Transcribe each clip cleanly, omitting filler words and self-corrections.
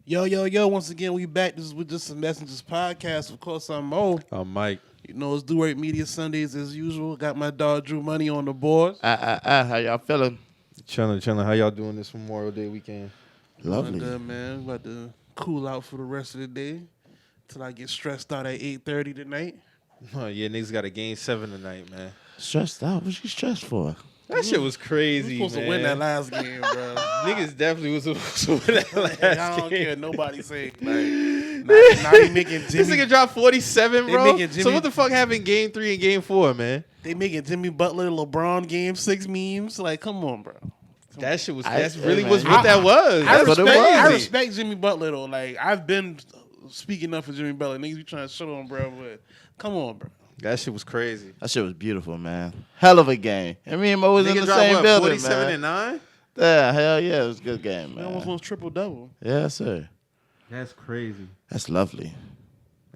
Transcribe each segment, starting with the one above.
Yo, once again, we back. This is with Just Some Messengers podcast. Of course, I'm Moe. I'm Mike. You know, it's Do Right Media Sundays as usual. Got my dog Dru Money on the board. How y'all feeling? Chilling. How y'all doing this Memorial Day weekend? Lovely. Good, man. About to cool out for the rest of the day till I get stressed out at 8:30 tonight. Oh, yeah, niggas got a game 7 tonight, man. Stressed out? What you stressed for? That shit was crazy, We supposed man. to win that last game, bro. Niggas definitely was supposed to win that last Like, I don't game. care. Nobody say like, now they making This Jimmy. nigga dropped 47, They bro. making So Jimmy- what the fuck happened game 3 and game 4, man? They making Jimmy Butler LeBron game 6 memes. Like, come on, bro. That shit was. I- That's hey, really man. was what that was. I That's what it respect, was. I crazy. respect Jimmy Butler though. Like I've been speaking up for Jimmy Butler. Niggas be trying to shit on bro, but come on, bro. That shit was crazy. That shit was beautiful, man. Hell of a game. And me and Mo was in Nigga the dropped same what, building, 47 man. and 9? Yeah, hell yeah, it was a good game, He man. almost won triple double. Yeah, sir. That's crazy. That's lovely.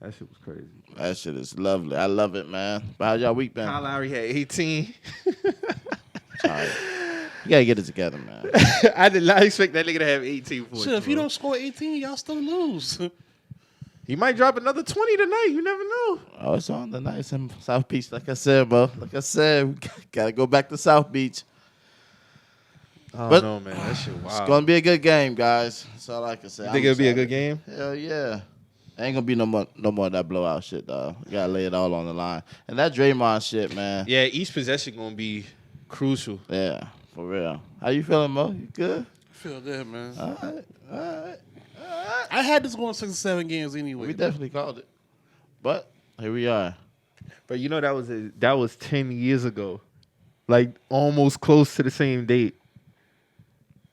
That shit was crazy. That shit is lovely. I love it, man. But how y'all week been? Kyle Lowry had 18. Sorry. You gotta get it together, man. I did not expect that nigga to have 18 points. Shit, if you bro. don't score 18, y'all still lose. He might drop another 20 tonight. You never know. Oh, it's on the nights in South Beach, like I said, bro. Like I said, we gotta go back to South Beach. I don't But- know, man. That shit wild. It's gonna be a good game, guys. That's all I can say. You think it'll be a good game? Hell yeah. Ain't gonna be no more of that blowout shit, dog. You gotta lay it all on the line. And that Draymond shit, man. Yeah, each possession gonna be crucial. Yeah, for real. How you feeling, Mo? You good? Feel good, man. All right. I had this going 6 or 7 games anyway. We definitely called it. But here we are. But you know that was 10 years ago. Like almost close to the same date.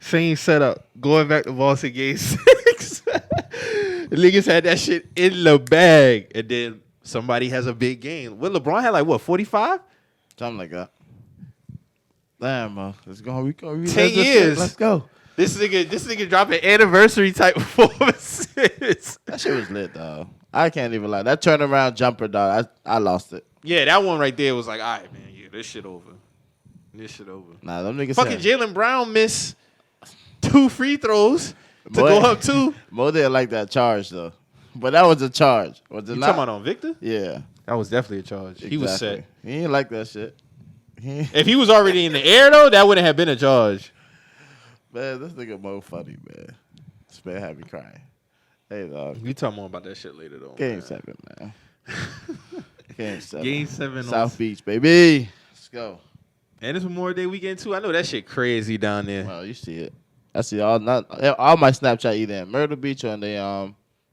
Same setup. Going back to Boston game 6. The niggas had that shit in the bag. And then somebody has a big game. Well, LeBron had like what, 45? Something like that. Damn, Mo. Let's go. We 10 this shit. years. Let's go. This nigga dropping anniversary type performances. That shit was lit, dog. I can't even lie. That turnaround jumper, dog, I lost it. Yeah, that one right there was like, all right, man, yeah, this shit over. Nah, them niggas Fucking said- Jaylen Brown missed 2 free throws to Boy. go up 2. Mo didn't like that charge, though. But that was a charge. Was it You not? talking about on Victor? Yeah. That was definitely a charge. He was exactly. set. He didn't like that shit. If he was already in the air, though, that wouldn't have been a charge. Man, this nigga Mo funny, man. This man had me crying. Hey, dog. We talk more about that shit later, though. Game man. 7, man. Game 7. Game 7 South Beach, baby. Let's go. And it's Memorial Day weekend, too. I know that shit crazy down there. Well, you see it. I see all my Snapchat either in Myrtle Beach or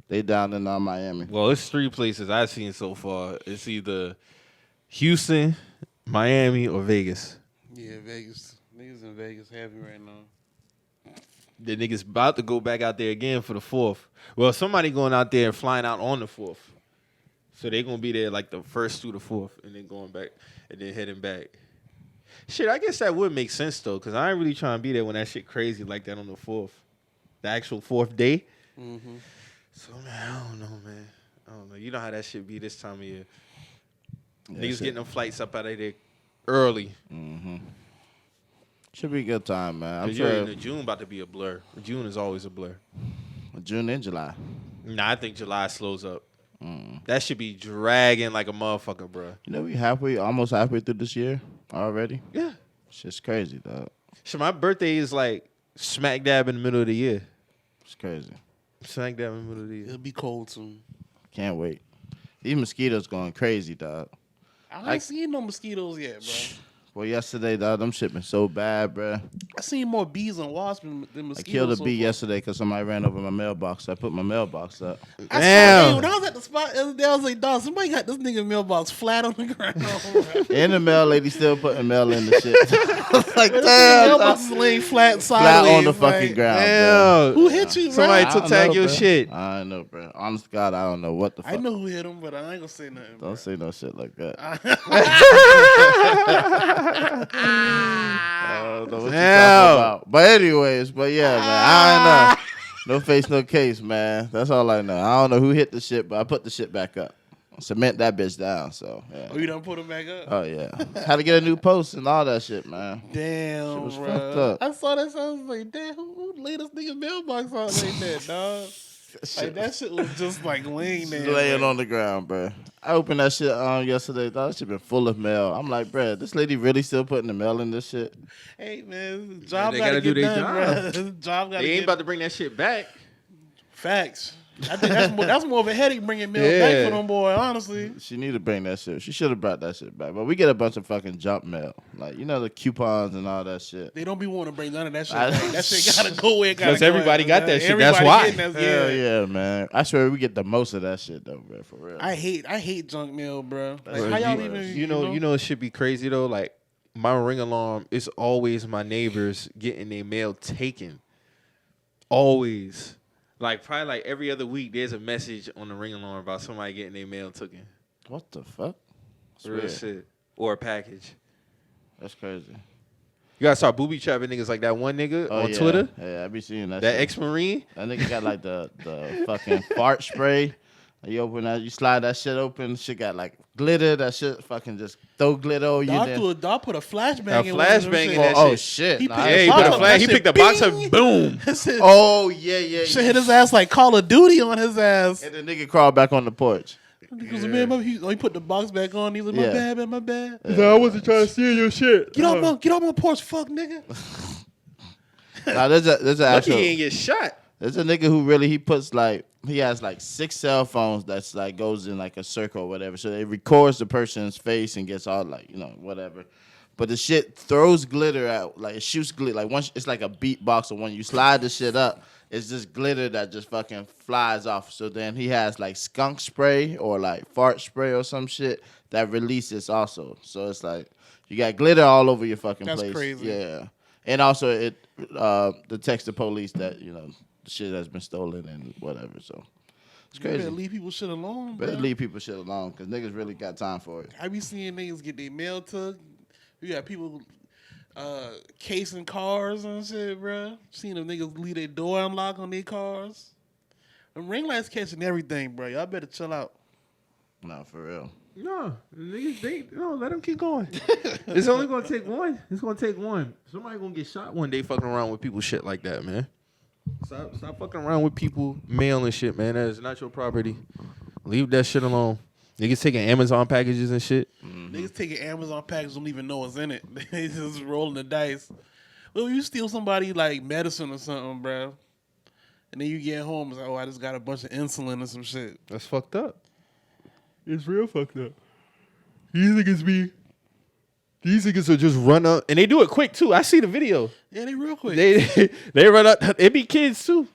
they down in Miami. Well, it's 3 places I've seen so far. It's either Houston, Miami, or Vegas. Yeah, Vegas. Niggas in Vegas heavy right now. The niggas about to go back out there again for the 4th. Well, somebody going out there and flying out on the 4th. So they going to be there like the 1st through the 4th and then going back and then heading back. Shit, I guess that would make sense, though, because I ain't really trying to be there when that shit crazy like that on the 4th. The actual 4th day. Mm-hmm. So, man, I don't know, man. I don't know. You know how that shit be this time of year. Yeah, Niggas shit. getting them flights up out of there early. Mm-hmm. Should be a good time, man. I'm 'Cause you already sure know June about to be a blur. June is always a blur. June and July. Nah, I think July slows up. Mm. That should be dragging like a motherfucker, bro. You know, we almost halfway through this year already. Yeah. It's just crazy, dog. So my birthday is like smack dab in the middle of the year. It's crazy. Smack dab in the middle of the year. It'll be cold soon. Can't wait. These mosquitoes going crazy, dog. I ain't seen no mosquitoes yet, bro. Well, yesterday, dog, them shit been so bad, bro. I seen more bees and wasps than mosquitoes. I killed a so bee far. yesterday because somebody ran over my mailbox. So I put my mailbox up. I Damn. saw, when I was at the spot the other day, I was like, dog, somebody got this nigga mailbox flat on the ground. Bro. And the mail lady still putting mail in the shit. I was like, This nigga damn, mailbox dog. is laying flat Flat sideways. on the fucking like, ground, bro. Damn. Who hit you, bro? Somebody I took don't tag know, your bro. shit. I know, bro. Honest to God, I don't know what the fuck. I know who hit him, but I ain't gonna say nothing. Bro. Don't say no shit like that. I don't know what you Damn. talking about. But anyways, yeah, man. I don't know. No face, no case, man. That's all I know. I don't know who hit the shit, but I put the shit back up. Cement that bitch down, so yeah. Oh, you done put him back up? Oh yeah. Had to get a new post and all that shit, man. Damn, Shit was bro. fucked up. I saw that, so I was like, damn, who laid this nigga mailbox out like that, dog? Like that shit was just like laying there. Laying on the ground, bro. I opened that shit yesterday. That shit been full of mail. I'm like, bro, this lady really still putting the mail in this shit? Hey man, job they gotta gotta do get their done, job. bro. Job gotta They ain't get about to bring that shit back. facts. I think that's more of a headache bringing mail back for them boy. Honestly, She need to bring that shit. She should have brought that shit back. But we get a bunch of fucking junk mail, like the coupons and all that shit. they don't be wanting to bring none of that shit back. That shit gotta go where it gotta go. Because everybody got that shit. That's Everybody why. getting that- Hell yeah, man. I swear we get the most of that shit though, bro. For real. I hate junk mail, bro. Like, Bro, how y'all you- even? You know, it should be crazy though. Like my ring alarm, it's always my neighbors getting their mail taken. Always. Like probably like every other week, there's a message on the ring alarm about somebody getting their mail taken. What the fuck? That's Real weird. shit. Or a package. That's crazy. You gotta start booby trapping niggas like that one nigga on yeah. Twitter. Yeah, I be seeing that. That shit. ex-Marine. That nigga got like the fucking fart spray. You open that, you slide that shit open. Shit got like glitter. That shit fucking just throw glitter on you. Dog put a flashbang in flashbang in that Oh shit. shit! He Nah, picked I a Yeah, he ain't put a box up, flag. that He shit picked a box bing. up. Boom. Oh yeah. Shit hit his ass like Call of Duty on his ass. And the nigga crawled back on the porch. Because man, he put the box back on. He's like, my Yeah. bad, man, my bad. I wasn't trying to steal your shit. Get off my porch, fuck nigga. Now there's an Lucky actual. he ain't get shot. There's a nigga who really he has like 6 cell phones that's like goes in like a circle or whatever. So it records the person's face and gets all like whatever. But the shit throws glitter out, like it shoots glitter. Like once it's like a beatbox, and when you slide the shit up, it's just glitter that just fucking flies off. So then he has like skunk spray or like fart spray or some shit that releases also. So it's like you got glitter all over your fucking That's place. crazy. Yeah, and also it detects the police that the shit has been stolen and whatever. So it's You better crazy. leave people shit alone, bro. Better leave people shit alone because niggas really got time for it. I be seeing niggas get their mail took. You got people casing cars and shit, bro. Seen them niggas leave their door unlocked on their cars. The ring lights catching everything, bro. Y'all better chill out. No, for real. No, niggas, let them keep going. It's only gonna take one. It's gonna take one. Somebody gonna get shot one day fucking around with people shit like that, man. Stop fucking around with people mail and shit, man. That is not your property. Leave that shit alone. Niggas taking Amazon packages and shit. Niggas taking Amazon packages don't even know what's in it. They just rolling the dice. Well, you steal somebody like medicine or something, bro, and then you get home, it's like, oh, I just got a bunch of insulin and some shit. That's fucked up. It's real fucked up. These niggas will just run up, and they do it quick too. I see the video. Yeah, they real quick. They run up. It be kids too.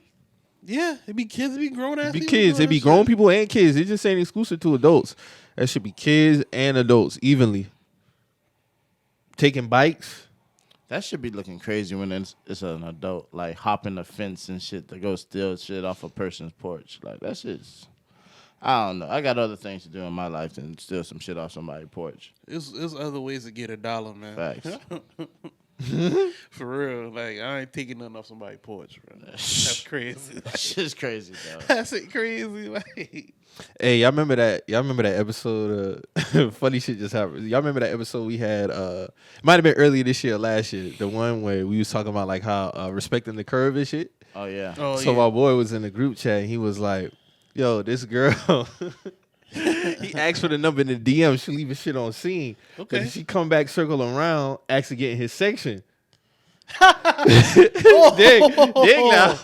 Yeah, it be kids, it be grown ass. It be people kids. doing It be that grown shit. people and kids. It just ain't exclusive to adults. That should be kids and adults evenly. Taking bikes. That should be looking crazy when it's an adult, like hopping the fence and shit to go steal shit off a person's porch. Like that shit's, I don't know. I got other things to do in my life than steal some shit off somebody's porch. There's other ways to get $1, man. Facts. For real, like I ain't taking nothing off somebody's porch, bro. That's crazy. That shit's crazy, though. That's it crazy. Like, Hey, y'all remember that? Y'all remember that episode? Funny shit just happened. Y'all remember that episode we had? It might have been earlier this year, or last year. The one where we was talking about like how respecting the curve and shit. Oh yeah. oh So yeah. my boy was in the group chat. And he was like, "Yo, this girl." He asked for the number in the DM. She leaving shit on scene. Okay. Cause she come back, circle around, actually get in his section. dig now.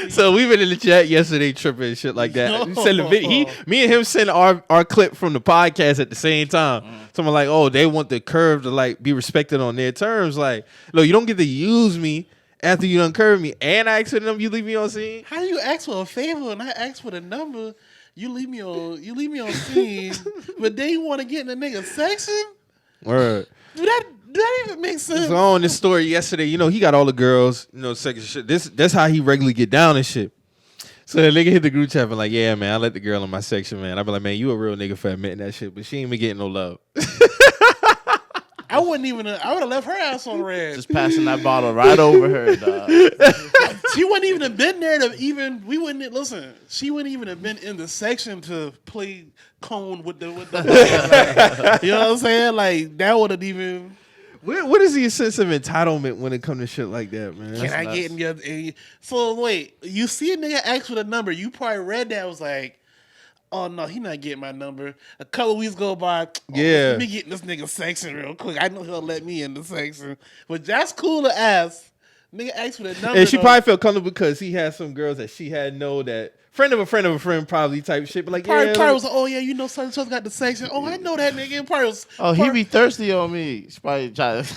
So we been in the chat yesterday tripping and shit like that. We send the video. Me and him send our clip from the podcast at the same time. Someone like, oh, they want the curve to like be respected on their terms. Like, no, you don't get to use me after you done curve me. And I ask for the number, you leave me on scene. How do you ask for a favor and I ask for the number? You leave me on scene, but then you want to get in the nigga section? Word. Do that even make sense? So on this story yesterday, he got all the girls, section shit. That's how he regularly get down and shit. So the nigga hit the group chat and like, yeah, man, I let the girl in my section, man. I be like, man, you a real nigga for admitting that shit, but she ain't been getting no love. I would have left her ass on red. Just passing that bottle right over her, dog. She wouldn't even have been there she wouldn't even have been in the section to play cone with the you know what I'm saying? Like that would have even What is your sense of entitlement when it comes to shit like that, man? Can I get in your? So wait, you see a nigga ask for the number. You probably read that. Was like, oh no, he not getting my number. A couple weeks go by. Yeah. Let me get in this nigga section real quick. I know he'll let me in the section. But that's cool to ask. Nigga asked for the number. And she probably felt comfortable because he had some girls that she had know that friend of a friend of a friend probably type shit. But like, probably was like, oh yeah, you know, such got the section. Oh, I know that nigga. And probably was. He be thirsty on me. She probably try to.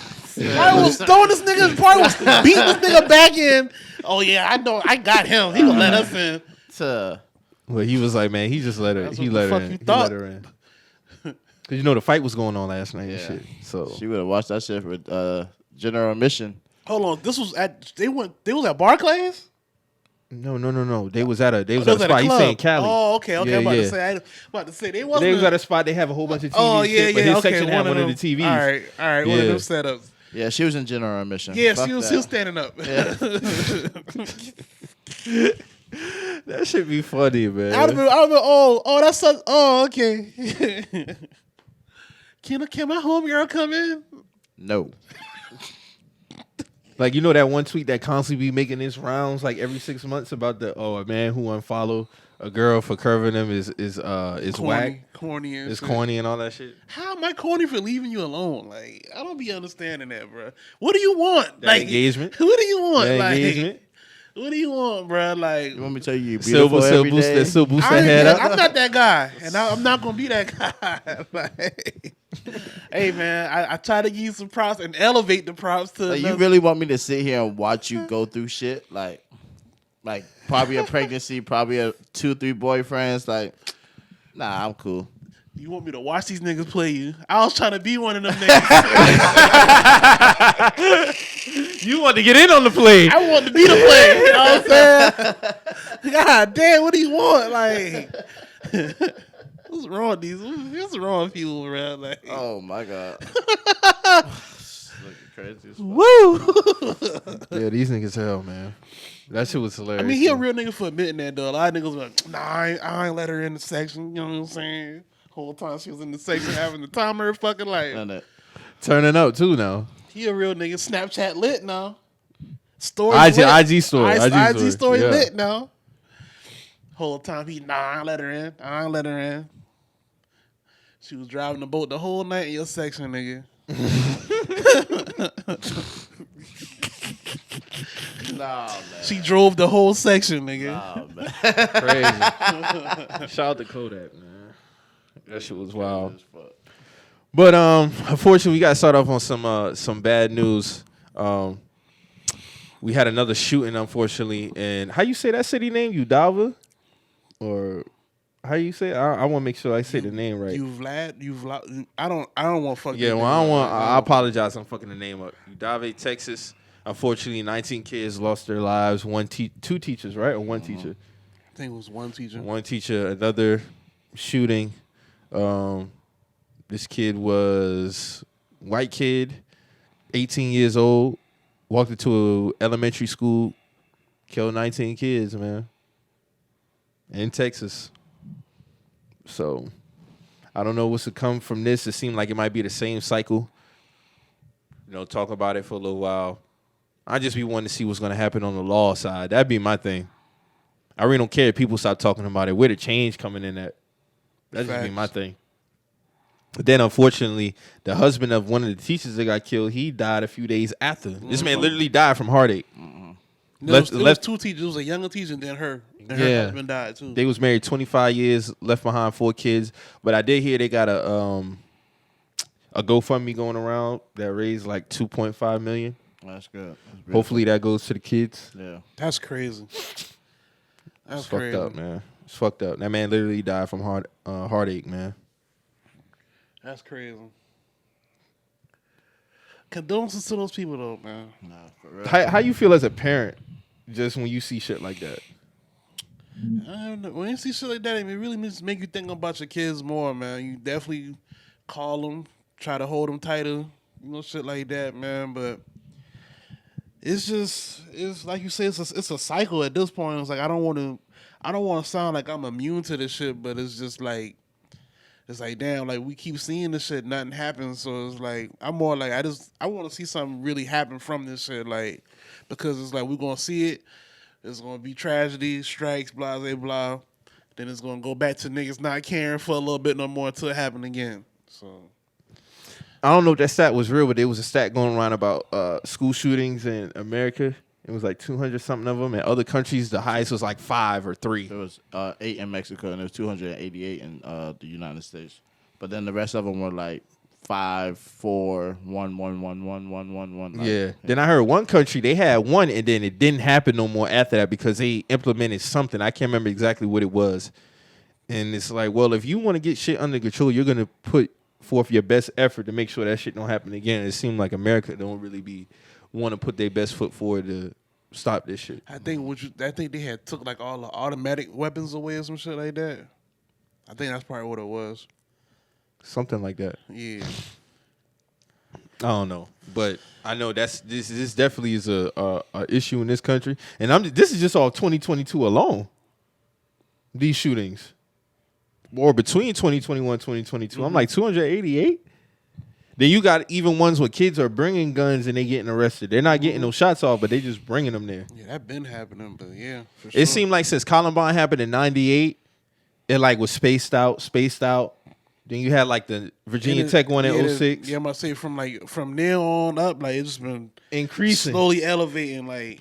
Probably was throwing this nigga. Probably was beating this nigga back in. Oh yeah, I know. I got him. He gonna let us in. Well, he was like, man, he just let her. That's He what the let her fuck in. you He thought. let her in. Cause you know the fight was going on last night and Yeah. shit. So She would have watched that shit with general admission. Hold on, this was at they was at Barclays. no. They was at a They was spot. at a He's club. saying Cali. Oh, okay. Yeah, I'm about yeah. to say. They wasn't. They was at a spot. They have a whole bunch of TVs. Oh yeah, shit, but yeah. his Okay, section had one of the TVs. All right. One of Yeah. them setups. Yeah, she was in general admission. Yeah, Fuck she was that. standing up. That should be funny, man. I'd have been, oh, that's so, oh, okay. Can my homegirl come in? No. Like, you know that one tweet that constantly be making its rounds like every 6 months about a man who unfollow a girl for curving them is whack. Corny and It's shit. corny and all that shit. How am I corny for leaving you alone? Like, I don't be understanding that, bro. What do you want? That like engagement? What do you want? That like, engagement? What do you want, bro? Like, You want me to tell you you're beautiful Still every boost day? that, still boost that head up. I'm not that guy, and I'm not gonna be that guy. Like, hey, man, I try to give you some props and elevate the props to. Like, you another- really want me to sit here and watch you go through shit? Like probably a pregnancy, probably 2-3 boyfriends. Like, nah, I'm cool. You want me to watch these niggas play you? I was trying to be one of them niggas. You want to get in on the play. I want to be the player. You know what I'm saying? God damn, what do you want? Like, what's wrong with these? What's wrong with people, bro? Like, Oh my god. Looking crazy as fuck. woo. Yeah, these niggas hell, man. That shit was hilarious. I mean, he a man. real nigga for admitting that, though. A lot of niggas were like, nah, I ain't let her in the section. You know what I'm saying? Whole time she was in the section having the time of her fucking life. None of that. Turning up too now. He a real nigga. Snapchat lit now. Story IG lit. story. IG story Yeah. lit now. Whole time I ain't let her in. I ain't let her in. She was driving the boat the whole night in your section, nigga. Nah, man. She drove the whole section, nigga. Nah, man. Crazy. Shout out to Kodak, man. That shit was wild. But unfortunately, we got to start off on some bad news. We had another shooting, unfortunately, and how you say that city name? Udava, or how you say? I want to make sure I say the name right. I don't want to fuck. Yeah, your well, name I don't up. want. I apologize. I'm fucking the name up. Udave, Texas. Unfortunately, 19 kids lost their lives. Two teachers, right, or one teacher? I think it was one teacher. One teacher. Another shooting. This kid was white kid, 18 years old. Walked into a elementary school, killed 19 kids, man, in Texas. So I don't know what's to come from this. It seemed like it might be the same cycle. You know, talk about it for a little while. I just be wanting to see what's going to happen on the law side. That'd be my thing. I really don't care if people stop talking about it. Where the change coming in at? That'd just be my thing. But then, unfortunately, the husband of one of the teachers that got killed, he died a few days after. This man literally died from heartache. It was two teachers. It was a younger teacher than her. And her husband died too. They was married 25 years, left behind 4 kids. But I did hear they got a GoFundMe going around that raised like $2.5 million. That's good. That's Hopefully that goes to the kids. Yeah. That's crazy. That's It's crazy. fucked up, man. It's fucked up. That man literally died from heartache, man. That's crazy. Condolences to those people, though, man. Nah, for real. How you feel as a parent just when you see shit like that? I don't know. When you see shit like that, it really make you think about your kids more, man. You definitely call them, try to hold them tighter, shit like that, man. But it's like you say, it's a cycle at this point. It's like I don't want to sound like I'm immune to this shit, but it's just like it's like, damn, like we keep seeing this shit, nothing happens. So it's like I'm more like I want to see something really happen from this shit, like because it's like we're gonna see it. It's gonna be tragedy, strikes, blah blah blah. Then it's gonna go back to niggas not caring for a little bit no more until it happen again. So I don't know if that stat was real, but there was a stat going around about school shootings in America. It was like 200 something of them. In other countries, the highest was like 5 or 3. There was 8 in Mexico, and there was 288 in the United States. But then the rest of them were like 5, 4, 1, 1, 1, 1, 1, 1, 1. Yeah. Then I heard one country, they had one, and then it didn't happen no more after that because they implemented something. I can't remember exactly what it was. And it's like, well, if you want to get shit under control, you're going to put forth your best effort to make sure that shit don't happen again. It seemed like America don't really want to put their best foot forward to stop this shit. I think they had took like all the automatic weapons away or some shit like that. I think that's probably what it was. Something like that. Yeah. I don't know, but I know this definitely is a issue in this country, and this is just all 2022 alone. These shootings, or between 2021 and 2022, I'm like 288. Then you got even ones where kids are bringing guns and they getting arrested. They're not getting no shots off, but they just bringing them there. Yeah, that been happening, but yeah, for sure. It seemed like since Columbine happened in '98, it like was spaced out. Then you had like the Virginia Tech one in 06. Yeah, I'm about to say from there on up, like it's just been increasing, slowly elevating. Like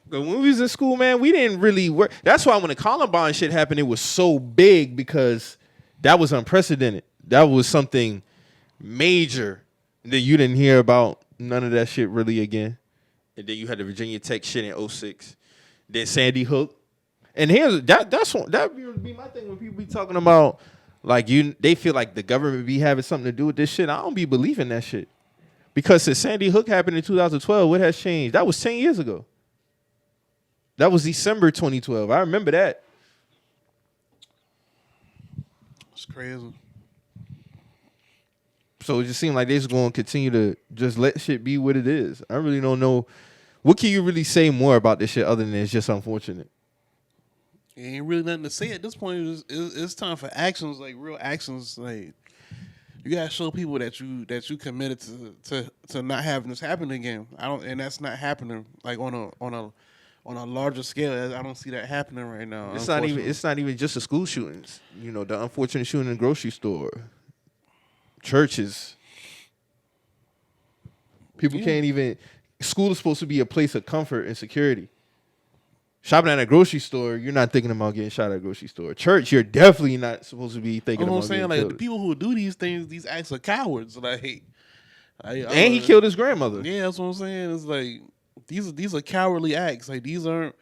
when we was in school, man, we didn't really work. That's why when the Columbine shit happened, it was so big because that was unprecedented. That was something major that you didn't hear about none of that shit really again. And then you had the Virginia Tech shit in 06. Then Sandy Hook. And here's that would be my thing when people be talking about like they feel like the government be having something to do with this shit. I don't be believing that shit. Because since Sandy Hook happened in 2012, what has changed? That was 10 years ago. That was December 2012. I remember that. it's crazy. So it just seemed like they're just going to continue to just let shit be what it is. I really don't know. What can you really say more about this shit other than it's just unfortunate? It ain't really nothing to say at this point. It's time for actions, like real actions. Like you gotta show people that you committed to not having this happen again. And that's not happening. Like on a larger scale, I don't see that happening right now. It's not even just the school shootings. You know, the unfortunate shooting in the grocery store, churches. People can't even. School is supposed to be a place of comfort and security. Shopping at a grocery store, you're not thinking about getting shot at a grocery store. Church, you're definitely not supposed to be thinking about getting killed. Like the people who do these things, these acts are cowards. Like, and he killed his grandmother. Yeah, that's what I'm saying. It's like these are cowardly acts. Like these aren't.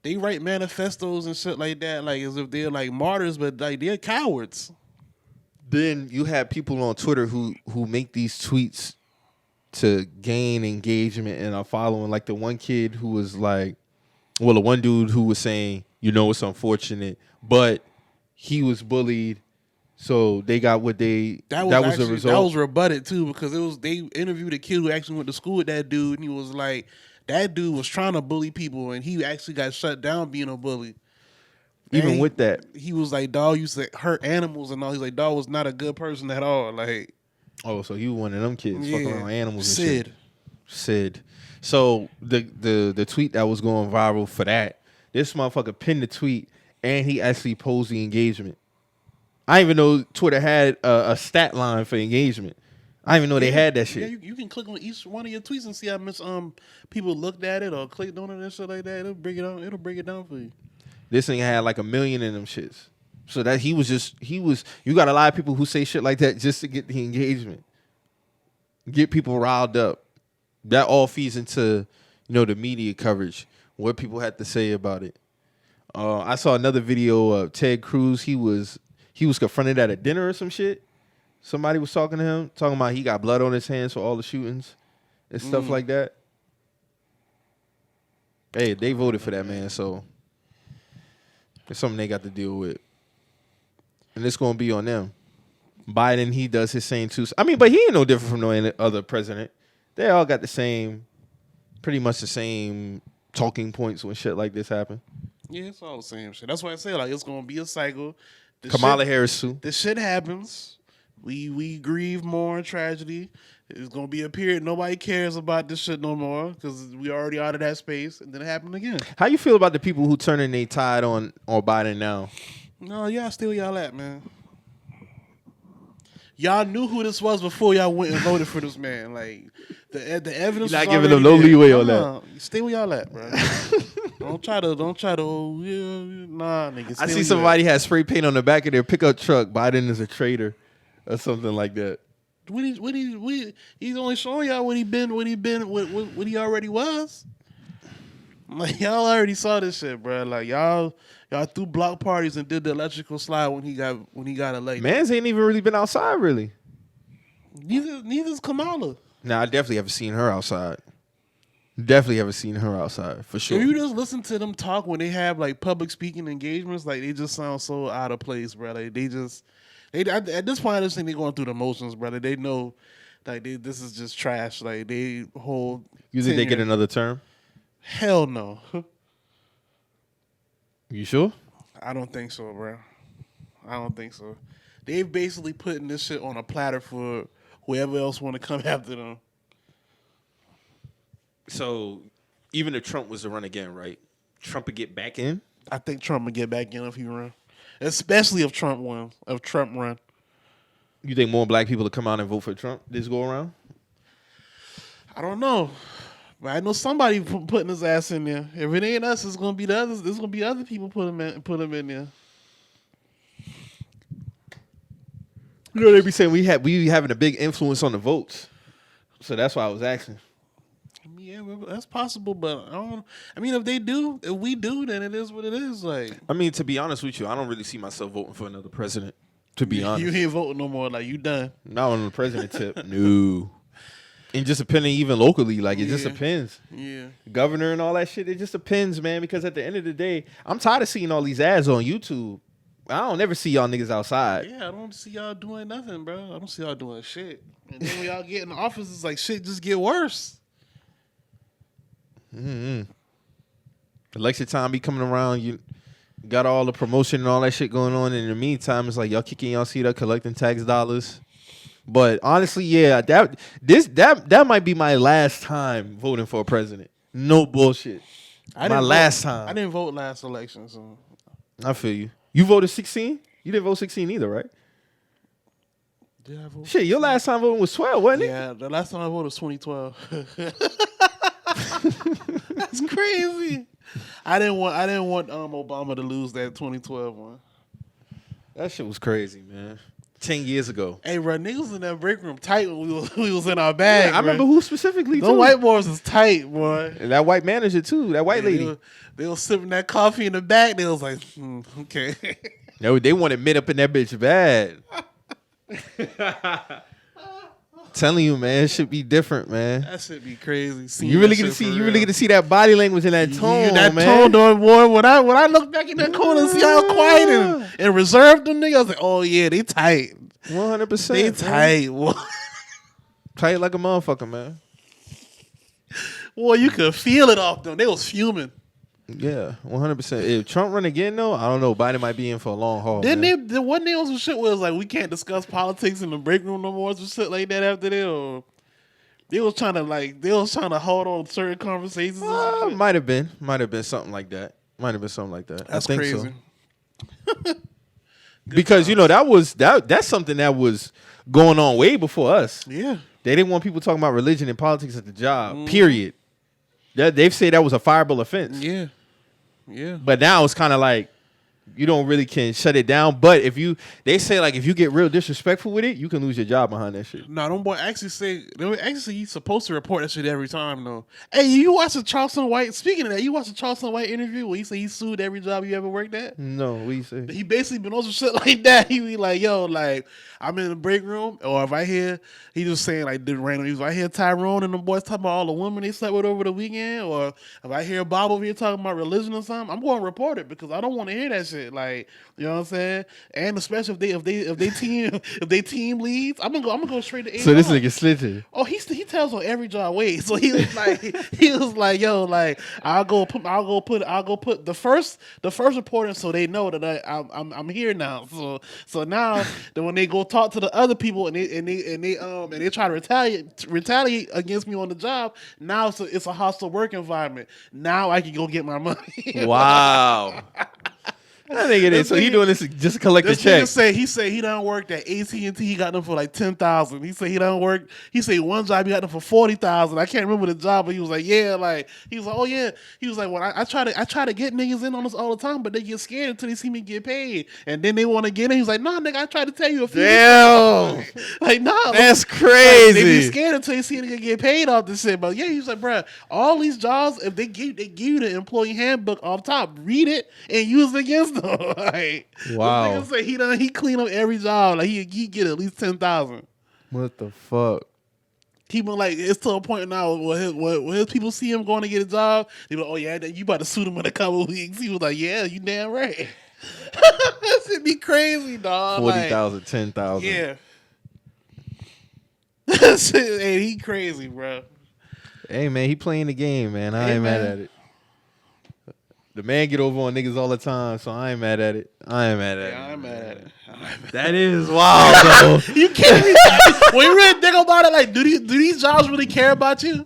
They write manifestos and shit like that, like as if they're like martyrs, but like they're cowards. Then you have people on Twitter who make these tweets to gain engagement and are following. Like the one kid who was like. Well, the one dude who was saying, it's unfortunate, but he was bullied, so they got what they. That was the result. That was rebutted too because they interviewed a kid who actually went to school with that dude, and he was like, that dude was trying to bully people, and he actually got shut down being a bully. Even with that, he was like, dog used to hurt animals and all. He's like, dog was not a good person at all. Like, oh, so he was one of them kids fucking around animals. Sid. So the tweet that was going viral for that, this motherfucker pinned the tweet and he actually posed the engagement. I didn't even know Twitter had a stat line for engagement. I didn't even know they had that shit. Yeah, you can click on each one of your tweets and see how much people looked at it or clicked on it and shit like that. It'll break it down for you. This thing had like 1 million in them shits. So that he was you got a lot of people who say shit like that just to get the engagement. Get people riled up. That all feeds into, the media coverage, what people had to say about it. I saw another video of Ted Cruz. He was confronted at a dinner or some shit. Somebody was talking to him, talking about he got blood on his hands for all the shootings and stuff like that. Hey, they voted for that man, so it's something they got to deal with. And it's going to be on them. Biden, he does his same too. I mean, but he ain't no different from no other president. They all got pretty much the same talking points when shit like this happen. Yeah, it's all the same shit. That's why I say like it's gonna be a cycle. Kamala Harris too. This shit happens. We grieve more tragedy. It's gonna be a period nobody cares about this shit no more because we already out of that space, and then it happened again. How you feel about the people who turning their tide on Biden now? No, y'all still y'all at, man. Y'all knew who this was before y'all went and voted for this man. Like the evidence. You're not was giving them already no there. leeway on that. Stay where y'all at, bro. Don't try to. Oh, yeah, nah, nigga. I see somebody had spray paint on the back of their pickup truck. Biden is a traitor, or something like that. He's only showing y'all what he already was. Like y'all already saw this shit, bro. Like y'all threw block parties and did the electrical slide when he got elected. Mans ain't even really been outside, really. Neither's Kamala. Nah, I definitely haven't seen her outside. Definitely haven't seen her outside for sure. If you just listen to them talk when they have like public speaking engagements, like they just sound so out of place, bro. Like at this point, I just think they're going through the motions, brother. They know, like this is just trash. Like they hold. You think they get another term? Hell no. You sure? I don't think so, bro. I don't think so. They've basically putting this shit on a platter for whoever else want to come after them. So, even if Trump was to run again, right? Trump would get back in? I think Trump would get back in if he run. Especially if Trump wins. If Trump run. You think more black people will come out and vote for Trump this go around? I don't know. But I know somebody putting his ass in there. If it ain't us, it's gonna be the others. There's gonna be other people put him in there. You know, they be saying we having a big influence on the votes. So that's why I was asking. Yeah, that's possible, but I don't. I mean, if we do, then it is what it is. Like, I mean, to be honest with you, I don't really see myself voting for another president. To be honest, you ain't voting no more. Like, you done. Not on the president tip. No. And just depending even locally, like it just depends. Yeah. Governor and all that shit, it just depends, man. Because at the end of the day, I'm tired of seeing all these ads on YouTube. I don't ever see y'all niggas outside. Yeah, I don't see y'all doing nothing, bro. I don't see y'all doing shit. And then when y'all get in the office, it's like shit just get worse. Mm-hmm. Election time be coming around. You got all the promotion and all that shit going on. In the meantime, it's like y'all kicking y'all seat up, collecting tax dollars. But honestly, yeah, that might be my last time voting for a president. No bullshit. Last time. I didn't vote last election, so I feel you. You voted 16? You didn't vote 16 either, right? Did I vote? Shit, your last time voting was 12, wasn't it? Yeah, the last time I voted was 2012. That's crazy. I didn't want Obama to lose that 2012 one. That shit was crazy, man. 10 years ago. Hey, bro, niggas in that break room tight when we was in our bag. Yeah, I remember who specifically, those too. white boys was tight, boy. And that white manager, too. That white lady. They was sipping that coffee in the back. They was like, okay. No, they wanted mid up in that bitch bad. Telling you, man, it should be different, man. That should be crazy. You really get to see that body language and that tone, that man. tone, boy. When I look back in that corner and see how quiet and reserved them niggas, I was like, oh yeah, they tight. 100%. They tight, boy. Tight like a motherfucker, man. Boy, you could feel it off them. They was fuming. Yeah, 100%. If Trump run again, though, I don't know. Biden might be in for a long haul. Didn't they? Wasn't there some shit where it was like we can't discuss politics in the break room no more, some shit like that after that? Or they was trying to hold on to certain conversations. Might have been something like that. That's I think crazy. So. Because you know that's something that was going on way before us. Yeah, they didn't want people talking about religion and politics at the job. Period. They've said that was a fireable offense. Yeah. Yeah. But now it's kind of like you don't really can shut it down. But they say like if you get real disrespectful with it, you can lose your job behind that shit. No, them boy actually say you supposed to report that shit every time though. Hey, you watch the Charleston White? Speaking of that, you watch the Charleston White interview where he say he sued every job you ever worked at? No, what you say? He basically been on some shit like that. He be like, yo, like I'm in the break room, or if I hear he just saying like the random. If I hear Tyrone and the boys talking about all the women they slept with over the weekend, or if I hear Bob over here talking about religion or something, I'm going to report it because I don't want to hear that shit. shit. Like, you know what I'm saying? And especially if they team leads, I'm gonna go straight to HR. So this nigga snitching. Oh, he tells on every job. Wait, so he was like, yo, like I'll go put the first report in so they know that I'm here now. So now that when they go talk to the other people and they try to retaliate against me on the job, now it's a hostile work environment. Now I can go get my money. Wow. That nigga did. So he doing this just to collect the check. He say he done worked at AT&T. He got them for like $10,000. He say he done work. He say one job he got them for $40,000. I can't remember the job, but he was like, yeah, like he was like, oh yeah. He was like, well, I try to get niggas in on this all the time, but they get scared until they see me get paid, and then they want to get in. He's like, nah, nigga, I try to tell you a few. Damn. Like, nah, that's like, crazy. they be scared until they see a nigga get paid off this shit. But yeah, he's like, bro, all these jobs, if they give you the employee handbook off top, read it and use it against them. Like, wow. This nigga say he clean up every job. Like he get at least 10,000. What the fuck? He been like, it's to a point now where his people see him going to get a job. They be like, oh yeah, you about to suit him in a couple of weeks. He was like, yeah, you damn right. That shit be crazy, dog. 40,000, like, 10,000. Yeah. That shit, hey, he crazy, bro. Hey man, he playing the game, man. I ain't mad at it. The man get over on niggas all the time, so I ain't mad at it. I ain't mad at it. That is wild, though. You can't be, when you really think about it, like, do these jobs really care about you?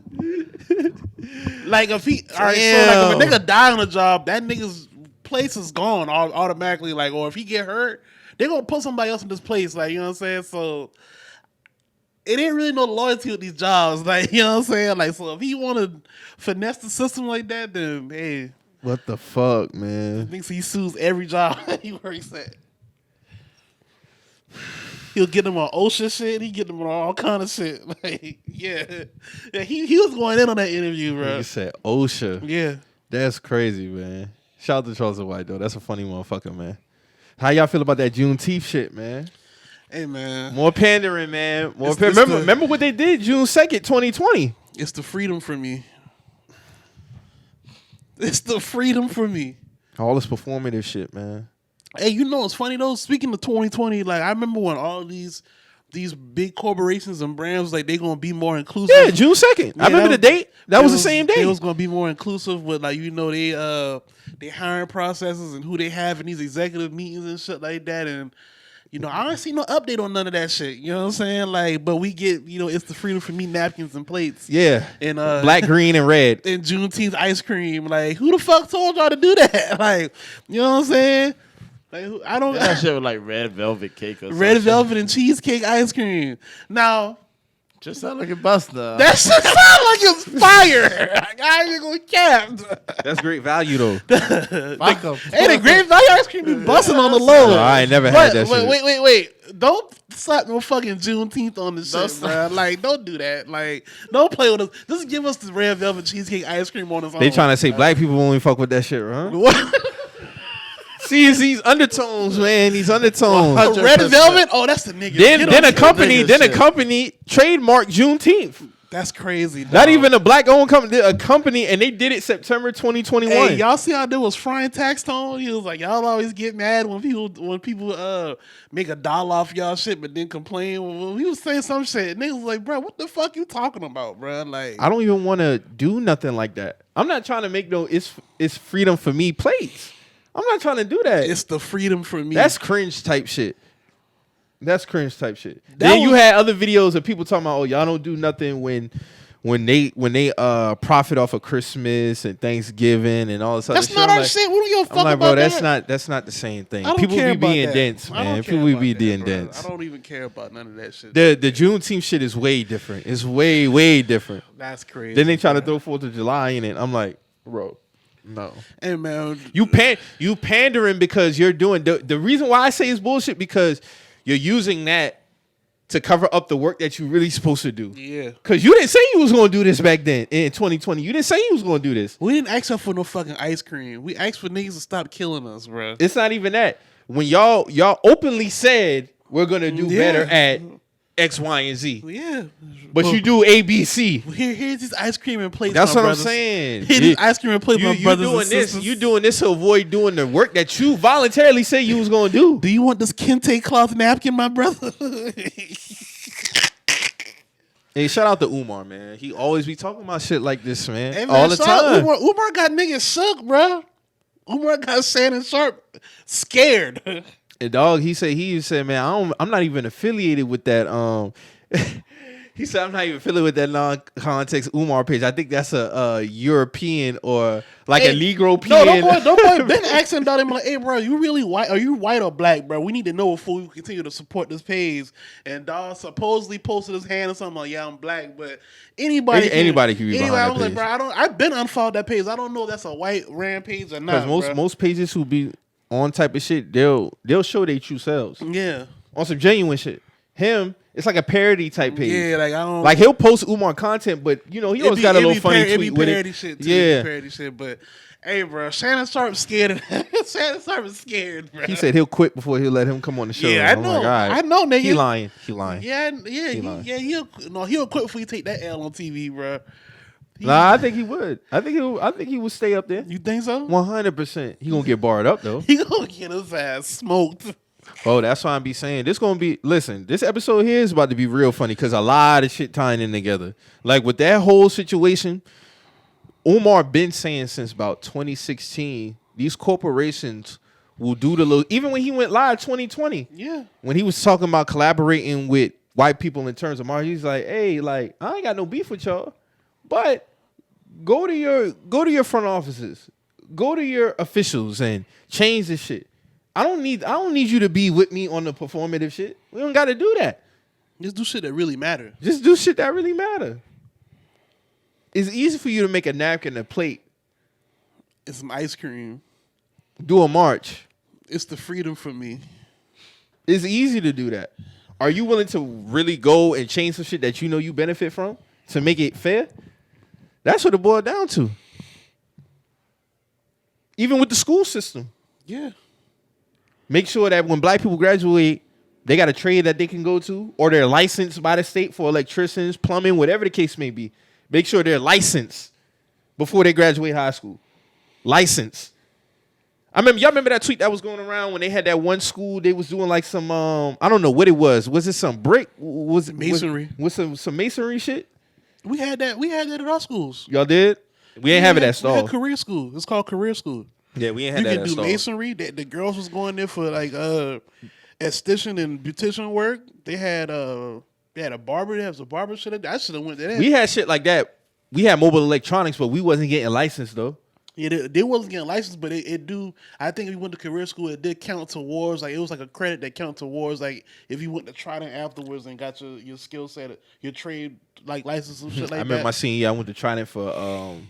Like, if he, all right, so like if a nigga die on a job, that nigga's place is gone automatically. Like, or if he get hurt, they gonna put somebody else in this place. Like, you know what I'm saying? So it ain't really no loyalty with these jobs. Like, you know what I'm saying? Like, so if he want to finesse the system like that, then hey. What the fuck, man? Thinks he sues every job he works at. He'll get them on OSHA shit. He get them on all kind of shit. Like, yeah, he was going in on that interview, bro. You said OSHA. Yeah, that's crazy, man. Shout out to Charleston White though. That's a funny motherfucker, man. How y'all feel about that Juneteenth shit, man? Hey, man. More pandering, man. Remember what they did June 2nd, 2020. It's the freedom for me. It's the freedom for me. All this performative shit, man. Hey, you know what's funny though? Speaking of 2020, like I remember when all these big corporations and brands was like they gonna be more inclusive. Yeah, June 2nd. I remember the date. That was the same day. They was gonna be more inclusive with like they hiring processes and who they have in these executive meetings and shit like that. And you know, I don't see no update on none of that shit. You know what I'm saying? Like, but we get, you know, it's the freedom for me napkins and plates. Yeah. And black, green, and red. And Juneteenth ice cream. Like, who the fuck told y'all to do that? Like, you know what I'm saying? Like, I don't. That shit was like red velvet cake or something. Red velvet and cheesecake ice cream. Now, just sound like a buster. That shit sound like it's fire. I ain't gonna cap. That's great value though. Hey, the great value ice cream be busting on the low. No, I ain't never had that shit. Wait. Don't slap no fucking Juneteenth on the shit, bro. Like, don't do that. Like, don't play with us. Just give us the red velvet cheesecake ice cream on us. They trying to say black people only fuck with that shit, huh? What? See, it's these undertones, man. These undertones. Red velvet? Oh, that's the nigga. Then a company trademarked Juneteenth. That's crazy. Dog. Not even a black-owned company. A company, and they did it September 2021. Hey, y'all see how there was frying tax tone? He was like, y'all always get mad when people make $1 off y'all shit, but then complain. When he was saying some shit, and they was like, bro, what the fuck you talking about, bro? Like, I don't even want to do nothing like that. I'm not trying to make no it's freedom for me plates. I'm not trying to do that. It's the freedom for me. That's cringe type shit. Then you had other videos of people talking about, oh, y'all don't do nothing when they profit off of Christmas and Thanksgiving and all this other shit. That's not our shit. We don't give a fuck about bro, that. That's not the same thing. People be being dense, man. People be being dense. I don't even care about none of that shit. The Juneteenth shit is way different. It's way different. That's crazy. Then they try to throw 4th of July in it. I'm like, bro. No. Hey, man. You pandering because you're doing the reason why I say it's bullshit because you're using that to cover up the work that you're really supposed to do. Yeah. Because you didn't say you was going to do this back then in 2020. You didn't say you was going to do this. We didn't ask for no fucking ice cream. We asked for niggas to stop killing us, bro. It's not even that. When y'all openly said we're going to do better at X, Y, and Z. Yeah. But you do A, B, C. Here's these ice cream and plates. That's my what brothers. I'm saying. Here's these ice cream and plates, my brothers doing and this. sisters. You doing this to avoid doing the work that you voluntarily say you was gonna do. Do you want this kente cloth napkin, my brother? Hey, shout out to Umar, man. He always be talking about shit like this, man. Hey, man, all the shout out time. Umar got niggas shook, bro. Umar got Shannon Sharp scared. And dog, he said, man, I'm not even affiliated with that. He said, I'm not even affiliated with that non-context Umar page. I think that's a European or like a Negropean. No, don't boy been asking about him like, hey, bro, you really white? Are you white or black, bro? We need to know before we continue to support this page. And dog supposedly posted his hand or something like, yeah, I'm black, but anybody can be behind that page. Like, bro, I've been unfollowed that page. I don't know if that's a white rampage or not. Because most pages who be on type of shit, they'll show their true selves. Yeah. On some genuine shit. Him, it's like a parody type page. Yeah, like I don't like he'll post Umar content, but you know he always got a little funny tweet with it. Shit too. Yeah, parody shit. But hey, bro, Shannon Sharp scared. Shannon Sharp is scared, bro. He said he'll quit before he'll let him come on the show. Yeah, I know. Like, all right. I know, nigga. He lying. Yeah. He'll quit before he take that L on TV, bro. I think he would. I think he would stay up there. You think so? 100%. He gonna get barred up though. He gonna get his ass smoked. Oh, that's why I be saying this gonna be. Listen, this episode here is about to be real funny because a lot of shit tying in together. Like with that whole situation, Umar been saying since about 2016, these corporations will do the little. Even when he went live 2020, yeah, when he was talking about collaborating with white people in terms of marketing, he's like, hey, like I ain't got no beef with y'all, but go to your front offices, go to your officials, and change this shit. I don't need you to be with me on the performative shit. We don't got to do that. Just do shit that really matter. Just do shit that really matter. It's easy for you to make a napkin, a plate. It's some ice cream. Do a march. It's the freedom for me. It's easy to do that. Are you willing to really go and change some shit that you know you benefit from to make it fair? That's what it boiled down to. Even with the school system. Yeah. Make sure that when black people graduate, they got a trade that they can go to, or they're licensed by the state for electricians, plumbing, whatever the case may be. Make sure they're licensed before they graduate high school. Licensed. Y'all remember that tweet that was going around when they had that one school, they was doing like some, I don't know what it was. Was it some brick? Was it masonry? Was some masonry shit? We had that at our schools. Y'all did? We ain't have it at Stall. We had career school. It's called career school. Yeah, we ain't had that at You Stall. can do masonry. The girls was going there for like esthetician and beautician work. They had a barber. There was a barber shit. I should have went to that. We had shit like that. We had mobile electronics, but we wasn't getting licensed though. Yeah, they wasn't getting licensed, but it do. I think if you went to career school, it did count towards like it was like a credit that counted towards like if you went to Trident afterwards and got your skill set, your trade like license and shit like that. I remember my senior year, I went to Trident for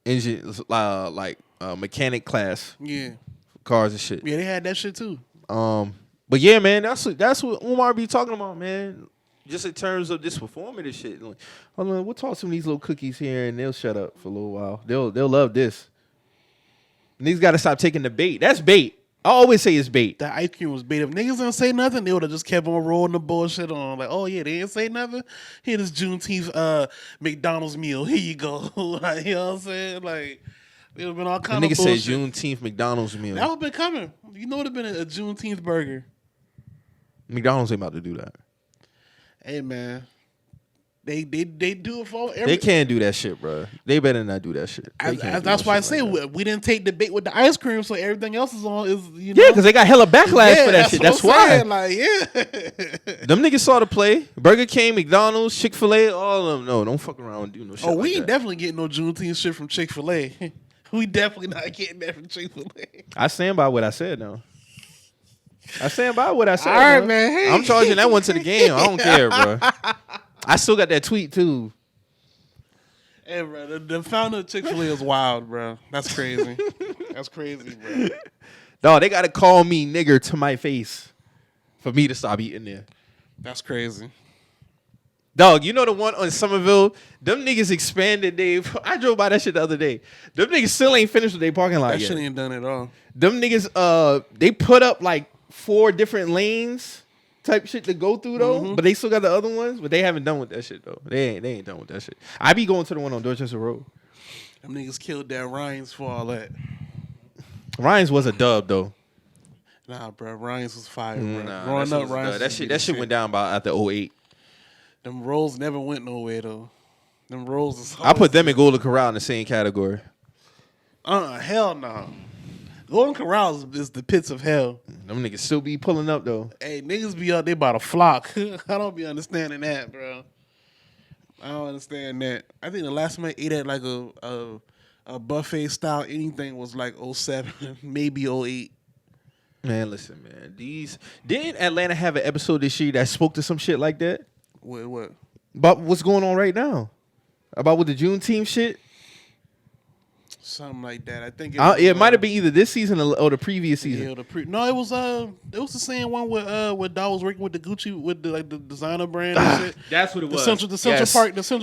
engine mechanic class. Yeah, cars and shit. Yeah, they had that shit too. But yeah, man, that's what Umar be talking about, man. Just in terms of this performative shit. Like, we'll toss some of these little cookies here and they'll shut up for a little while. They'll love this. Niggas got to stop taking the bait. That's bait. I always say it's bait. That ice cream was bait. If niggas didn't say nothing, they would have just kept on rolling the bullshit on. Like, oh yeah, they didn't say nothing. Here, this Juneteenth McDonald's meal. Here you go. Like, you know what I'm saying? Like, it would have been all kind of bullshit. Nigga said Juneteenth McDonald's meal. That would have been coming. You know, it would have been a Juneteenth burger. McDonald's ain't about to do that. Hey man, they do it for every. They can't do that shit, bro. They better not do that shit. That's why I say we didn't take the bait with the ice cream, so everything else is on. Yeah, because they got hella backlash for that shit. That's why. Like, yeah, them niggas saw the play. Burger King, McDonald's, Chick-fil-A, all of them. No, don't fuck around and do no shit. Oh, we ain't definitely getting no Juneteenth shit from Chick-fil-A. We definitely not getting that from Chick-fil-A. I stand by what I said now. I stand by what I said. All right, man. Hey. I'm charging that one to the game. I don't care, bro. I still got that tweet too. Hey, bro, the founder of Chick-fil-A is wild, bro. That's crazy. That's crazy, bro. No, they gotta call me nigger to my face for me to stop eating there. That's crazy. Dog, you know the one on Somerville? Them niggas expanded. I drove by that shit the other day. Them niggas still ain't finished with their parking lot That yet. shit ain't done at all. Them niggas, they put up like 4 different lanes type shit to go through though, but they still got the other ones. But they haven't done with that shit though. They ain't done with that shit. I be going to the one on Dorchester Road. Them niggas killed that Ryan's for all that. Ryan's was a dub though. Nah, bro, Ryan's was fire, bro. Nah, Growing up, Ryan's that shit went down about after 08. Them rolls never went nowhere though. Them rolls is I put them and Golden Corral in the same category. Hell no. Golden Corral is the pits of hell. Them niggas still be pulling up though. Hey, niggas be out there by the flock. I don't be understanding that, bro. I don't understand that. I think the last time I ate at like a buffet style anything was like 07, maybe 08. Man, listen, man. Didn't Atlanta have an episode this year that spoke to some shit like that? What? About what's going on right now? About with the Juneteenth shit? Something like that. I think It might have been either this season or the previous season. Yeah, no, it was the same one where Dow was working with the Gucci with the designer brand and shit. That's what it was. The Central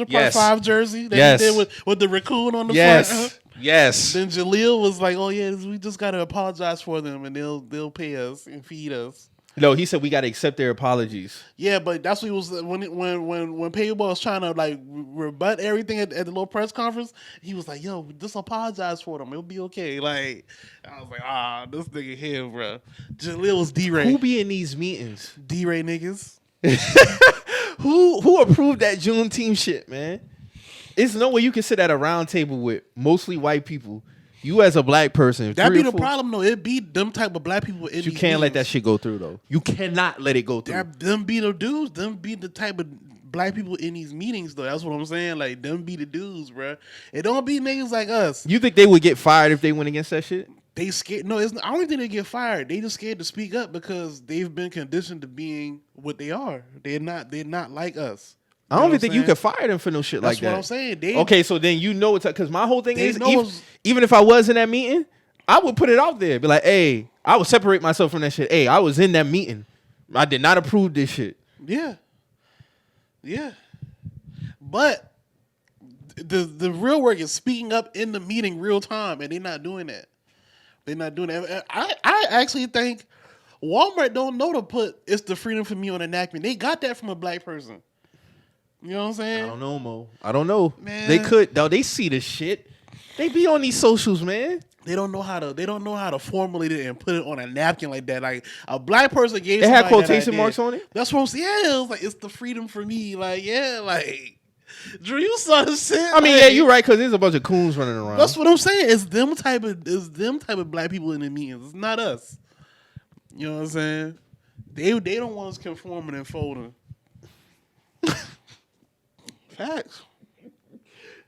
Park Yes. 5 jersey that he did with the raccoon on the front. Yes. Then Jaleel was like, "Oh yeah, we just gotta apologize for them, and they'll pay us and feed us." No, he said we got to accept their apologies. Yeah, but that's what he was when Payboy was trying to like rebut everything at the little press conference. He was like, "Yo, just apologize for them. It'll be okay." Like I was like, this nigga here, bro. Jaleel was D-Ray. Who be in these meetings? D-Ray niggas. Who approved that Juneteenth shit, man? It's no way you can sit at a round table with mostly white people. You as a black person, That be the problem though. It be them type of black people in You these can't let that meetings. shit go through though. You cannot let it go through. Them be the dudes. Them be the type of black people in these meetings though. That's what I'm saying. Like them be the dudes, bro. It don't be niggas like us. You think they would get fired if they went against that shit? They scared. No, I don't think they get fired. They just scared to speak up because they've been conditioned to being what they are. They're not like us. I don't even think you could fire them for no shit like that. That's what I'm saying. Okay, so then you know it's because my whole thing They is know even if I was in that meeting, I would put it out there. Be like, hey, I would separate myself from that shit. Hey, I was in that meeting. I did not approve this shit. Yeah. But the real work is speaking up in the meeting real time, and they're not doing that. They're not doing that. I actually think Walmart don't know to put "It's the freedom for me" on a napkin. They got that from a black person. You know what I'm saying? I don't know, Mo. I don't know. Man. They could. Though they see the shit. They be on these socials, man. They don't know how to formulate it and put it on a napkin like that. Like a black person gave It had somebody that quotation idea. marks on it? That's what I'm saying. Yeah, it was like, it's the freedom for me. Like, yeah, like Drew, you saw the shit. I mean, like, yeah, you're right, because there's a bunch of coons running around. That's what I'm saying. It's them type of black people in the meetings. It's not us. You know what I'm saying? They don't want us conforming and folding. Facts.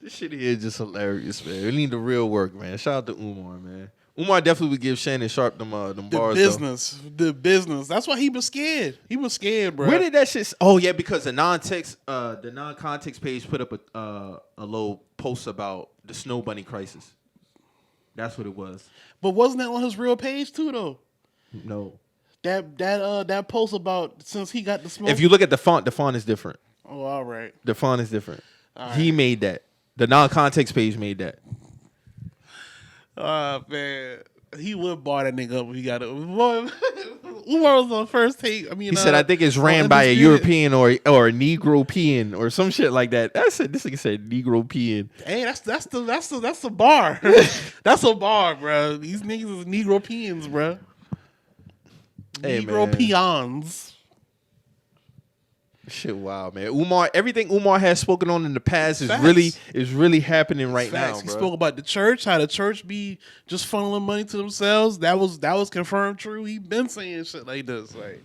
This shit here is just hilarious, man. We need the real work, man. Shout out to Umar, man. Umar definitely would give Shannon Sharp them bars. The business. That's why he was scared. He was scared, bro. Where did that shit? Oh yeah, because the non-context page put up a little post about the Snow Bunny crisis. That's what it was. But wasn't that on his real page too, though? No. That post about since he got the smoke. If you look at the font is different. Oh, all right. The font is different. All He right. made that. The non-context page made that. Man, he would bar that nigga up if he got it. Umar was on first take. I mean, He said, "I think it's ran by a European or a Negro-pean or some shit like that." That's it. This nigga said Negro-pean. Hey, that's a bar. That's a bar, bro. These niggas is Negro-peans, bro. Hey, man. Negro-peons. Shit, wow, man. Umar, everything Umar has spoken on in the past is Facts. really happening right Facts. now, He bro. spoke about the church, how the church be just funneling money to themselves. That was confirmed true. He been saying shit like this. Like,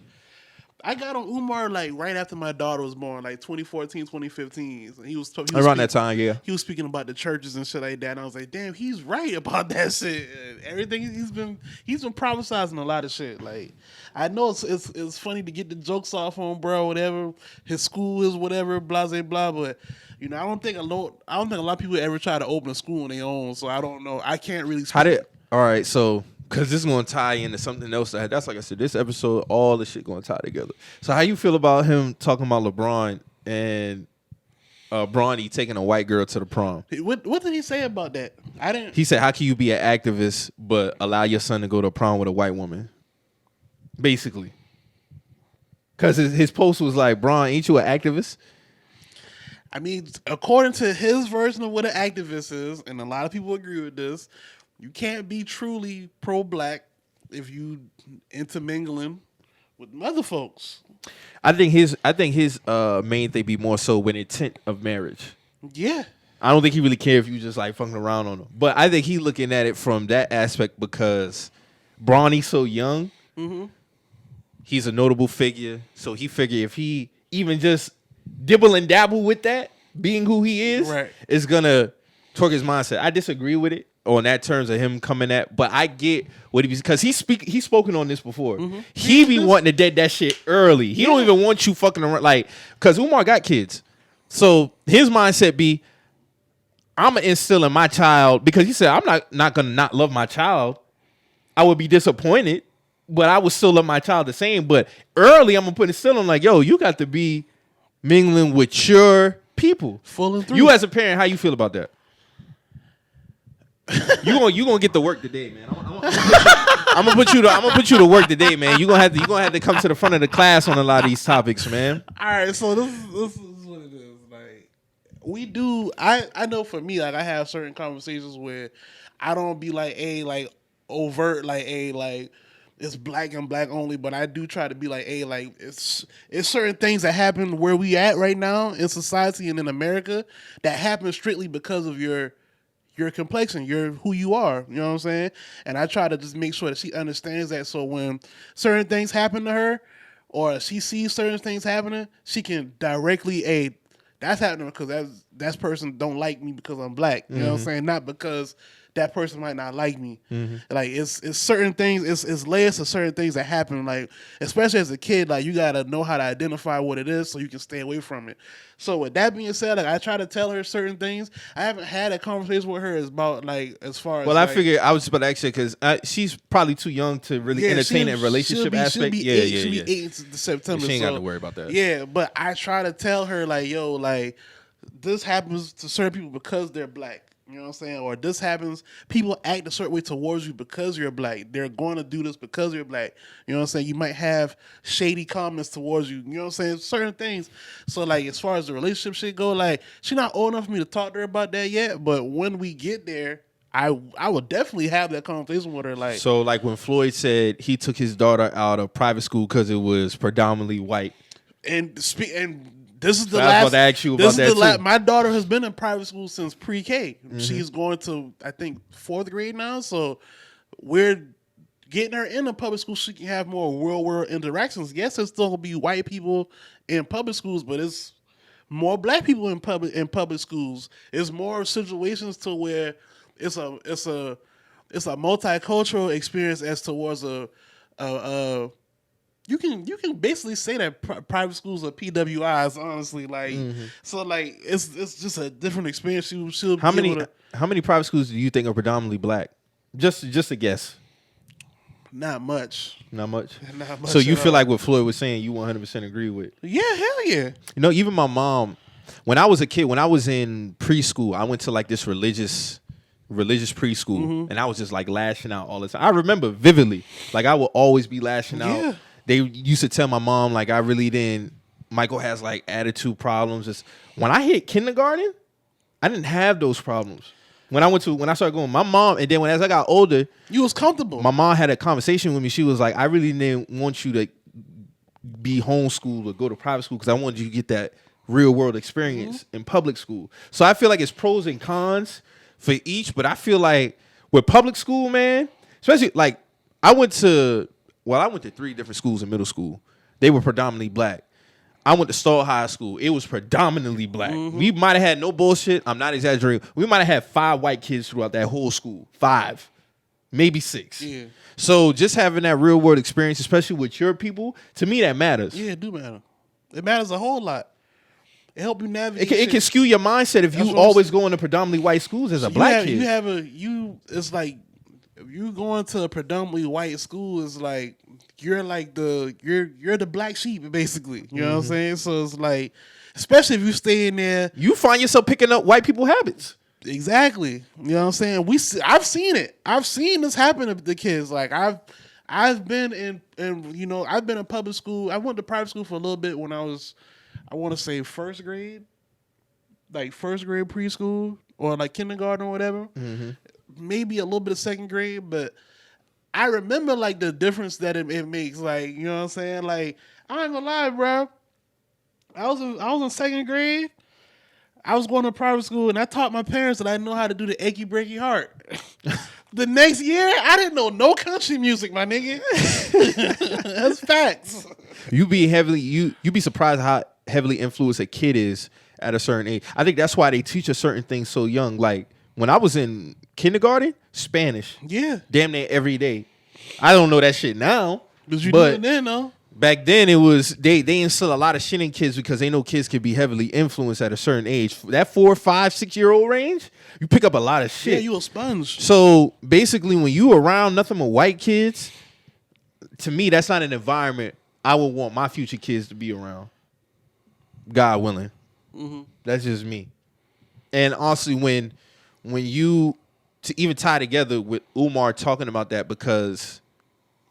I got on Umar like right after my daughter was born, like 2014, 2015. He was Around that time, yeah. He was speaking about the churches and shit like that. And I was like, damn, he's right about that shit. Everything he's been prophesizing a lot of shit. Like, I know it's funny to get the jokes off on bro, whatever. His school is whatever, blah blah blah. But you know, I don't think a lot of people ever try to open a school on their own. So I don't know. I can't really. All right, so because this is going to tie into something else. That's like I said, this episode, all the shit going to tie together. So how you feel about him talking about LeBron and Bronny taking a white girl to the prom. What did he say about that? I didn't. He said, "How can you be an activist but allow your son to go to prom with a white woman?" Basically, because his post was like, "Bron, ain't you an activist?" I mean, according to his version of what an activist is, and a lot of people agree with this, you can't be truly pro-black if you intermingling with mother folks. I think his main thing be more so with intent of marriage. Yeah. I don't think he really care if you just like fucking around on him. But I think he looking at it from that aspect because Bronny's so young. Mm-hmm. He's a notable figure. So he figured if he even just dibble and dabble with that, being who he is, right, is gonna torque his mindset. I disagree with it on that terms of him coming at, but I get what he's because he's spoken on this before. Mm-hmm. He be wanting to dead that shit early. He don't even want you fucking around like because Umar got kids. So his mindset be I'm gonna instill in my child because he said I'm not gonna not love my child. I would be disappointed, but I would still love my child the same. But early I'm gonna put it still on like, yo, you got to be mingling with your people. Full and through. You as a parent, how you feel about that? you gonna get to work today, man. I'm gonna put you to work today, man. You gonna have to come to the front of the class on a lot of these topics, man. All right, so this is what it is. Like we do. I know for me, like I have certain conversations where I don't be like like overt, like like it's black and black only, but I do try to be like like it's certain things that happen where we at right now in society and in America that happen strictly because of your complexion, who you are, you know what I'm saying? And I try to just make sure that she understands that, so when certain things happen to her or she sees certain things happening, she can directly, that's happening because that person don't like me because I'm black, you know what I'm saying? Not because that person might not like me. Mm-hmm. Like it's certain things, it's layers of certain things that happen, like especially as a kid, like you gotta know how to identify what it is so you can stay away from it. So with that being said, like I try to tell her certain things. I haven't had a conversation with her about like as far as. Well, I figured I was just about to ask you because she's probably too young to really entertain that relationship aspect. She'll be 8 in September. She ain't got to worry about that. Yeah, but I try to tell her like, yo, like this happens to certain people because they're black. You know what I'm saying? Or this happens, people act a certain way towards you because you're black. They're going to do this because you're black. You know what I'm saying? You might have shady comments towards you. You know what I'm saying? Certain things. So, like, as far as the relationship shit go, like, she's not old enough for me to talk to her about that yet. But when we get there, I would definitely have that conversation with her. Like, so, like, when Floyd said he took his daughter out of private school because it was predominantly white. And this is the I was about to ask you about that too. My daughter has been in private school since pre-K. Mm-hmm. She's going to, I think, 4th grade now. So we're getting her into public school so she can have more real-world interactions. Yes, there's still going to be white people in public schools, but it's more black people in public schools. It's more situations to where it's a multicultural experience as towards You can basically say that private schools are PWIs, honestly. Like, so like it's just a different experience. How many private schools do you think are predominantly black? Just a guess. Not much. Not much. Not much. So you feel like what Floyd was saying, you 100% agree with? Yeah, hell yeah. You know, even my mom, when I was a kid, when I was in preschool, I went to like this religious preschool, and I was just like lashing out all the time. I remember vividly, like I would always be lashing out. They used to tell my mom, like, I really didn't. Michael has, like, attitude problems. Just, when I hit kindergarten, I didn't have those problems. When I started going, my mom, and then as I got older. You was comfortable. My mom had a conversation with me. She was like, I really didn't want you to be homeschooled or go to private school because I wanted you to get that real-world experience in public school. So I feel like it's pros and cons for each, but I feel like with public school, man, especially, like, I went to 3 different schools in middle school. They were predominantly black. I went to Stall High School. It was predominantly black. We might have had no bullshit. I'm not exaggerating. We might have had 5 white kids throughout that whole school. 5. Maybe 6. Yeah. So just having that real world experience, especially with your people, to me that matters. Yeah, it do matter. It matters a whole lot. It help you navigate. It can skew your mindset if you always go into predominantly white schools as a black kid. It's like if you going to a predominantly white school, it's like you're like you're the black sheep basically. You know what I'm saying? So it's like especially if you stay in there. You find yourself picking up white people habits. Exactly. You know what I'm saying? I've seen it. I've seen this happen to the kids. Like I've been in I've been in public school. I went to private school for a little bit when I was, I want to say first grade preschool or like kindergarten or whatever. Mm-hmm. Maybe a little bit of second grade, but I remember like the difference that it makes. Like, you know what I'm saying? Like, I ain't gonna lie, bro. I was in second grade. I was going to private school, and I taught my parents that I know how to do the achy breaky heart. The next year, I didn't know no country music, my nigga. That's facts. You be surprised how heavily influenced a kid is at a certain age. I think that's why they teach a certain thing so young. Like when I was in kindergarten, Spanish. Yeah. Damn near every day. I don't know that shit now. But you do it then, though. Back then, it was they instill a lot of shit in kids because they know kids can be heavily influenced at a certain age. That 4, 5, 6-year-old range, you pick up a lot of shit. Yeah, you a sponge. So basically, when you around nothing but white kids, to me, that's not an environment I would want my future kids to be around. God willing, That's just me. And honestly, when you to even tie together with Umar talking about that, because.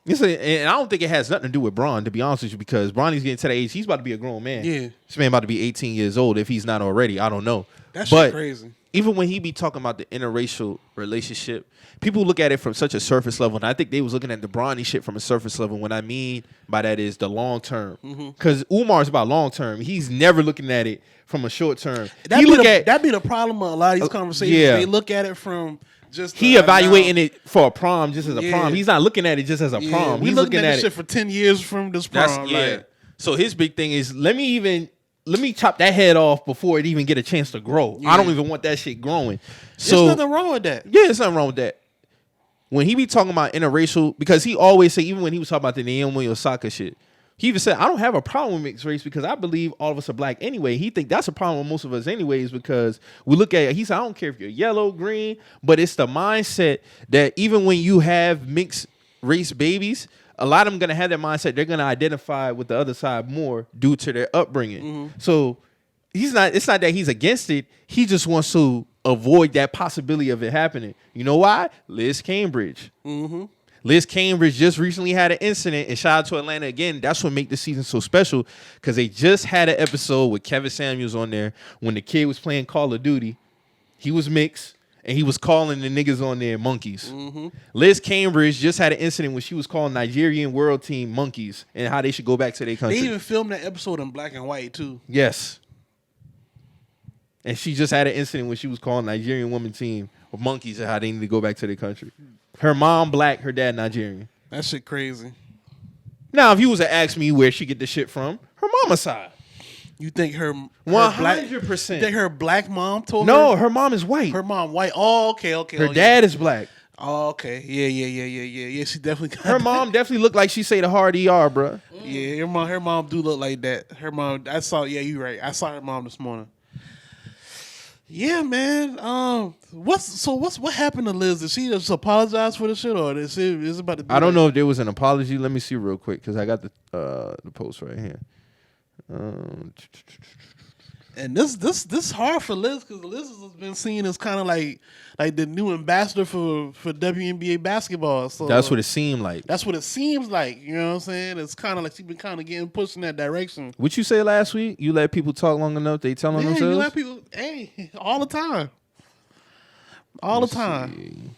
And I don't think it has nothing to do with Bron, to be honest with you, because Bronny's getting to that age. He's about to be a grown man. Yeah. This man about to be 18 years old if he's not already. I don't know. That's crazy. Even when he be talking about the interracial relationship, people look at it from such a surface level. And I think they was looking at the Bronny shit from a surface level. What I mean by that is the long term. Because Umar's about long term. He's never looking at it from a short term. That'd be the problem with a lot of these conversations. Yeah. They look at it from just he evaluating it for a prom just as a prom. He's not looking at it just as a prom. He's looking at this shit for 10 years from this prom. So his big thing is let me chop that head off before it even get a chance to grow. I don't even want that shit growing. So there's nothing wrong with that. Yeah, there's nothing wrong with that. When he be talking about interracial, because he always say, even when he was talking about the Naomi Osaka shit, he even said, I don't have a problem with mixed race because I believe all of us are black anyway. He think that's a problem with most of us anyways, because we look at it. He said, I don't care if you're yellow, green, but it's the mindset that even when you have mixed race babies, a lot of them going to have that mindset. They're going to identify with the other side more due to their upbringing. So it's not that he's against it. He just wants to avoid that possibility of it happening. You know why? Liz Cambridge. Liz Cambridge just recently had an incident, and shout out to Atlanta again. That's what make this season so special, because they just had an episode with Kevin Samuels on there when the kid was playing Call of Duty. He was mixed, and he was calling the niggas on there monkeys. Liz Cambridge just had an incident when she was calling Nigerian world team monkeys and how they should go back to their country. They even filmed that episode in black and white, too. Yes. And she just had an incident when she was calling Nigerian women team of monkeys and how they need to go back to their country. Her mom black, her dad Nigerian. That shit crazy. Now, if you was to ask me where she get the shit from, her mama's side. You think her 100%? You think her black mom told her? No, her mom is white. Her mom white. Oh, okay. Her dad is black. Oh, okay. Yeah. She definitely got her that. mom definitely looked like she say the hard ER, bro. Yeah, her mom do look like that. Her mom, I saw. Yeah, you right. I saw her mom this morning. Yeah, man. What happened to Liz? Did she just apologize for the shit, or is it about to be? I don't know if there was an apology. Let me see real quick because I got the post right here. And this hard for Liz, because Liz has been seen as kind of like the new ambassador for WNBA basketball. So that's what it seemed like. That's what it seems like. You know what I'm saying? It's kind of like she's been kind of getting pushed in that direction. What you say last week? You let people talk long enough, they tell on themselves? You let people, all the time. All the time. See.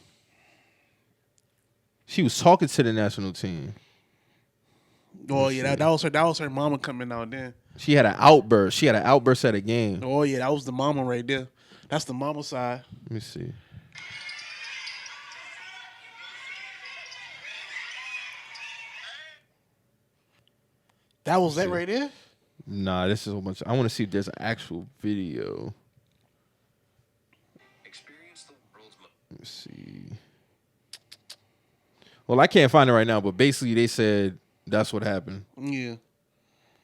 She was talking to the national team. Oh, yeah, that was her mama coming out then. She had an outburst. She had an outburst at a game. Oh, yeah, that was the mama right there. That's the mama side. Let me see. That was that right there? Nah, this is a whole bunch. I want to see if there's an actual video. Let me see. Well, I can't find it right now, but basically they said that's what happened. Yeah.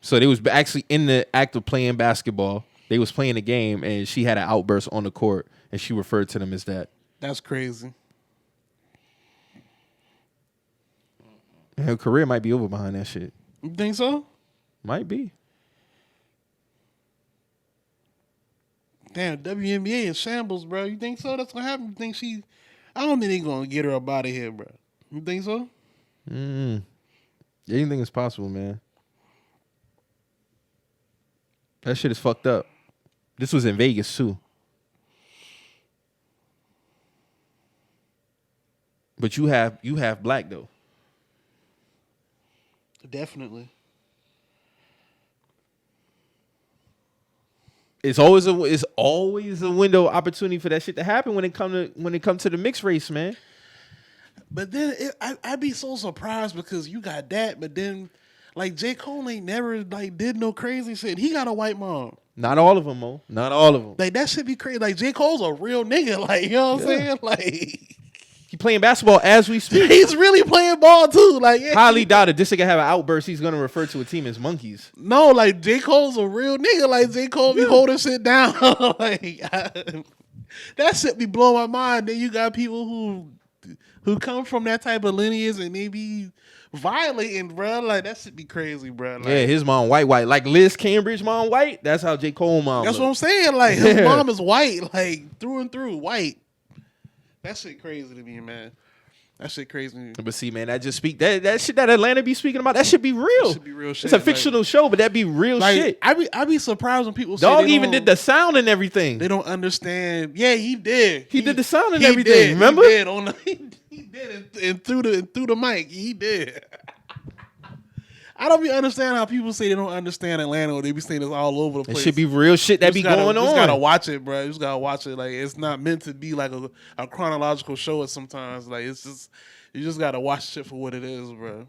So they was actually in the act of playing basketball. They was playing a game, and she had an outburst on the court, and she referred to them as that. That's crazy. And her career might be over behind that shit. You think so? Might be. Damn, WNBA in shambles, bro. You think so? That's gonna happen? You think she? I don't think they gonna get her up out of here, bro. You think so? Anything is possible, man. That shit is fucked up. This was in Vegas too. But you have black though. Definitely. It's always a window of opportunity for that shit to happen when it come to the mixed race, man. But then I'd be so surprised because you got that, but then like J. Cole ain't never like did no crazy shit. He got a white mom. Not all of them, Mo. Not all of them. Like that should be crazy. Like J. Cole's a real nigga. Like, you know what I'm saying? Like He playing basketball as we speak. he's really playing ball too. Like yeah. Highly doubted this nigga have an outburst. He's gonna refer to a team as monkeys. No, like J. Cole's a real nigga. Like J. Cole be holding shit down. That shit be blowing my mind. Then you got people who come from that type of lineage and they be violating, bro. Like that shit be crazy, bro. Like, Yeah, his mom white. Like Liz Cambridge mom white. That's how J. Cole mom. that's look. what I'm saying. Like his mom is white, like through and through, white. That shit crazy to me, man. That shit crazy to me. But see, man, that just speak that shit that Atlanta be speaking about. That should be real. That should be real shit. It's a fictional show, but that be real Like, shit. I be surprised when people say Dog they even don't- did the sound and everything. They don't understand. Yeah, he did. He did the sound and he everything, did. remember? He did on the, he did it and through the mic. He did. I don't be understand how people say they don't understand Atlanta or they be saying it's all over the It place. should be real shit that You be just gotta- going You on. just gotta watch it, bro. You just gotta watch it. Like it's not meant to be like a chronological show. Sometimes like it's just you just gotta watch shit for what it is, bro.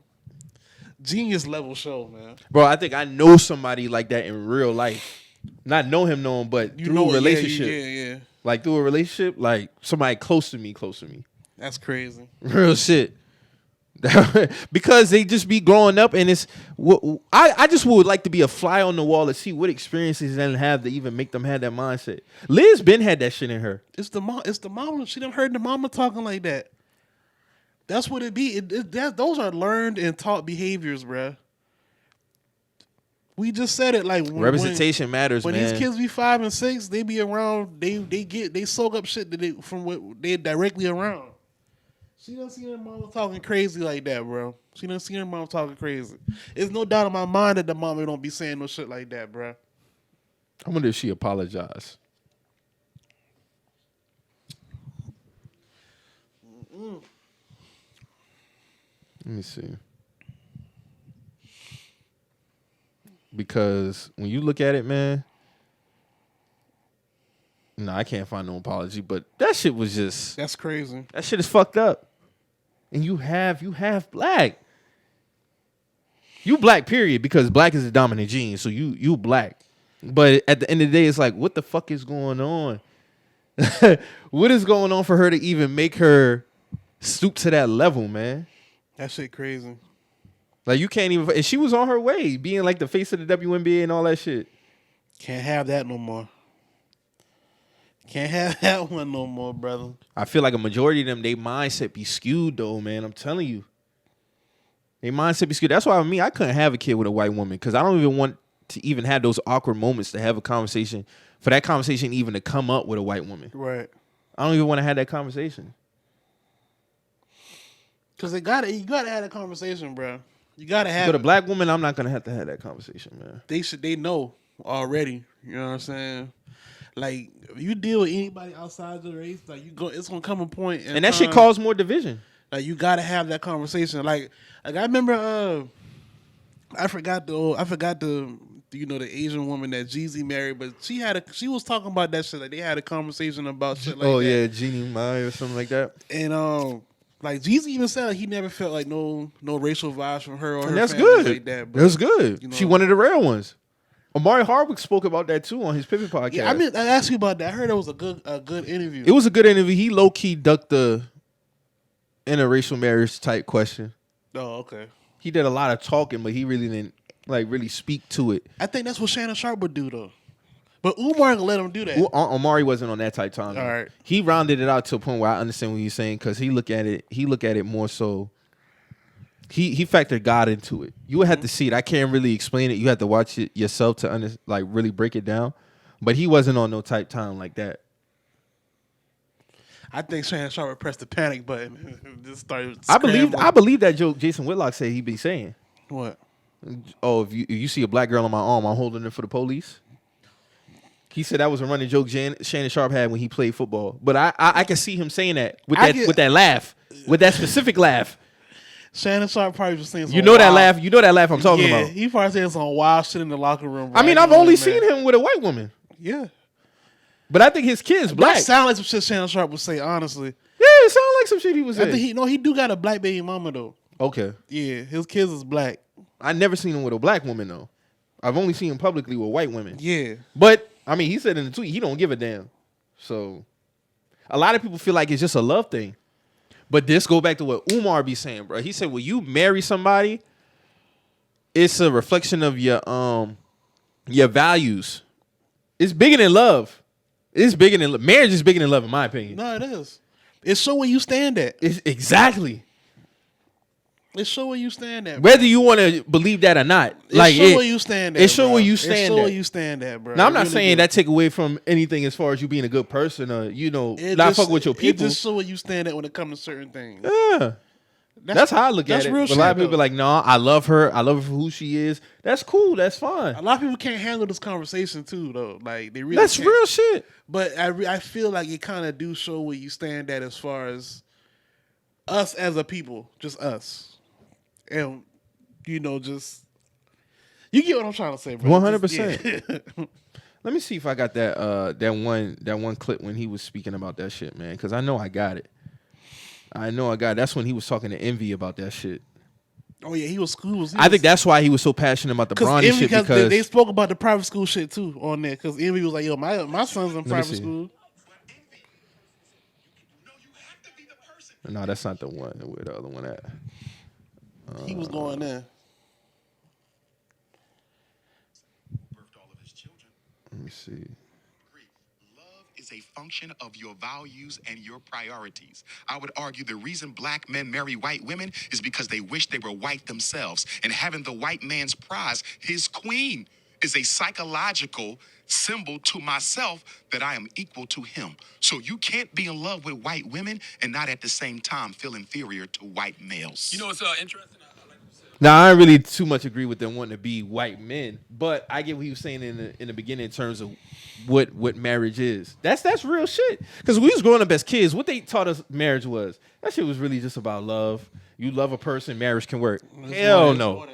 Genius level show, man. Bro, I think I know somebody like that in real life. Not know him, but You through know a it. relationship. Yeah. Like through a relationship, like somebody close to me. That's crazy. Real shit. Because they just be growing up and it's I just would like to be a fly on the wall to see what experiences they have to even make them have that mindset. Liz Ben had that shit in her. It's the mom. It's the mama. She done heard the mama talking like that. That's what it be. Those are learned and taught behaviors, bruh. We just said it like Representation matters, when man. these kids be 5 and 6, they be around. They soak up shit that from what they directly around. She done seen her mama talking crazy like that, bro. She done seen her mama talking crazy. There's no doubt in my mind that the mama don't be saying no shit like that, bro. I wonder if she apologized. Let me see. Because when you look at it, man, no, I can't find no apology, but that shit was just That's crazy. that shit is fucked up. And you have black. You black, period, because black is the dominant gene. So you black. But at the end of the day, it's like, what the fuck is going on? What is going on for her to even make her stoop to that level, man? That shit crazy. Like you can't even. And she was on her way, being like the face of the WNBA and all that shit. Can't have that no more. Can't have that one no more, brother. I feel like a majority of them, they mindset be skewed though, man. I'm telling you. They mindset be skewed. That's why I couldn't have a kid with a white woman because I don't even want to even have those awkward moments to have a conversation, for that conversation even to come up with a white woman. Right. I don't even want to have that conversation. Because you gotta have that conversation, bro. You gotta have But a it. black woman, I'm not gonna have to have that conversation, man. They know already. You know what I'm saying? Like if you deal with anybody outside the race, like it's gonna come a point, And that shit cause more division. Like you gotta have that conversation. Like I remember, I forgot the the Asian woman that Jeezy married, but she was talking about that shit. Like they had a conversation about shit like that. Yeah, Jeannie Mai or something like that. And like Jeezy even said like, he never felt like no racial vibes from her or And her that's family good. like that. But, That's good. you know- She one of the rare ones. Omari Hardwick spoke about that too on his Pippin podcast. yeah, I asked you about that. I heard it was a good interview. It was a good interview. He low key ducked the interracial marriage type question. Oh, okay. He did a lot of talking, but he really didn't really speak to it. I think that's what Shannon Sharp would do though. But Umar gonna let him do that. Omari wasn't on that type time. All right. He rounded it out to a point where I understand what he's saying because he look at it more so. He factored God into it. You would have to see it. I can't really explain it. You have to watch it yourself to really break it down. But he wasn't on no type time like that. I think Shannon Sharp would press the panic button and just started. I scrambling. believe that joke Jason Whitlock said he be saying. What? Oh, if you see a black girl on my arm, I'm holding her for the police. He said that was a running joke Shannon Sharp had when he played football. But I can see him saying that with that laugh, with that specific laugh. Shannon Sharp probably just saying some You know that wild- laugh. You know that laugh I'm talking Yeah, about. he probably saying some wild shit in the locker room. I mean, I've only seen him with a white woman, Yeah. but I think his kid's black. That sound like some shit Shannon Sharp would say, honestly. Yeah, it sounds like some shit he was I saying. think he do got a black baby mama, though. Okay. Yeah, his kids is black. I never seen him with a black woman, though. I've only seen him publicly with white women. Yeah. But, I mean, he said in the tweet, he don't give a damn. So, a lot of people feel like it's just a love thing. But this go back to what Umar be saying, bro. He said, when you marry somebody, it's a reflection of your values. It's bigger than love. Marriage is bigger than love, in my opinion. No, it is. It's show where you stand at. Exactly. It's show where you stand at. Whether you want to believe that or not. It's show where you stand at. It's show bro. where you It's stand show at. where you stand at, bro. Now, I'm It not really saying do. that take away from anything as far as you being a good person or, It not just- fuck with your people. It just show where you stand at when it comes to certain things. Yeah. That's how I look at that's it. real But a lot shit, of people though. be like, no, I love her. I love her for who she is. That's cool. That's fine. A lot of people can't handle this conversation too, though. Like they really. That's can't. real shit. But I feel like it kind of do show where you stand at as far as us as a people, just us, and just you get what I'm trying to say, bro. 100%. Yeah. Let me see if I got that one clip when he was speaking about that shit, man. Because I know I got it. That's when he was talking to Envy about that shit. Oh yeah, he was. I think that's why he was so passionate about the Bronny shit because they spoke about the private school shit too on there. Because Envy was like, "Yo, my son's in private see. school." No, that's not the one. Where the other one at? He was going there. Let me see. Love is a function of your values and your priorities. I would argue the reason black men marry white women is because they wish they were white themselves. And having the white man's prize, his queen, is a psychological symbol to myself that I am equal to him. So you can't be in love with white women and not at the same time feel inferior to white males. You know what's interesting? Now, I don't really too much agree with them wanting to be white men, but I get what he was saying in the beginning in terms of what marriage is. That's real shit. Because we was growing up as kids, what they taught us marriage was, that shit was really just about love. You love a person, marriage can work. Hell no.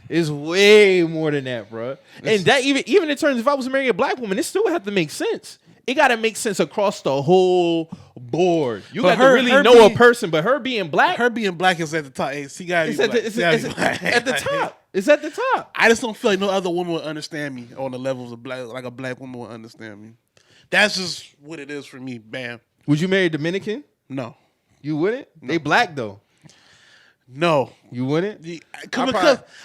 It's way more than that, bro. And that even in terms, if I was marrying a black woman, it still would have to make sense. It got to make sense across the whole board. You got to really know a person, but her being black. Her being black is at the top. Hey, she gotta be black. It's at the top. It's at the top. I just don't feel like no other woman would understand me on the levels of black, like a black woman would understand me. That's just what it is for me. Bam. Would you marry a Dominican? No. You wouldn't? They black though. No. You wouldn't?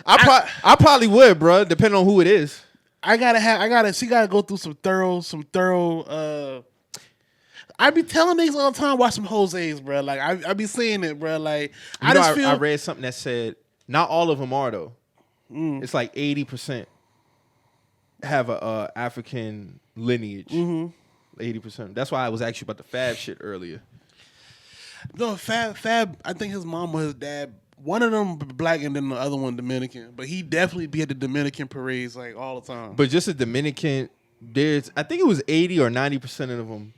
I probably would, bro. Depending on who it is. She gotta go through some thorough. I be telling niggas all the time, watch some Jose's, bro. Like I be saying it, bro. Like I read something that said not all of them are though. It's like 80% have a African lineage. 80%. That's why I was asking about the Fab shit earlier. No, Fab. I think his mom or his dad. One of them black and then the other one Dominican. But he definitely be at the Dominican parades like all the time. But just a Dominican, I think it was 80 or 90% of them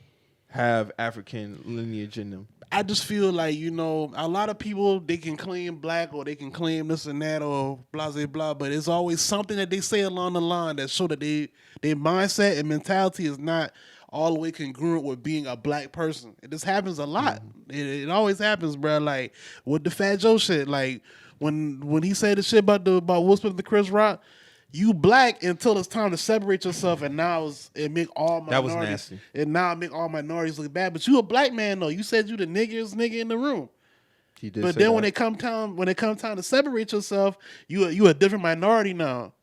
have African lineage in them. I just feel like, a lot of people, they can claim black or they can claim this and that or blah, blah, blah. But it's always something that they say along the line that show that their mindset and mentality is not all the way congruent with being a black person. It just happens a lot. It always happens, bro. Like with the Fat Joe shit, like when he said the shit about Will Smith and the Chris Rock, you black until it's time to separate yourself, and now it make all minorities. That was nasty. And now it make all minorities look bad. But you a black man though. You said you the nigga in the room. He did. But say then that. when it come time to separate yourself, you a different minority now.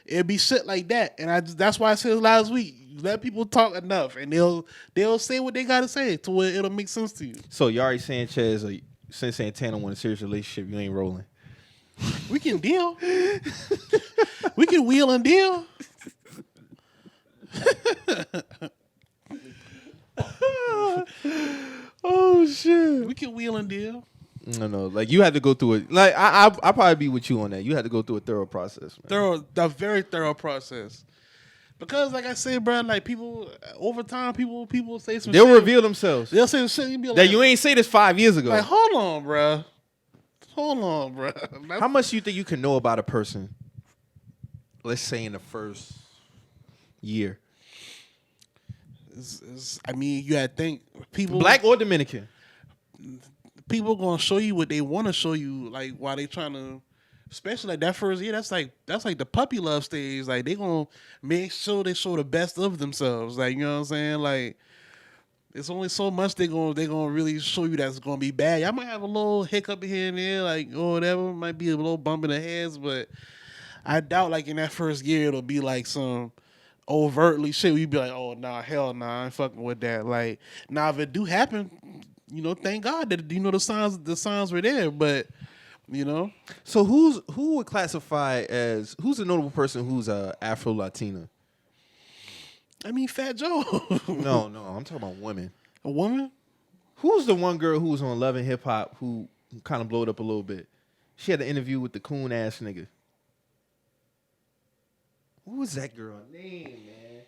It'd be shit like that, and that's why I said last week. You let people talk enough, and they'll say what they gotta say to where it'll make sense to you. So Yari Sanchez or since Santana want a serious relationship, you ain't rolling. We can deal. We can wheel and deal. Oh shit! We can wheel and deal. No, like you had to go through it. Like I probably be with you on that. You had to go through a thorough process, man. A very thorough process. Because, like I said, bro, like people over time, people say some. They'll shit. reveal themselves. They'll say some shit. You be like, That you ain't say this 5 years ago. like, hold on, bro. Hold on, bro. How much do you think you can know about a person? Let's say in the first year. I mean, you gotta think people, Black or Dominican? people gonna show you what they want to show you, like while they trying to. Especially like that first year, that's like the puppy love stage. Like they gonna make sure they show the best of themselves. Like, you know what I'm saying? Like it's only so much they gonna really show you that's gonna be bad. Y'all might have a little hiccup here and there, like or whatever. Might be a little bump in the heads, but I doubt like in that first year it'll be like some overtly shit. We'd be like, oh nah, hell nah, I ain't fucking with that. Like now if it do happen, you know, thank God that the signs were there, but. You know, So who would classify as who's a notable person who's Afro Latina? I mean, Fat Joe. No, I'm talking about women. A woman? Who's the one girl who was on Love and Hip Hop who kind of blowed up a little bit? She had an interview with the coon ass nigga. Who was that girl name, man?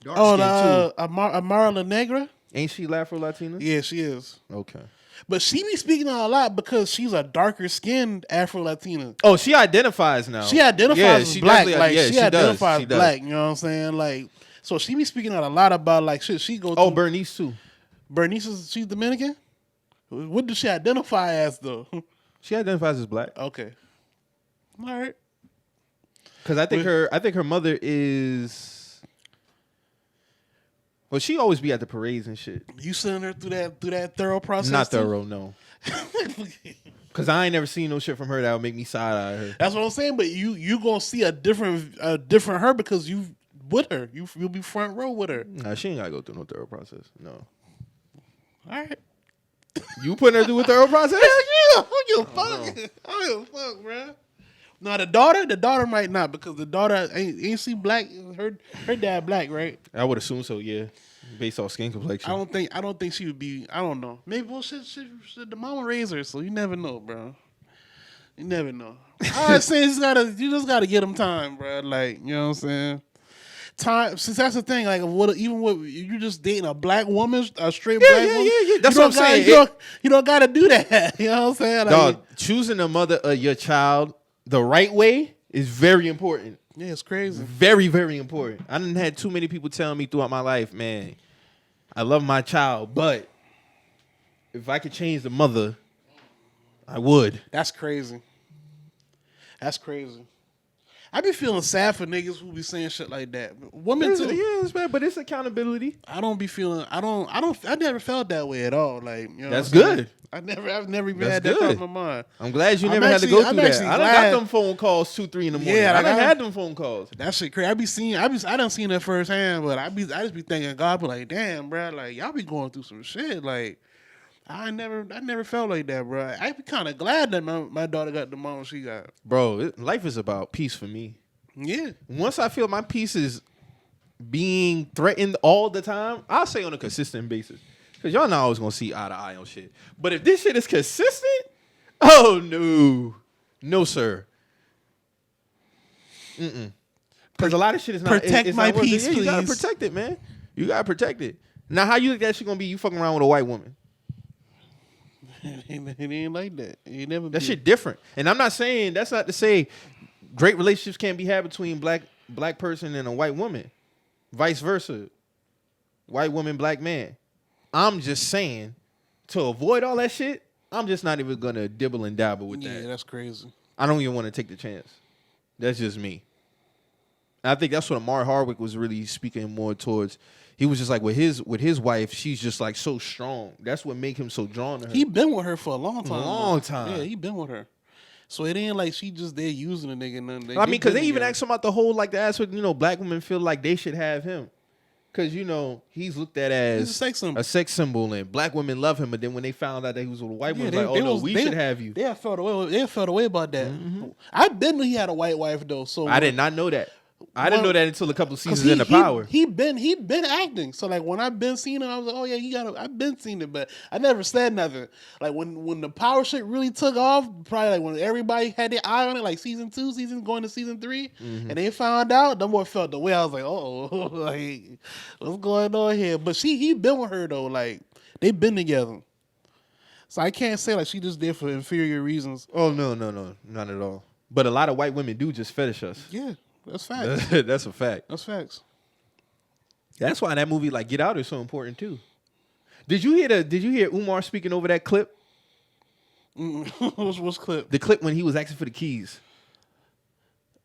Dark skin too. Amara La Negra? Ain't she Afro Latina? Yeah, she is. Okay. But she be speaking out a lot because she's a darker skinned Afro Latina. Oh, she identifies now. She identifies as black. Like she identifies she does. black. You know what I'm saying? Like, so she be speaking out a lot about like shit she go. Oh, through. Bernice too. Bernice she's Dominican. What does she identify as though? She identifies as black. Okay. All right. Because I think her mother is. Well, she always be at the parades and shit. You sending her through that thorough process? Not too? thorough, no. Because I ain't never seen no shit from her that would make me side eye her. That's what I'm saying. But you gonna see a different her because you with her. You'll be front row with her. Nah, she ain't gotta go through no thorough process. No. All right. You putting her through a thorough process? Yeah, I don't give a fuck. I don't give a fuck, bro. Now the daughter might not because the daughter ain't she black? Her dad black, right? I would assume so, yeah. Based off skin complexion. I don't think she would be. I don't know. Maybe shit, the mama raised her, so you never know, bro. You never know. I was saying you just gotta get them time, bro. Like, you know what I'm saying? Time, since that's the thing. Like, even what you just dating a black woman, a straight black woman. Yeah. That's what I'm saying. You don't gotta do that. You know what I'm saying? Like, Dog, choosing the mother of your child the right way is very important. yeah, it's crazy. Very, very important. I done had too many people telling me throughout my life, man, I love my child, but if I could change the mother, I would. That's crazy. That's crazy. I be feeling sad for niggas who be saying shit like that. Women too. Yeah, it's bad, but it's accountability. I never felt that way at all. Like, you know, That's good. I've never even That's had that good. thought in my mind. I'm glad you I'm never had to actually- go I'm through that. actually I done glad- got them phone calls 2-3 in the morning. Yeah, I like, done I- had them phone calls. That shit crazy. I done seen that firsthand, but I just be thinking God be like, damn, bro, like y'all be going through some shit. Like I never felt like that, bro. I be kind of glad that my daughter got the mom she got. Bro, life is about peace for me. Yeah. Once I feel my peace is being threatened all the time, I'll say on a consistent basis. Because y'all not always going to see eye to eye on shit. But if this shit is consistent, oh, no. No, sir. Because a lot of shit is not... Protect it's my not worth it. peace, Yeah, you got to please. protect it, man. You got to protect it. Now, how you think that shit going to be you fucking around with a white woman? It ain't like that. It never That be. shit different. And I'm not saying... That's not to say great relationships can't be had between black person and a white woman. Vice versa. White woman, black man. I'm just saying, to avoid all that shit, I'm just not even going to dibble and dabble with Yeah, that. that's crazy. I don't even want to take the chance. That's just me. And I think that's what Amari Hardwick was really speaking more towards. He was just like, with his wife, she's just like so strong. That's what make him so drawn to her. He been with her for a long time. Long though. time. Yeah, he been with her. So it ain't like she just there using the nigga. Nothing. I mean, because they been even together. asked him about the whole, like, the ass with, black women feel like they should have him. Because, he's looked at as He's a sex symbol. a sex symbol, and black women love him. But then when they found out that he was with a white woman, Yeah, like, we should have you. They felt away about that. I didn't know he had a white wife though. So I did not know that. I didn't know that until a couple 'cause seasons in the Power. He been acting. So like when I've been seeing it, I was like, oh yeah, I've been seeing it, but I never said nothing. Like when the Power shit really took off, probably like when everybody had their eye on it, like season 2, going to season 3, and they found out, the boy felt the way. I was like, oh, like what's going on here? But he been with her though. Like they've been together. So I can't say like she just did for inferior reasons. Oh no, not at all. But a lot of white women do just fetish us. Yeah, that's facts. That's a fact. That's facts. That's why that movie like Get Out is so important too. Did you hear Umar speaking over that clip? What's clip? The clip when he was asking for the keys.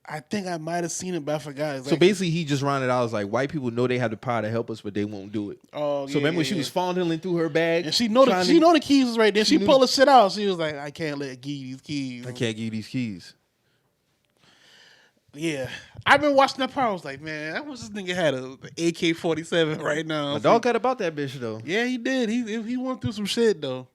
I think I might have seen it, but I forgot. Exactly. So basically, he just rounded out. I was like, white people know they have the power to help us, but they won't do it. Oh, so remember when she was fondling through her bag, and she know the keys was right there. She pulled the shit out. She was like, I can't let give you these keys. I can't give you these keys. Yeah, I've been watching that part. I was like, man, I wish this nigga had a AK-47 right now. My dog got about that bitch though. Yeah, he did. He went through some shit though.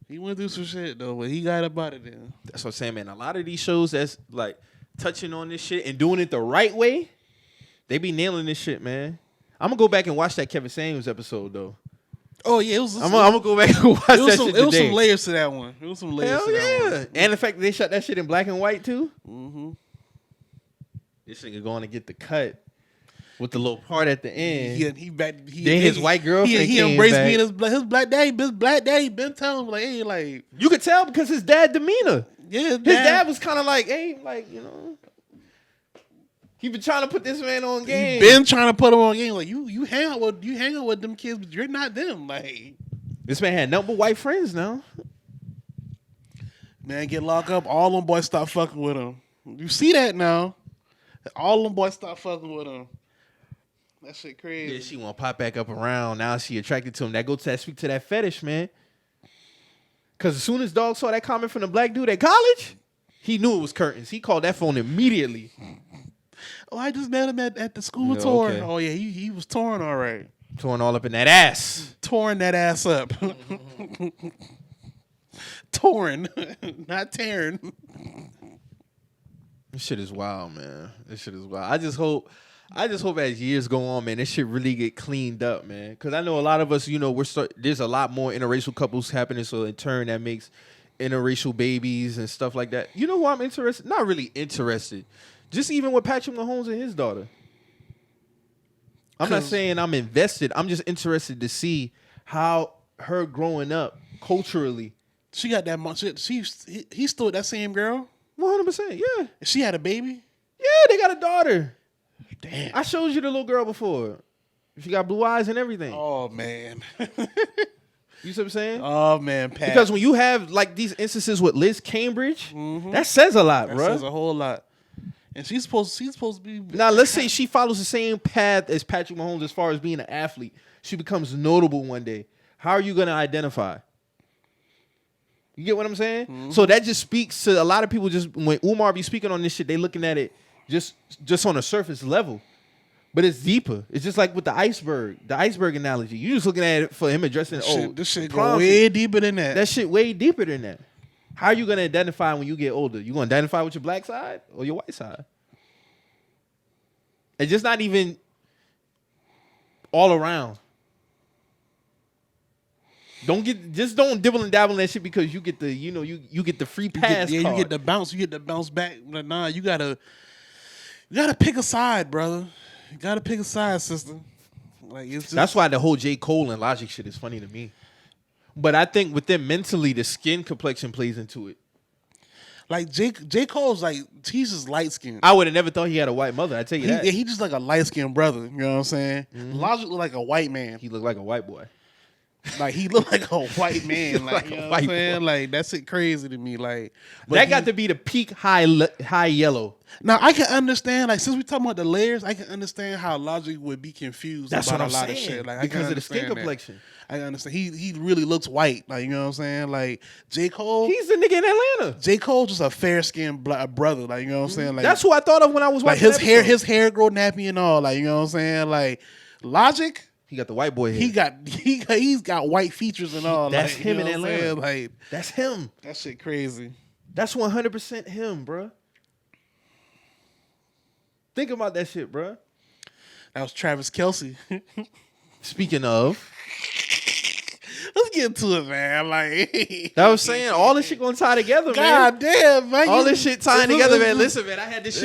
But he got about it then. That's what I'm saying, man. A lot of these shows that's like touching on this shit and doing it the right way, they be nailing this shit, man. I'm gonna go back and watch that Kevin Samuels episode though. Oh yeah, it was. I'm gonna go back and watch that shit today. It was some layers to that one. Hell yeah! And the fact that they shot that shit in black and white too. Mm-hmm. This nigga going to get the cut with the little part at the end. Then his white girlfriend he came embraced back. me and his black daddy. His black daddy been telling him like, hey, like you could tell because his dad demeanor. Yeah, his dad was kind of like, hey, like he been trying to put this man on game. He been trying to put him on game. Like you hang out with them kids, but you're not them. Like this man had nothing but white friends now. Man, get locked up. All them boys stop fucking with him. You see that now? All them boys stop fucking with him. That shit crazy. Yeah, she want to pop back up around. Now she attracted to him. That goes to speak to that fetish, man. Because as soon as dog saw that comment from the black dude at college, he knew it was curtains. He called that phone immediately. Oh, I just met him at the school tour. Okay. Oh yeah, he was torn all right. Torn all up in that ass. Torn that ass up. Torn, not tearing. This shit is wild, man. This shit is wild. I just hope as years go on, man, this shit really get cleaned up, man. Because I know a lot of us, there's a lot more interracial couples happening, so in turn that makes interracial babies and stuff like that. You know who I'm interested? Not really interested. Just even with Patrick Mahomes and his daughter. I'm not saying I'm invested. I'm just interested to see how her growing up culturally. She got that much. He still that same girl. 100%, yeah. She had a baby? Yeah, they got a daughter. Damn. I showed you the little girl before. She got blue eyes and everything. Oh, man. You see what I'm saying? Oh, man, Pat. Because when you have like these instances with Liz Cambridge, that says a lot, that bro. says a whole lot. And she's supposed to be... Now, let's say she follows the same path as Patrick Mahomes as far as being an athlete. She becomes notable one day. How are you going to identify? You get what I'm saying? Mm-hmm. So that just speaks to a lot of people. Just when Umar be speaking on this shit, they looking at it just on a surface level, but it's deeper. It's just like with the iceberg analogy. You just looking at it for him addressing. This shit go way deeper than that. That shit way deeper than that. How are you gonna identify when you get older? You gonna identify with your black side or your white side? It's just not even all around. Don't dibble and dabble in that shit because you get the you get the free pass. You get the bounce back. But nah, you gotta pick a side, brother. You gotta pick a side, sister. Like it's just, that's why the whole J. Cole and Logic shit is funny to me. But I think with them mentally, the skin complexion plays into it. Like J. Cole's like he's just light skinned. I would have never thought he had a white mother. I tell you that. Yeah, he just like a light skinned brother. You know what I'm saying? Mm-hmm. Logic look like a white man. He looked like a white boy. Like he looked like a white man. Like, like you know a what I'm white saying? boy. Like that's it crazy to me. Like but that got to be the peak high yellow. Now I can understand. Like since we talking about the layers, I can understand how Logic would be confused That's about what I'm a lot saying. of shit. Like Because I of the skin understand that. complexion. I understand. He really looks white. Like you know what I'm saying? Like J. Cole. He's the nigga in Atlanta. J. Cole just a fair skinned brother. Like you know what I'm saying? Like that's who I thought of when I was like watching his hair grow nappy and all. Like you know what I'm saying? Like Logic. He got the white boy hair. He's got white features and all. That's like, him you know in what I'm Atlanta. saying? Like That's him. that shit crazy. That's 100% him, bro. Think about that shit, bro. That was Travis Kelce. Speaking of, Let's get into it, man. Like I was saying, all this shit gonna tie together, man. God damn, man. All this shit tying together, man. Listen, man, I had this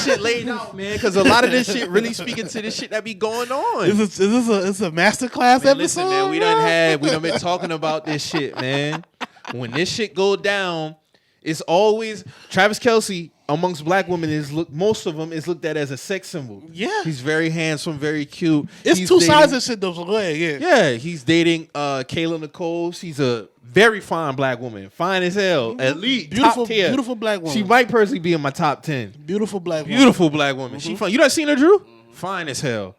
shit laid out, man, because a lot of this shit really speaking to this shit that be going on. Is this a masterclass episode? Listen, man, we done been talking about this shit, man. When this shit go down, it's always Travis Kelce amongst black women most of them is looked at as a sex symbol. Yeah. He's very handsome, very cute. It's He's two dating- sides of shit though. So go ahead, yeah. Yeah, he's dating Kayla Nicole. She's a very fine black woman. Fine as hell. At least Beautiful, top tier. beautiful black woman. She might personally be in my top 10. Beautiful black woman. Beautiful black woman. She fine. You done seen her, Drew? Fine as hell.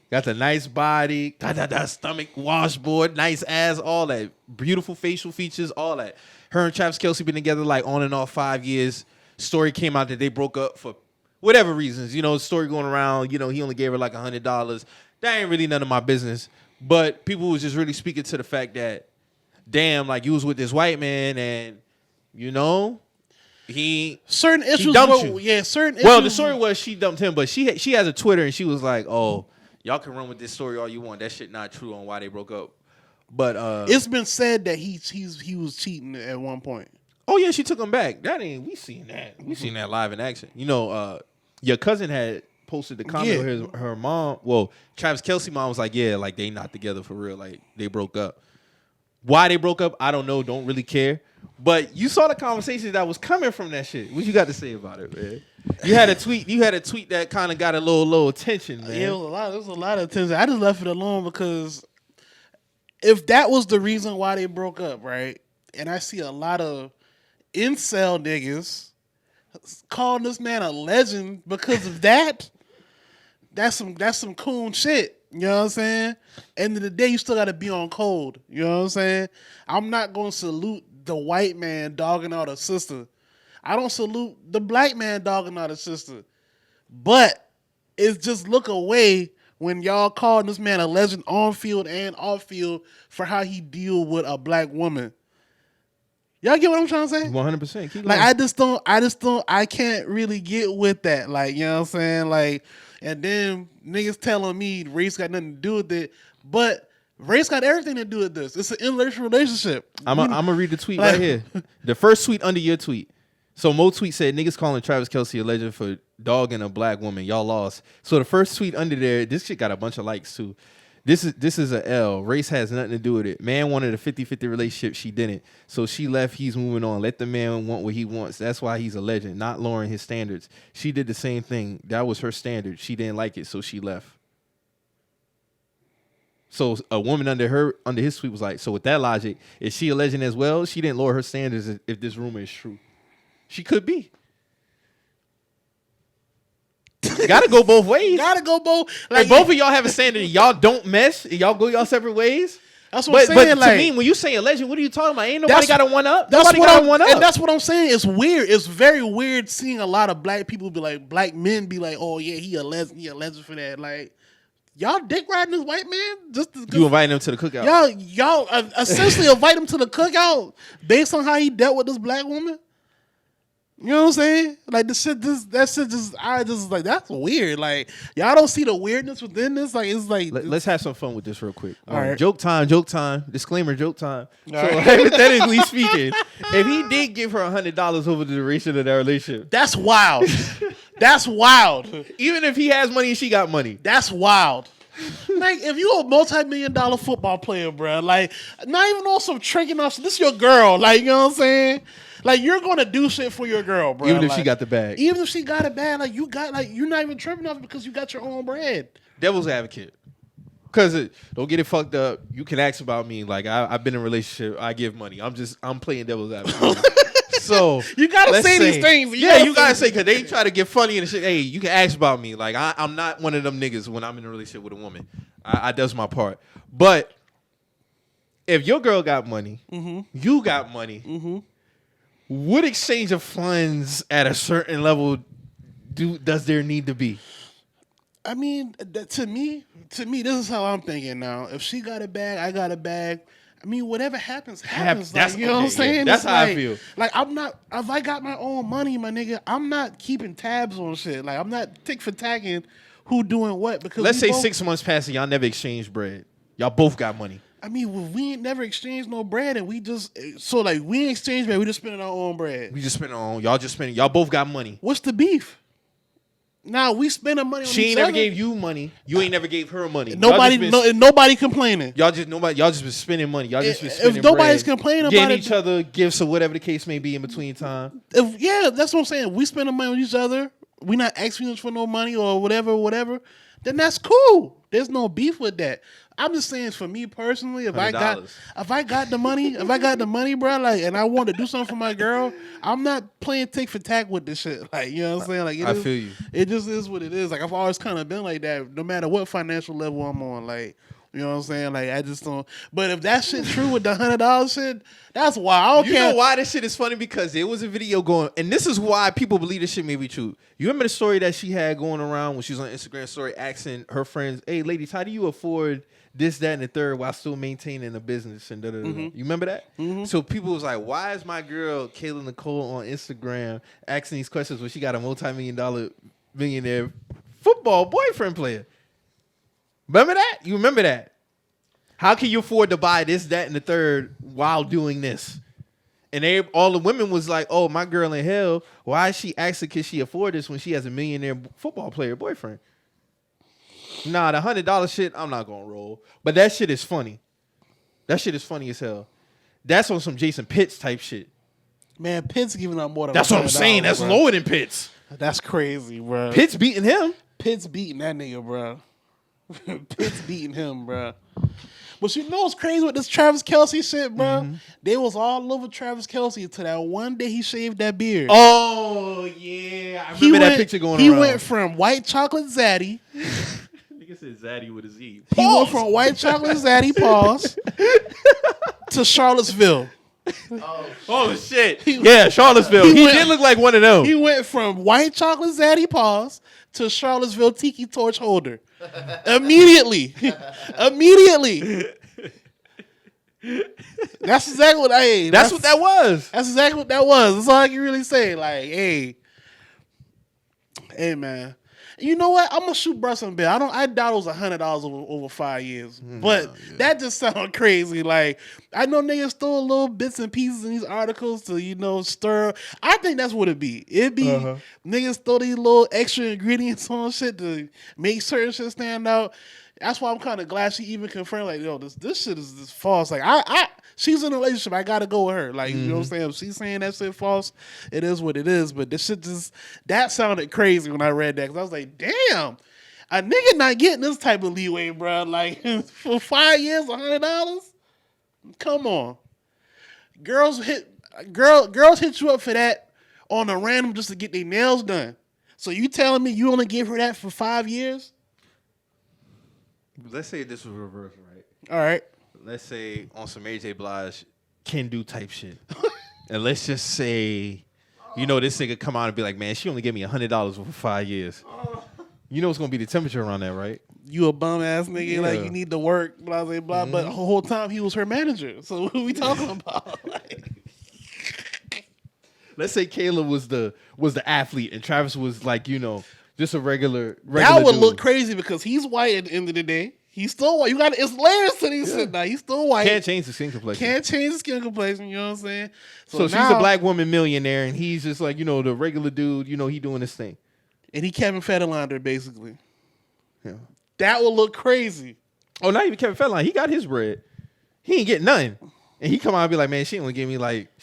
Got the nice body, got that stomach washboard, nice ass, all that. Beautiful facial features, all that. Her and Travis Kelce been together like on and off 5 years. Story came out that they broke up for whatever reasons. You know, story going around, you know, he only gave her like $100. That ain't really none of my business. But people was just really speaking to the fact that, damn, like you was with this white man and, you know, certain issues. dumped you. Yeah, certain issues. Well, the story was she dumped him, but she has a Twitter and she was like, "Oh, y'all can run with this story all you want. That shit not true on why they broke up." But it's been said that he was cheating at one point. oh yeah, she took him back. We seen that. We seen that live in action. You know, your cousin had posted the comment where her mom. Well, Travis Kelce mom was like, "Yeah, like they not together for real. Like they broke up. Why they broke up, I don't know. Don't really care." But you saw the conversation that was coming from that shit. What you got to say about it, man? You had a tweet. You had a tweet that kind of got a little attention, man. Yeah, it was a lot of attention. I just left it alone because if that was the reason why they broke up, right? And I see a lot of incel niggas calling this man a legend because of that. That's some coon shit. You know what I'm saying? End of the day, you still got to be on code. You know what I'm saying? I'm not going to salute the white man dogging out a sister. I don't salute the black man dogging out a sister. But it's just look away when y'all calling this man a legend on field and off field for how he deal with a black woman. Y'all get what I'm trying to say? 100%. Like I can't really get with that. Like, you know what I'm saying? Like, and then niggas telling me race got nothing to do with it, but race got everything to do with this. It's an interracial relationship. I'm gonna read the tweet right here. The first tweet under your tweet. So Moe tweet said, "Niggas calling Travis Kelce a legend for dogging a black woman. Y'all lost." So the first tweet under there, this shit got a bunch of likes too. This is a L. Race has nothing to do with it. Man wanted a 50-50 relationship. She didn't. So she left. He's moving on. Let the man want what he wants. That's why he's a legend, not lowering his standards. She did the same thing. That was her standard. She didn't like it, so she left. So a woman under his tweet was like, so with that logic, is she a legend as well? She didn't lower her standards if this rumor is true. She could be. Gotta go both ways. Gotta go both. Like both of y'all have a standard. Y'all don't mesh. Y'all go y'all separate ways. That's what I'm saying. But like, to me, when you say a legend, what are you talking about? Ain't nobody got a one up. That's Nobody what got a one up. And that's what I'm saying. It's weird. It's very weird seeing a lot of black people be like, black men be like, oh yeah, he a legend for that. Like, y'all dick riding this white man just as good. You inviting him to the cookout. Y'all essentially invite him to the cookout based on how he dealt with this black woman. You know what I'm saying? Like I just like, that's weird. Like, y'all don't see the weirdness within this. Like, it's like Let's have some fun with this real quick. All right. Joke time. Disclaimer, joke time. So right. hypothetically speaking, if he did give her $100 over the duration of their relationship, that's wild. That's wild. even if he has money and she got money, That's wild. Like, if you a multi-million-dollar football player, bro, like, not even on some tricking off. This is your girl. Like, you know what I'm saying? Like, you're gonna do shit for your girl, bro. even if like, she got the bag. Even if she got it bad, like, you're not even tripping off it because you got your own bread. Devil's advocate. Because don't get it fucked up. You can ask about me. Like, I've been in a relationship. I give money. I'm playing devil's advocate. So You gotta let's say these things. You gotta say, because they try to get funny and shit. Hey, you can ask about me. Like, I'm not one of them niggas when I'm in a relationship with a woman. I does my part. But if your girl got money, you got money, what exchange of funds at a certain level does there need to be? I mean, to me, this is how I'm thinking now. If she got a bag, I got a bag. I mean, whatever happens. Like, That's you know what I'm okay, saying? yeah. That's It's how I like- feel. Like, I'm not, if I got my own money, my nigga, I'm not keeping tabs on shit. Like, I'm not tick for tagging who doing what. Because Let's we say both, 6 months pass and y'all never exchanged bread. Y'all both got money. I mean, well, we ain't never exchanged no bread, and we just, so like, we ain't exchanged bread, we just spending our own bread. We just spend on y'all. Just spending. Y'all both got money. What's the beef? Now we spending money on She each ain't never other. gave you money. You ain't never gave her money. Nobody, nobody complaining. Y'all just been spending money. Y'all just been If spending nobody's bread, complaining about getting it- each other gifts or whatever the case may be in between time. Yeah, that's what I'm saying. We spending money on each other. We not asking us for no money or whatever. Then that's cool. There's no beef with that. I'm just saying, for me personally, if I got the money, bro, like, and I want to do something for my girl, I'm not playing tick for tack with this shit. Like, you know what I'm saying? Like, I feel you. It just is what it is. Like, I've always kind of been like that, no matter what financial level I'm on. Like, you know what I'm saying? Like, I just don't. But if that shit true with the $100 shit, that's why I don't You care. know why this shit is funny? Because there was a video going, and this is why people believe this shit may be true. You remember the story that she had going around when she was on Instagram story asking her friends, "Hey, ladies, how do you afford this, that, and the third while still maintaining a business?" And You remember that? So people was like, "Why is my girl Kayla Nicole on Instagram asking these questions when she got a multi-million-dollar millionaire football boyfriend player?" Remember that? You remember that? How can you afford to buy this, that, and the third while doing this? And all the women was like, "Oh, my girl in hell. Why is she asking can she afford this when she has a millionaire football player boyfriend?" Nah, the $100 shit, I'm not gonna roll. But that shit is funny. That shit is funny as hell. That's on some Jason Pitts type shit. Man, Pitt's giving up more than That's what I'm $100, saying. That's bro. lower than Pitts. That's crazy, bro. Pitts beating him. Pitt's beating that nigga, bro. Pitt's beating him, bro. But you know what's crazy with this Travis Kelce shit, bro? They was all over Travis Kelce until that one day he shaved that beard. Oh yeah, I remember that picture going He around. went from white chocolate zaddy. Nigga said Zaddy with a Z. He went from white chocolate zaddy pause to Charlottesville. Oh shit! Yeah, Charlottesville. He did look like one of them. He went from white chocolate zaddy paws to Charlottesville tiki torch holder. Immediately. That's exactly what That's what that was. That's exactly what that was. That's all I can really say. Like, hey man. You know what? I'm gonna shoot bruh some bill. I doubt it was $100 over 5 years. But that just sounds crazy. Like, I know niggas stole little bits and pieces in these articles to, stir. I think that's what it be. It be niggas throw these little extra ingredients on shit to make certain shit stand out. That's why I'm kind of glad she even confirmed, like, yo, this shit is just false. Like, she's in a relationship. I gotta go with her. Like, you know what I'm saying? If she's saying that shit false, it is what it is. But this shit that sounded crazy when I read that. Cause I was like, damn, a nigga not getting this type of leeway, bro. Like, for 5 years, $100? Come on. Girls hit you up for that on a random just to get their nails done. So you telling me you only gave her that for 5 years? Let's say this was reversed, right? All right. Let's say on some Mary J. Blige can do type shit. And let's just say, this nigga come out and be like, man, she only gave me $100 over 5 years. You know what's going to be the temperature around that, right? You a bum ass nigga, Yeah. like you need to work, blah, blah, blah. But the whole time he was her manager. So what are we talking about? Let's say Kayla was the athlete and Travis was like, just a regular That would dude. look crazy because he's white at the end of the day. He's still white. It's layers to these shit now. He's still white. Can't change the skin complexion. Can't change the skin complexion, you know what I'm saying? So she's a black woman millionaire and he's just like, the regular dude, he doing this thing. And he Kevin Federline her, basically. Yeah. That would look crazy. Oh, not even Kevin Federline. He got his bread. He ain't getting nothing. And he come out and be like, man, she didn't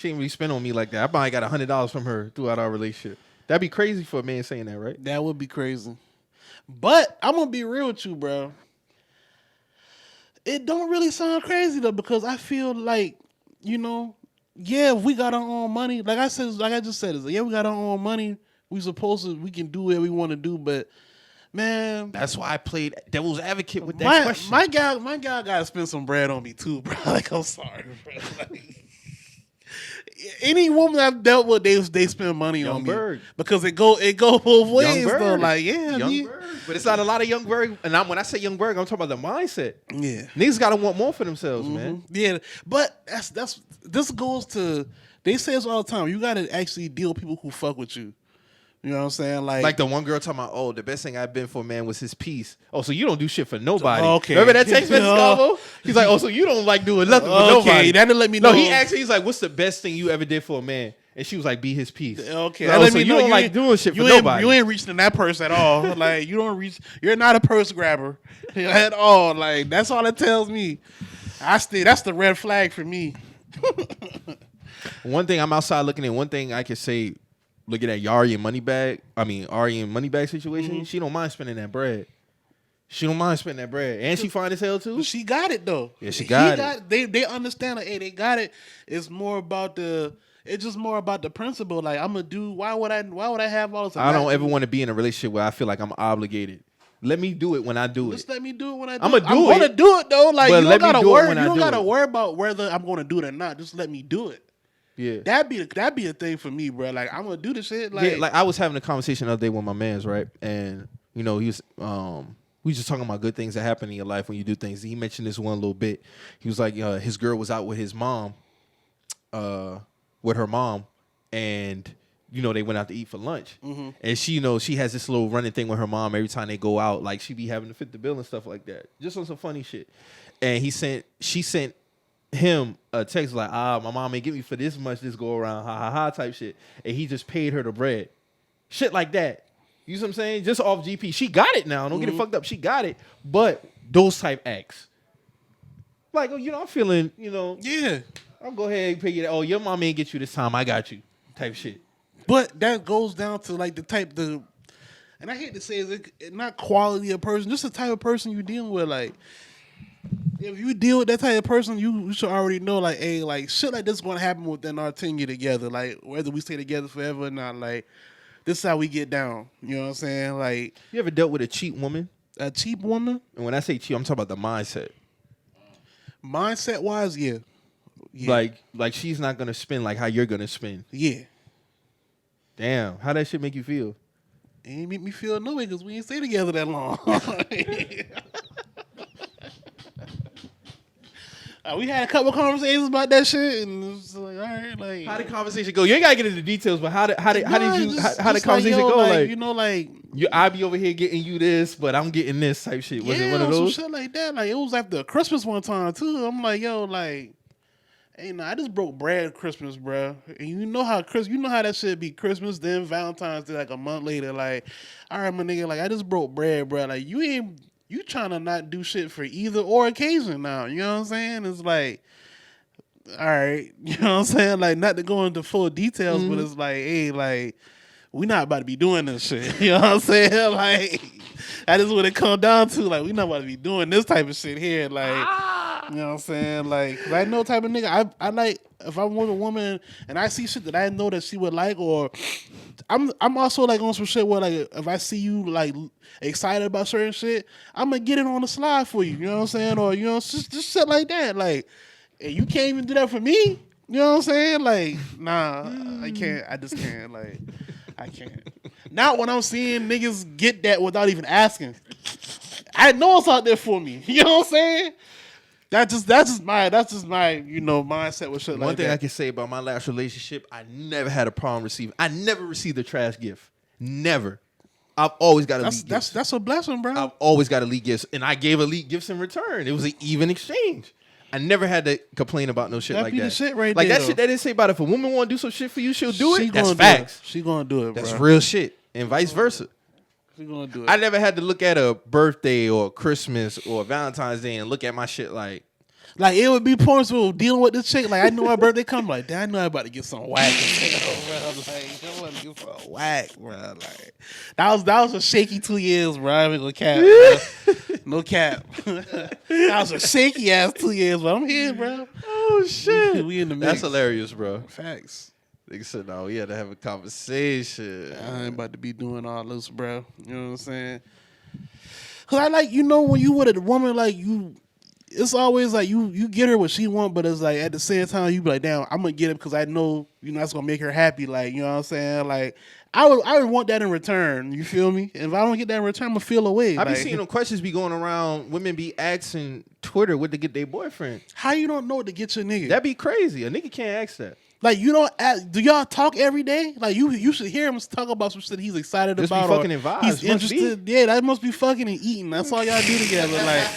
really spend on me like that. I probably got $100 from her throughout our relationship. That'd be crazy for a man saying that, right? That would be crazy. But I'm going to be real with you, bro. It don't really sound crazy, though, because I feel like, yeah, we got our own money. Like I just said, yeah, we got our own money. We can do what we want to do, but man, that's why I played devil's advocate with that question. My guy got to spend some bread on me too, bro. Like, I'm sorry, bro. Like, any woman I've dealt with, they spend money on me because it go both ways though. Like, yeah, Young Bird. But it's not a lot of young Berg. And when I say young Berg, I'm talking about the mindset. Yeah. Niggas gotta want more for themselves, man. Yeah, but this goes to, they say this all the time. You gotta actually deal with people who fuck with you. You know what I'm saying? Like the one girl talking about, oh, the best thing I've been for a man was his peace. Oh, so you don't do shit for nobody. Okay. Remember that text message combo? He's like, oh, so you don't like doing nothing for nobody. That didn't let me know. No, he asked her, he's like, what's the best thing you ever did for a man? And she was like, be his peace. Okay. Like, so you don't like doing shit for nobody. You ain't reaching that person at all. Like, you're not a purse grabber at all. Like, that's all it tells me. That's the red flag for me. One thing I'm outside looking at, one thing I can say, looking at Ari and Moneybag situation, she don't mind spending that bread. She don't mind spending that bread. And she fine as hell too. But she got it though. Yeah, she got it. They understand like, hey, they got it. It's just more about the principle. Like, I'm gonna do, why would I have all this? I don't ever want to be in a relationship where I feel like I'm obligated. Let me do it when I do it. Just let me do it when I do I'm it. gonna I'm do it though. Like, you don't gotta worry about whether I'm gonna do it or not. Just let me do it. Yeah, that'd be a thing for me, bro. Like, I'm gonna do this shit. Like, yeah, like I was having a conversation the other day with my man's, right? And he was we was just talking about good things that happen in your life when you do things. He mentioned this one little bit. He was like, his girl was out with his mom, with her mom, and they went out to eat for lunch. And she has this little running thing with her mom every time they go out. Like, she be having to fit the bill and stuff like that, just on some funny shit. And she sent him a text like, my mom ain't get me for this much this go around, ha ha ha type shit. And he just paid her the bread. Shit like that. You know what I'm saying? Just off GP. She got it now. Don't get it fucked up. She got it. But those type acts. Like, I'm feeling, yeah. I'll go ahead and pay you that. Oh, your mom ain't get you this time. I got you. Type shit. But that goes down to like and I hate to say it's not quality of person, just the type of person you dealing with. Like, if you deal with that type of person, you should already know, like, hey, like, shit like this is going to happen within our tenure together. Like, whether we stay together forever or not, like, this is how we get down. You know what I'm saying? Like, you ever dealt with a cheap woman? A cheap woman? And when I say cheap, I'm talking about the mindset. Mindset wise, yeah. Like she's not going to spend like how you're going to spend. Yeah. Damn. How that shit make you feel? It ain't make me feel no way because we ain't stay together that long. We had a couple of conversations about that shit, and it was like, all right, like, how did the conversation go? You ain't gotta get into details, but how did the conversation go? Like, I be over here getting you this, but I'm getting this type shit. Was it one of those? Some shit like that. Like, it was after Christmas one time too. I'm like, yo, like, hey, I just broke bread Christmas, bro. And you know how that shit be Christmas, then Valentine's Day, like a month later. Like, all right, my nigga, like, I just broke bread, bro. Like, you trying to not do shit for either or occasion now. You know what I'm saying? It's like, all right. You know what I'm saying? Like, not to go into full details, but it's like, hey, like, we not about to be doing this shit. You know what I'm saying? Like, that is what it comes down to. Like, we not about to be doing this type of shit here. Like, you know what I'm saying? Like, I know type of nigga. I like, if I'm with a woman and I see shit that I know that she would like, or I'm also like on some shit where, like, if I see you like excited about certain shit, I'm gonna get it on the slide for you. You know what I'm saying? Or, just shit like that. Like, and you can't even do that for me. You know what I'm saying? Like, nah, I can't. I just can't. Like, I can't. Not when I'm seeing niggas get that without even asking. I know it's out there for me. You know what I'm saying? That's just my mindset with shit like that. One thing I can say about my last relationship, I never had a problem receiving. I never received a trash gift. Never. I've always got elite gifts. That's a blessing, bro. I've always got elite gifts, and I gave elite gifts in return. It was an even exchange. I never had to complain about no shit like that. The shit right like there, that shit they didn't say about if a woman want to do some shit for you, she'll do it. That's gonna facts. She gonna do it, bro. That's real shit, and vice versa. She gonna do it. I never had to look at a birthday or Christmas or Valentine's Day and look at my shit like it would be points where dealing with this chick. Like, I knew her birthday come. Like, damn, I know I'm about to get some whack. Bro. Like, I'm about to get some whack, bro. Like, that was a shaky 2 years, bro. I ain't gonna cap, bro. No cap. That was a shaky ass 2 years, but I'm here, bro. oh shit, we in the mix. That's hilarious, bro. Facts. Nigga said, no, we had to have a conversation. I ain't about to be doing all this, bro. You know what I'm saying? Cause I like, when you with a woman, like, it's always like you get her what she want, but it's like at the same time you be like, damn, I'm gonna get it because I know that's gonna make her happy. Like, you know what I'm saying? Like, I would want that in return. You feel me? And if I don't get that in return, I'm gonna feel away. I be like, seeing them questions be going around. Women be asking Twitter what to get their boyfriend. how you don't know what to get your nigga? That'd be crazy. A nigga can't ask that. Like, you don't ask, do y'all talk every day? Like, you should hear him talk about some shit he's excited Just be about. fucking or and vibes, he's must interested. Yeah, that must be fucking and eating. That's all y'all do together. Like,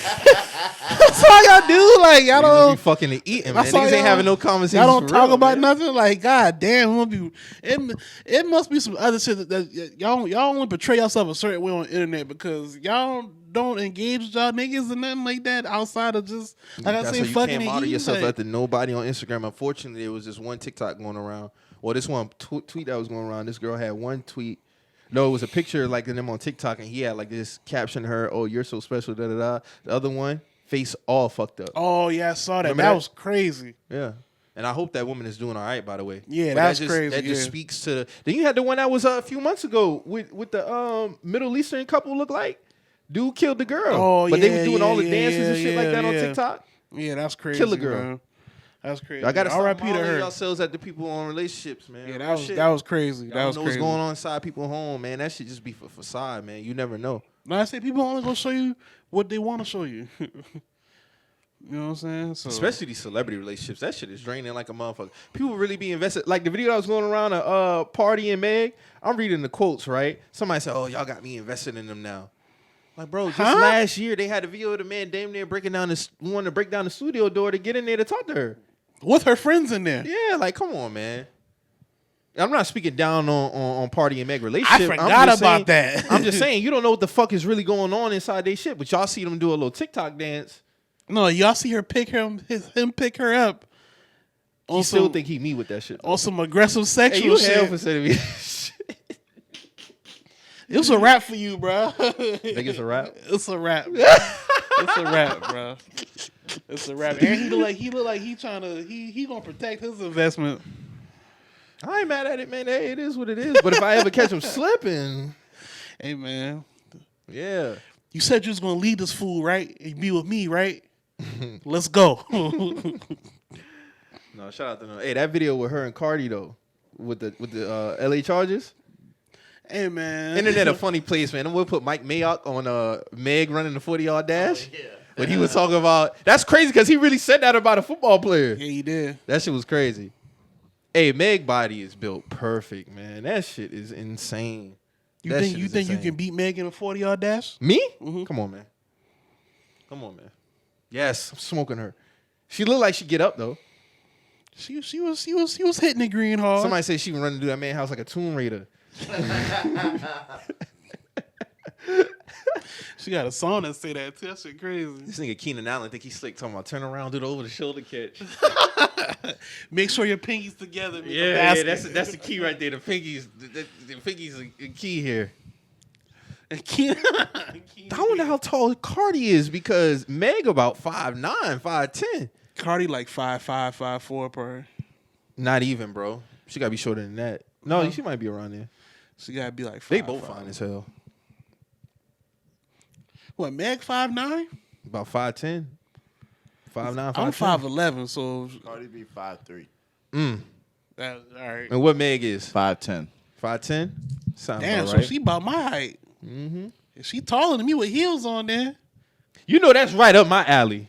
that's all y'all do. Like, y'all Just don't be fucking and eating, man. That's all Niggas ain't y'all- having no conversation. Y'all don't for talk real, about man. nothing. Like, god damn, it must be some other shit that y'all only portray yourself a certain way on the internet because y'all don't engage with y'all niggas and nothing like that outside of just like I That's say, why you fucking can't and model eating. yourself Like, after nobody on Instagram. Unfortunately, there was this one TikTok going around. Well, this one tweet that was going around. This girl had one tweet. No, it was a picture like of them on TikTok, and he had like this caption to her, "Oh, you're so special." Da da da. The other one, face all fucked up. oh yeah, I saw that. Remember That that? was crazy. Yeah. And I hope that woman is doing all right, by the way. Yeah, But that's that just, crazy, That just yeah. speaks to. Then you had the one that was a few months ago with the Middle Eastern couple look like. Dude killed the girl. Oh, but they yeah, was doing all the yeah, dances and yeah, shit like that on yeah. TikTok. Yeah, that's crazy. Kill a girl. Man. That's crazy. I gotta stop R.I.P. to modeling her. yourselves at the people on relationships, man. Yeah, Real that was crazy. Y'all That was know crazy. what's going on inside people's home, man. That should just be for facade, man. You never know. No, I say people only gonna show you what they want to show you. You know what I'm saying? So Especially these celebrity relationships. That shit is draining like a motherfucker. People really be invested. Like the video that was going around a Party and Meg. I'm reading the quotes, right? Somebody said, "Oh, y'all got me invested in them now." Like, bro, just last year they had a video of the man damn near wanting to break down the studio door to get in there to talk to her. with her friends in there. Yeah, like, come on, man. I'm not speaking down on Party and Meg relationship. I forgot about that. I'm just saying, you don't know what the fuck is really going on inside they shit, but y'all see them do a little TikTok dance. No, y'all see her pick him pick her up. You still think he me with that shit. Though. on some aggressive Hey, sexual you shit. hell for saying me. It was a rap for you, bro. Think it's a rap? It's a rap. It's a rap, bro. It's a rap. And he look like he trying to he gonna protect his investment. I ain't mad at it, man. Hey, it is what it is. But if I ever catch him slipping, Hey man, yeah. you said you was gonna lead this fool, right? And be with me, right? Let's go. No, shout out to them. Hey, that video with her and Cardi though, with the LA Chargers. Hey man, Internet a funny place, man. We'll put Mike Mayock on Meg running the 40-yard dash. Oh, yeah. When he was talking about that's crazy because he really said that about a football player. Yeah, he did. That shit was crazy. Hey, Meg body is built perfect, man. That shit is insane. You That think shit you is think you insane. can beat Meg in a 40-yard dash? Me? Mhm. Come on, man. Come on, man. Yes, I'm smoking her. She looked like she get up though. She was hitting the green hard. Somebody said she was running through that man's house like a Tomb Raider. She got a song that say that too. That shit crazy. This nigga Keenan Allen think he's slick talking about turn around, do the over the shoulder catch. Make sure your pinkies together. Make a Yeah, basket. that's the key right there. The pinkies, the pinkies are key here. And Keenan- I wonder how tall Cardi is because Meg about 5'9", 5'10". Cardi like 5'5", 5'4" per. Not even, bro. She gotta be shorter than that. No, she might be around there. She gotta be like 5'5". They both fine as hell. What, Meg 5'9"? About 5'10". 5'9", 5'10". I'm 5'11", so Cardi B 5'3". that, all right. And what Meg is? 5'10". 5'10"? Sounds Damn, about so right. she about my height. Mm-hmm. She taller than me with heels on there. You know that's right up my alley.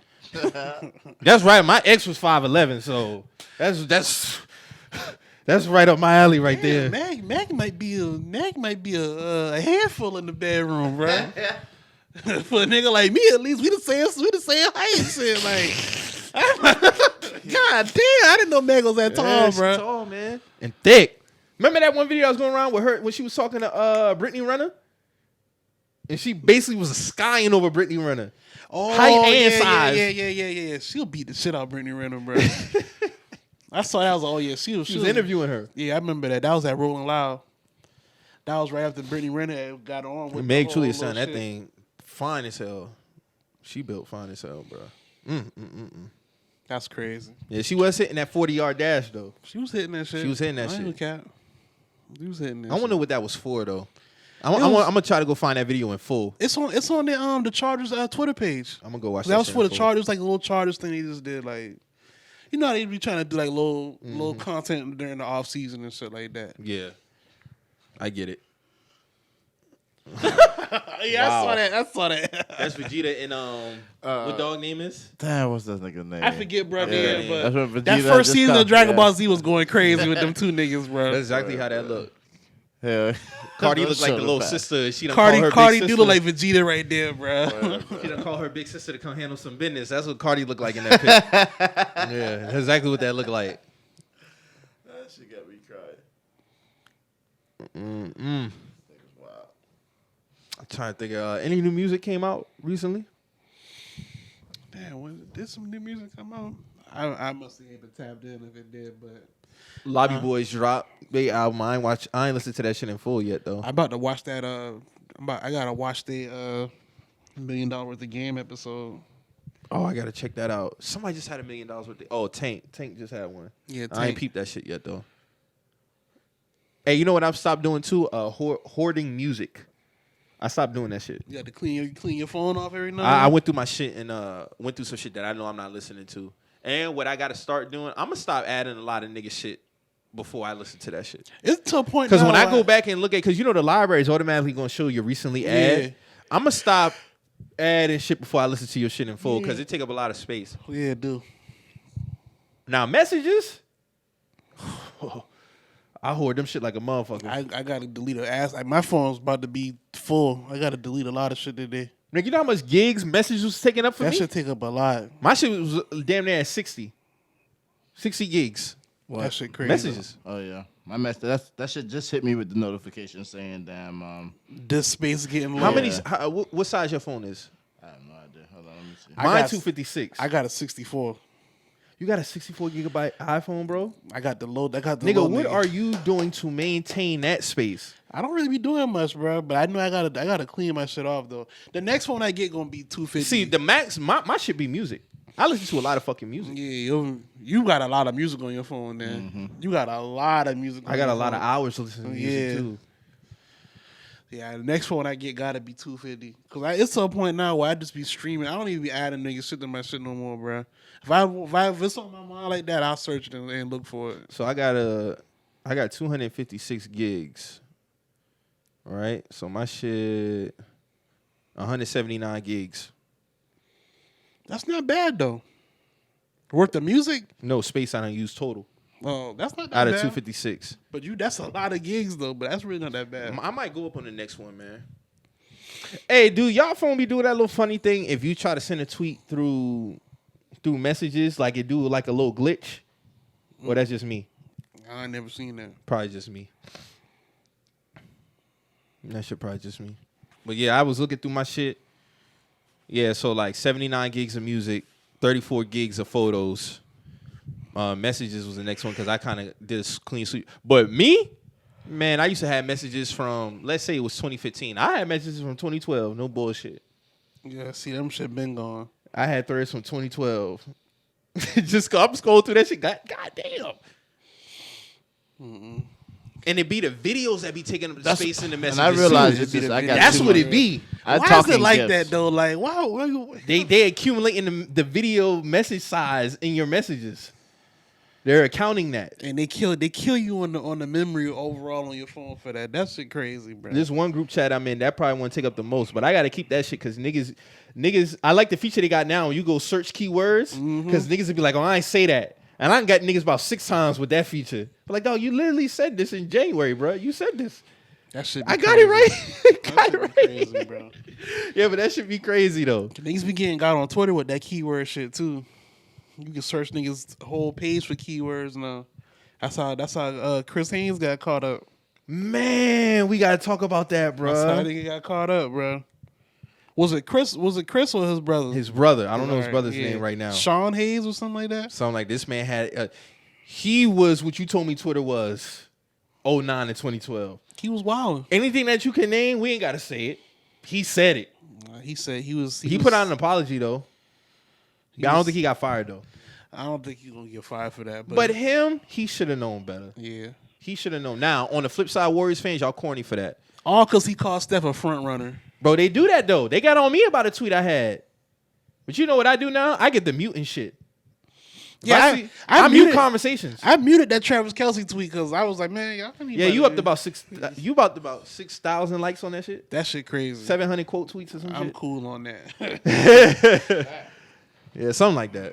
That's right. My ex was 5'11", so that's right up my alley right there. Meg might be a handful in the bedroom, bro. For a nigga like me, at least we the same height. Shit, like, God damn, I didn't know Meg was that tall, Yeah, she bro. tall, man. And thick. Remember that one video I was going around with her when she was talking to Brittany Renner? And she basically was skying over Brittany Renner. Oh, Height and yeah, size. Yeah. She'll beat the shit out of Brittany Renner, bro. I saw that. I was like, oh yeah, she was interviewing her. Yeah, I remember that. That was at Rolling Loud. That was right after Brittany Renner got on with Meg the truly whole sound that shit. thing fine as hell. She built fine as hell, bro. That's crazy. Yeah, she was hitting that 40-yard dash though. She was hitting that shit. She was hitting that I ain't shit. gonna cap. She was hitting that I wonder what that was for though. I'm gonna try to go find that video in full. It's on the Chargers Twitter page. I'm gonna go watch That was shit for in the full. Chargers, like a little Chargers thing they just did. Like, you know how they be trying to do like little content during the off season and shit like that. Yeah, I get it. Yeah, Wow. I saw that. That's Vegeta and what dog name is? Damn, what's that nigga name? I forget, bro. Yeah, Yeah, That's but what that Vegeta first just season come- of Dragon yeah. Ball Z was going crazy with them two niggas, bro. That's exactly how that looked. Yeah. Cardi looked like the little Fact. sister. She done call her Cardi big do sister. look like Vegeta right there, bro. She done call her big sister to come handle some business. That's what Cardi looked like in that pic. Yeah, that's exactly what that looked like. That shit got me crying. I'm trying to think. Any new music came out recently? Damn, did some new music come out? I must have been tapped in if it did, but Lobby Boys dropped their album. I ain't listened to that shit in full yet though. I'm about to watch that. I gotta watch the $1 million worth of game episode. Oh, I gotta check that out. Somebody just had $1 million worth. Oh, Tank just had one. Yeah, I ain't peeped that shit yet though. Hey, you know what I've stopped doing too? Hoarding music. I stopped doing that shit. You got to clean your phone off every night. I went through my shit and went through some shit that I know I'm not listening to. And what I got to start doing, I'm gonna stop adding a lot of nigga shit before I listen to that shit. It's to a point Because now, when I go back and look at, because you know the library is automatically gonna show you recently add. I'm gonna stop adding shit before I listen to your shit in full because it take up a lot of space. Yeah, do. Now messages, I hoard them shit like a motherfucker. I gotta delete a ass. Like, my phone's about to be full. I gotta delete a lot of shit today. Nigga, you know how much gigs messages was taking up for That me? should take up a lot. My shit was damn near at 60 gigs. That shit crazy. Messages. Oh yeah, my message. That shit just hit me with the notification saying, "Damn, This space getting low. How many? What size your phone is? I have no idea. Hold on, let me see." I Mine got- 256. I got a 64. You got a 64 gigabyte iPhone, bro? I got the low. Nigga, what are you doing to maintain that space? I don't really be doing much, bro. But I know I gotta clean my shit off though. The next one I get gonna be 250. See, the max, my shit be music. I listen to a lot of fucking music. Yeah, you got a lot of music on your phone, then. You got a lot of music. On I got your a lot of phone. hours to listen to music Yeah. too. Yeah, the next one I get gotta be 250. Cause it's to a point now where I just be streaming. I don't even be adding niggas shit to my shit no more, bro. If it's on my mind like that, I'll search it and look for it. So I got 256 gigs. All right, so my shit 179 gigs. That's not bad though. Worth the music? No space I don't use total Oh, that's not that out of bad. 256. But that's a lot of gigs though. But that's really not that bad. I might go up on the next one, man. Hey, dude, y'all phone be doing that little funny thing. If you try to send a tweet through messages, like it do like a little glitch. Well, that's just me. I ain't never seen that. Probably just me. That shit probably just me. But yeah, I was looking through my shit. Yeah, so like 79 gigs of music, 34 gigs of photos. Messages was the next one because I kind of did a clean sweep. But me, man, I used to have messages from, let's say it was 2015. I had messages from 2012. No bullshit. Yeah, see, them shit been gone. I had threads from 2012. I'm scrolling through that shit. God damn. And it be the videos that be taking up the space in the messages. And I realized too. it's just I got That's too what much- it be. I Why is talking it like gifs. that though? Like, wow, They accumulating the video message size in your messages. They're accounting that. and they kill you on the memory overall on your phone for that. That shit crazy, bro. This one group chat I'm in, that probably won't take up the most, but I gotta keep that shit because niggas. I like the feature they got now. When you go search keywords, because niggas would be like, "Oh, I ain't say that," and I got niggas about 6 times with that feature. But like, dog, you literally said this in January, bro. You said this. That shit. I got it right. Got it That right. shit be crazy, bro. Yeah, but that should be crazy though. Niggas be getting got on Twitter with that keyword shit too. You can search niggas whole page for keywords now. That's how Chris Haynes got caught up. Man, we gotta talk about that, That's how bro. nigga got caught up, bro. Was it Chris or his brother? His brother. I don't know his Alright, brother's yeah. name right now. Sean Hayes or something like that. Something like this man had. He was what you told me Twitter was 09 to 2012. He was wild. Anything that you can name, we ain't gotta say it. He said it. He said he was. He put out an apology though. I don't think he got fired though. I don't think he's gonna get fired for that. But him, he should have known better. yeah, He should have known. Now, on the flip side, Warriors fans, y'all corny for that. All because he called Steph a front runner. Bro, they do that, though. They got on me about a tweet I had. But you know what I do now? I get the mute and shit. Yeah, I mute conversations. I muted that Travis Kelce tweet because I was like, man, y'all need Yeah, you up to about 6,000 likes on that shit? That shit crazy. 700 quote tweets or something. I'm cool on that. Yeah, something like that.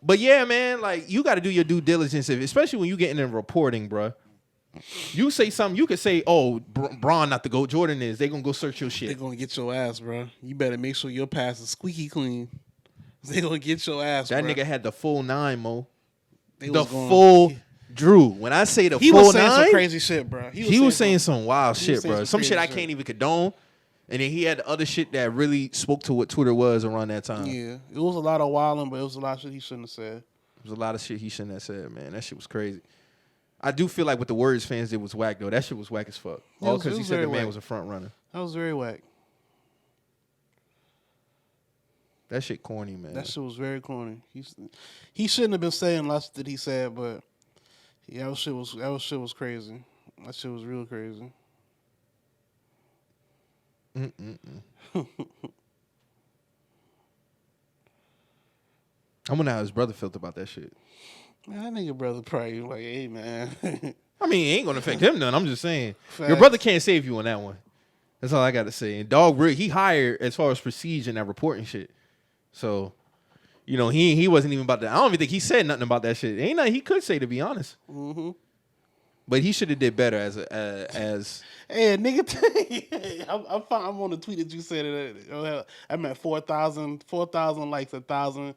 But yeah, man, like you got to do your due diligence, especially when you get into reporting, bro. You say something, you could say, "Oh, Braun not the GOAT, Jordan is." They gonna go search your shit. They gonna get your ass, bro. You better make sure your pass is squeaky clean. They gonna get your ass. That bro. nigga had the full 9, Mo. The full Drew. When I say the he full was saying 9, some crazy shit, bro. He was saying some wild shit, saying bro. some Some shit I crazy can't shit. even condone. And then he had the other shit that really spoke to what Twitter was around that time. Yeah, it was a lot of wilding, but it was a lot of shit he shouldn't have said. There was a lot of shit he shouldn't have said, man. That shit was crazy. I do feel like what the Warriors fans did was whack, though. That shit was whack as fuck. All because he said the man whack. was a front runner. That was very whack. That shit corny, man. That shit was very corny. He shouldn't have been saying less that he said, but yeah, that shit was crazy. That shit was real crazy. I wonder how his brother felt about that shit. Man, that nigga brother probably like, hey man. I mean, it ain't gonna affect him none. I'm just saying. Your Facts. brother can't save you on that one. That's all I got to say. And dog, he hired as far as prestige and that reporting shit. So, you know, he wasn't even about that. I don't even think he said nothing about that shit. Ain't nothing he could say, to be honest. Mm-hmm. But he should have did better as Hey, nigga, I'm on the tweet that you said it. I'm at 4,000 likes, 1,000,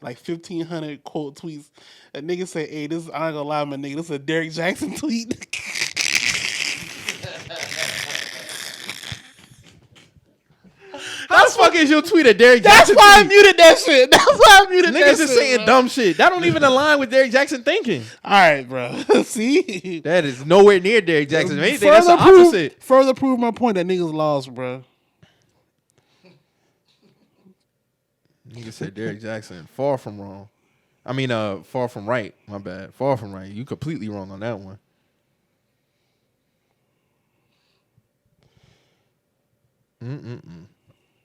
like 1,500 quote tweets. A nigga said, hey, this, I ain't gonna lie, my nigga, this is a Derrick Jackson tweet. How the fuck is your tweet at Derrick That's Jackson? why I tweet? muted that shit. That's why I muted that shit. Niggas just saying bro. dumb shit. That don't even align with Derrick Jackson thinking. All right, bro. See? That is nowhere near Derrick Jackson. If anything, that's the opposite. Further prove my point that niggas lost, bro. Nigga said Derrick Jackson, far from wrong. I mean, far from right. My bad. Far from right. You completely wrong on that one.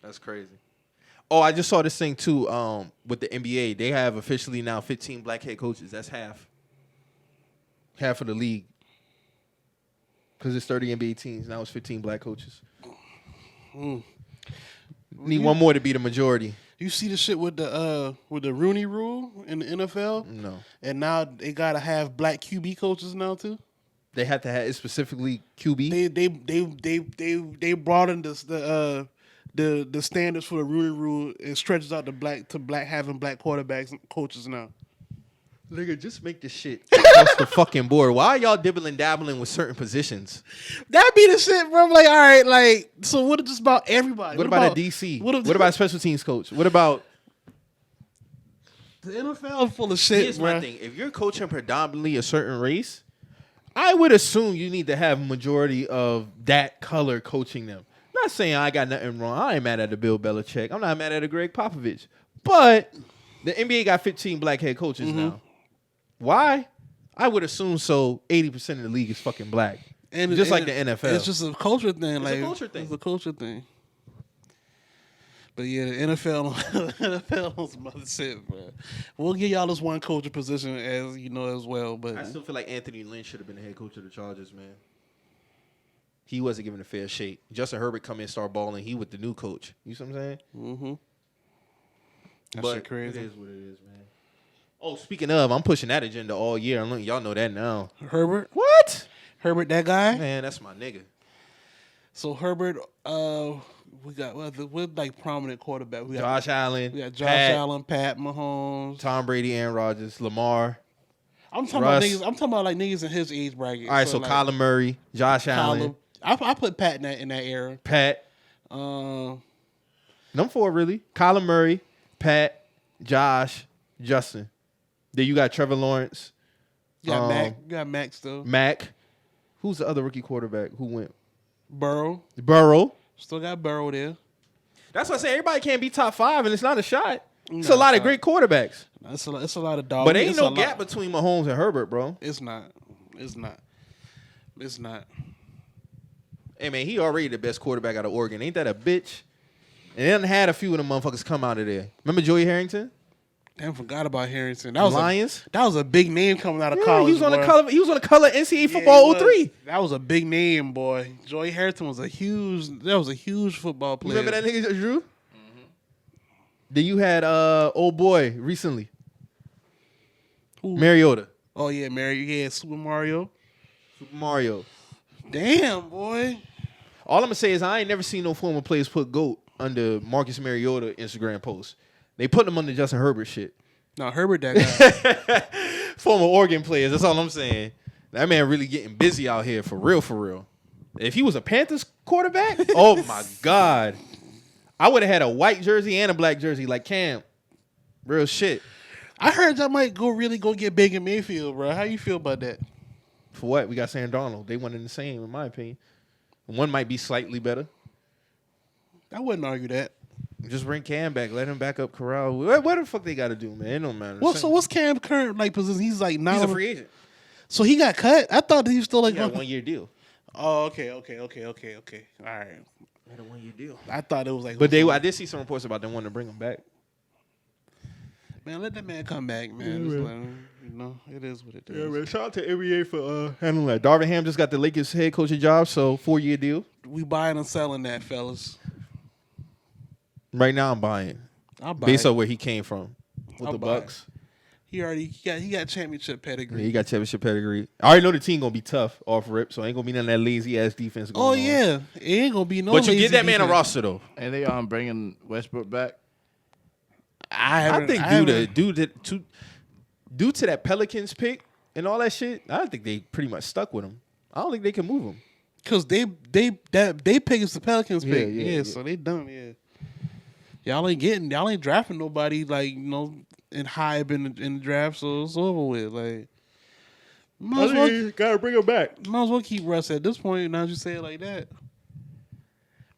That's crazy. Oh, I just saw this thing too. With the NBA, they have officially now 15 black head coaches. That's half of the league. Because it's 30 NBA teams. Now it's 15 black coaches. Need one more to be the majority. You see the shit with the Rooney Rule in the NFL? No. And now they gotta have black QB coaches now too. They have to have it specifically QB. They broadened the standards for the Rooney Rule. It stretches out to having black quarterbacks and coaches now. Nigga, just make this shit across the fucking board. Why are y'all dibbling dabbling with certain positions? That be the shit, bro. I'm like, all right, like, so what is just about everybody? What about a DC? What about a special teams coach? What about the NFL? Full of shit, here's bro. my thing. If you're coaching predominantly a certain race, I would assume you need to have majority of that color coaching them. Not saying I got nothing wrong. I ain't mad at the Bill Belichick. I'm not mad at the Greg Popovich. But the NBA got 15 black head coaches now. Why? I would assume so. 80% of the league is fucking black. And just like the NFL. It's just a culture thing. It's like, a culture thing. It's a culture thing. But yeah, the NFL on some other shit, bro. We'll give y'all this one coaching position as you know as well. But I still feel like Anthony Lynn should have been the head coach of the Chargers, man. He wasn't given a fair shake. Justin Herbert come in and start balling. He with the new coach. You see what I'm saying? Mm-hmm. That But shit crazy. it is what it is, man. Oh, speaking of, I'm pushing that agenda all year. I'm letting y'all know that now. Herbert? What? Herbert, that guy? Man, that's my nigga. So Herbert, we got what like prominent quarterback. We got Josh Allen. We got Josh Pat, Allen, Pat Mahomes, Tom Brady, Aaron Rodgers, Lamar. I'm talking Russ. about niggas. I'm talking about like niggas in his age bracket. All right, so like, Kyler Murray, Josh Allen, I put Pat in that era. Pat. Um, Them four, really. Kyler Murray, Pat, Josh, Justin. Then you got Trevor Lawrence. you got Mac. You got Mac still. Mac. Who's the other rookie quarterback who went? Burrow. Still got Burrow there. That's what I say. Everybody can't be top 5, and it's not a shot. It's a lot of great quarterbacks. It's a lot of dogs. But there ain't no gap between Mahomes and Herbert, bro. It's not. It's not. It's not. Hey, man, he already the best quarterback out of Oregon. Ain't that a bitch? And they done had a few of them motherfuckers come out of there. Remember Joey Harrington? Damn, forgot about Harrison. That was Lions? that was a big name coming out of Yeah, college. he was on boy. the color. He was on the color NCAA Yeah, football he 03. was. That was a big name, boy. Joey Harrison was a huge football player. Remember that nigga Drew? Mm-hmm. Then you had old boy recently, Who? Mariota, Oh yeah, Super Mario. Super Mario. Damn, boy. All I'm gonna say is I ain't never seen no former players put GOAT under Marcus Mariota Instagram post. They put them under Justin Herbert shit. No, Herbert that guy. Former Oregon players. That's all I'm saying. That man really getting busy out here for real, for real. If he was a Panthers quarterback, oh my God, I would have had a white jersey and a black jersey like Cam. Real shit. I heard y'all might go get Baker Mayfield, bro. How you feel about that? For what? We got Sam Darnold. They one in the same, in my opinion. One might be slightly better. I wouldn't argue that. Just bring Cam back. Let him back up Corral. What the fuck they got to do, man? It don't matter. What's Cam's current position? He's like not. He's a free agent. So he got cut. I thought he was still like He got a 1 year deal. Oh, okay. All right. Had a 1 year deal. I thought it was like. But I did see some reports about them wanting to bring him back. Man, let that man come back, man. Just let him, it is what it is. Yeah, man. Shout out to NBA for handling that. Darvin Ham just got the Lakers head coaching job, so 4 year deal. We buying and selling that, fellas. Right now, I'm buying. I'll buy Based it. on where he came from with I'll the buy it. Bucks. He got championship pedigree. Yeah, he got championship pedigree. I already know the team gonna be tough off rip, so ain't gonna be none of that lazy ass defense going on. Yeah, it ain't gonna be no. But you lazy get that man a defense. roster though. And they bringing Westbrook back. I think due to that Pelicans pick and all that shit, I think they pretty much stuck with him. I don't think they can move him. because they pick is the Pelicans pick. Yeah. So they done. Yeah, y'all ain't drafting nobody like in hype in the draft. So it's over with. Like, might as well gotta bring him back. might as well keep Russ at this point. Now that you say it like that.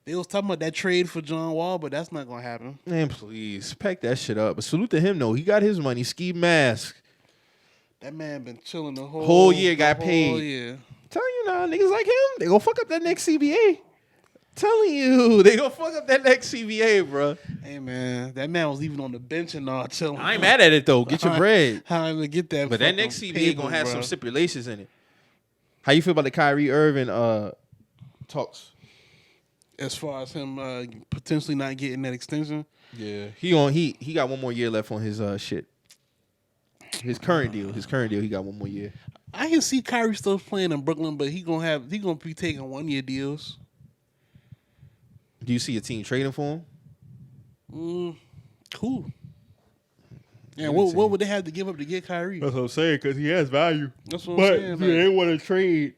They was talking about that trade for John Wall, but that's not gonna happen. Man, please pack that shit up. But salute to him though. He got his money. Ski mask. That man been chilling the Whole year got whole paid. year. Telling you now, niggas like him, they gonna fuck up that next CBA. Telling you, they gonna fuck up that next CBA, bro. Hey man, that man was even on the bench and all chilling. I ain't mad at it though. Get your bread. How I even get that? But that fucking next CBA paper, gonna have bro. some stipulations in it. How you feel about the Kyrie Irving talks? As far as him potentially not getting that extension, Yeah, he got 1 more year left on his shit. His current deal, he got 1 more year. I can see Kyrie still playing in Brooklyn, but he gonna be taking 1 year deals. Do you see a team trading for him? Cool. Yeah, what would they have to give up to get Kyrie? That's what I'm saying, because he has value. That's what I'm saying. Like, they want to trade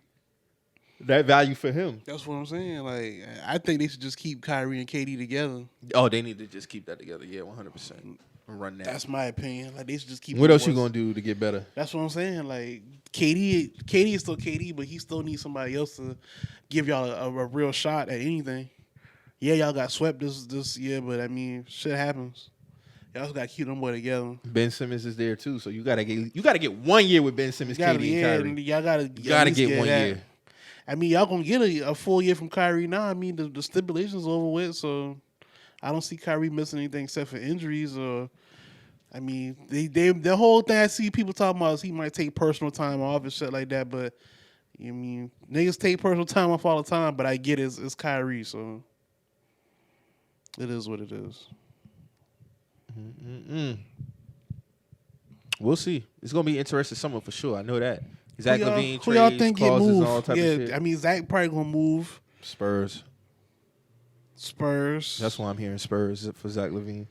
that value for him. that's what I'm saying. Like, I think they should just keep Kyrie and KD together. Oh, they need to just keep that together. Yeah, 100%. Run that. That's my opinion. Like, they should just keep. What them else you boys. gonna do to get better? That's what I'm saying. Like, KD is still KD, but he still needs somebody else to give y'all a real shot at anything. Yeah, y'all got swept this year, but I mean, shit happens. Y'all got to keep them boy together. Ben Simmons is there too, so you gotta get 1 year with Ben Simmons, KD, and Kyrie. Y'all gotta Gotta get 1 year. I mean, y'all gonna get a full year from Kyrie now. I mean, the stipulation's over with, so I don't see Kyrie missing anything except for injuries. Or, I mean, the whole thing I see people talking about is he might take personal time off and shit like that. But I mean, niggas take personal time off all the time. But I get it's Kyrie, so it is what it is. We'll see. It's gonna be interesting summer for sure. I know that. Zach Levine Who y'all trades, think get clauses, moved? all type of shit. I mean, Zach probably gonna move. Spurs. That's why I'm hearing Spurs for Zach Levine.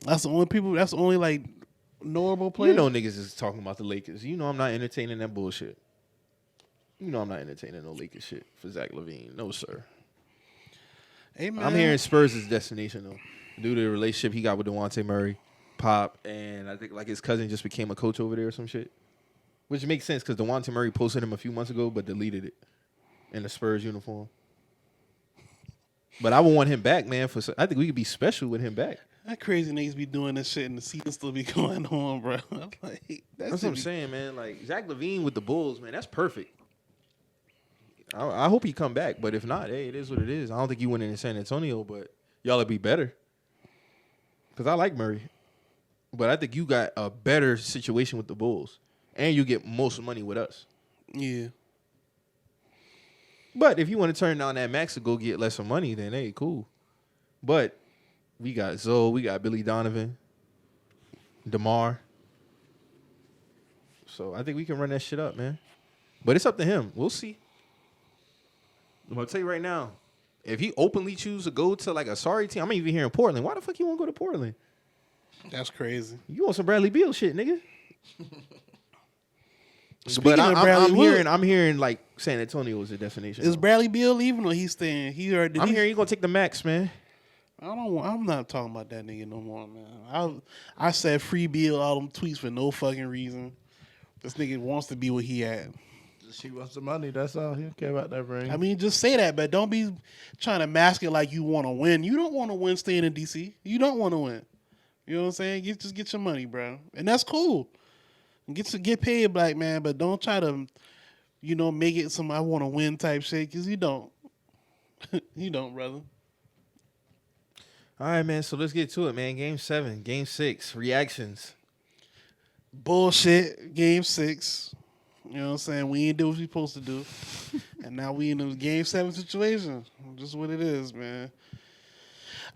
That's the only people. That's the only like knowable players. You know niggas is talking about the Lakers. You know I'm not entertaining that bullshit. You know I'm not entertaining no Lakers shit for Zach Levine. No, sir. Hey, man. I'm hearing Spurs' destination, though. Due to the relationship he got with DeJounte Murray, Pop, and I think like his cousin just became a coach over there or some shit. Which makes sense because DeJounte Murray posted him a few months ago but deleted it in the Spurs uniform. But I would want him back, man. I think we could be special with him back. That crazy niggas be doing this shit and the season still be going on, bro. Like, That's what I'm saying, man. Like Zach LaVine with the Bulls, man, that's perfect. I hope he come back, but if not, hey, it is what it is. I don't think you win in San Antonio, but y'all would be better. Because I like Murray. But I think you got a better situation with the Bulls. And you get most money with us. Yeah. But if you want to turn down that max to go get lesser money, then hey, cool. But we got Zoe, we got Billy Donovan, DeMar. So I think we can run that shit up, man. But it's up to him. We'll see. I'm going to tell you right now, if he openly chooses to go to like a sorry team, I'm even here in Portland. Why the fuck you want to go to Portland? That's crazy. You want some Bradley Beal shit, nigga. Speaking But of Bradley I'm hearing like San Antonio is a destination. Is Bradley Beal leaving or he's staying? I'm hearing you gonna take the max, man. I'm not talking about that nigga no more, man. I said free Beal all them tweets for no fucking reason. This nigga wants to be where he at. He wants the money. That's all. He don't care about that ring. I mean, just say that, but don't be trying to mask it like you want to win. You don't want to win staying in D.C. You don't want to win. You know what I'm saying? Just get your money, bro. And that's cool. Get paid, black man, but don't try to, make it some I want to win type shit, because you don't. You don't, brother. All right, man. So let's get to it, man. Game 7, Game 6, reactions. Bullshit. Game 6. You know what I'm saying? We ain't do what we supposed to do. And now we in a Game 7 situation. Just what it is, man.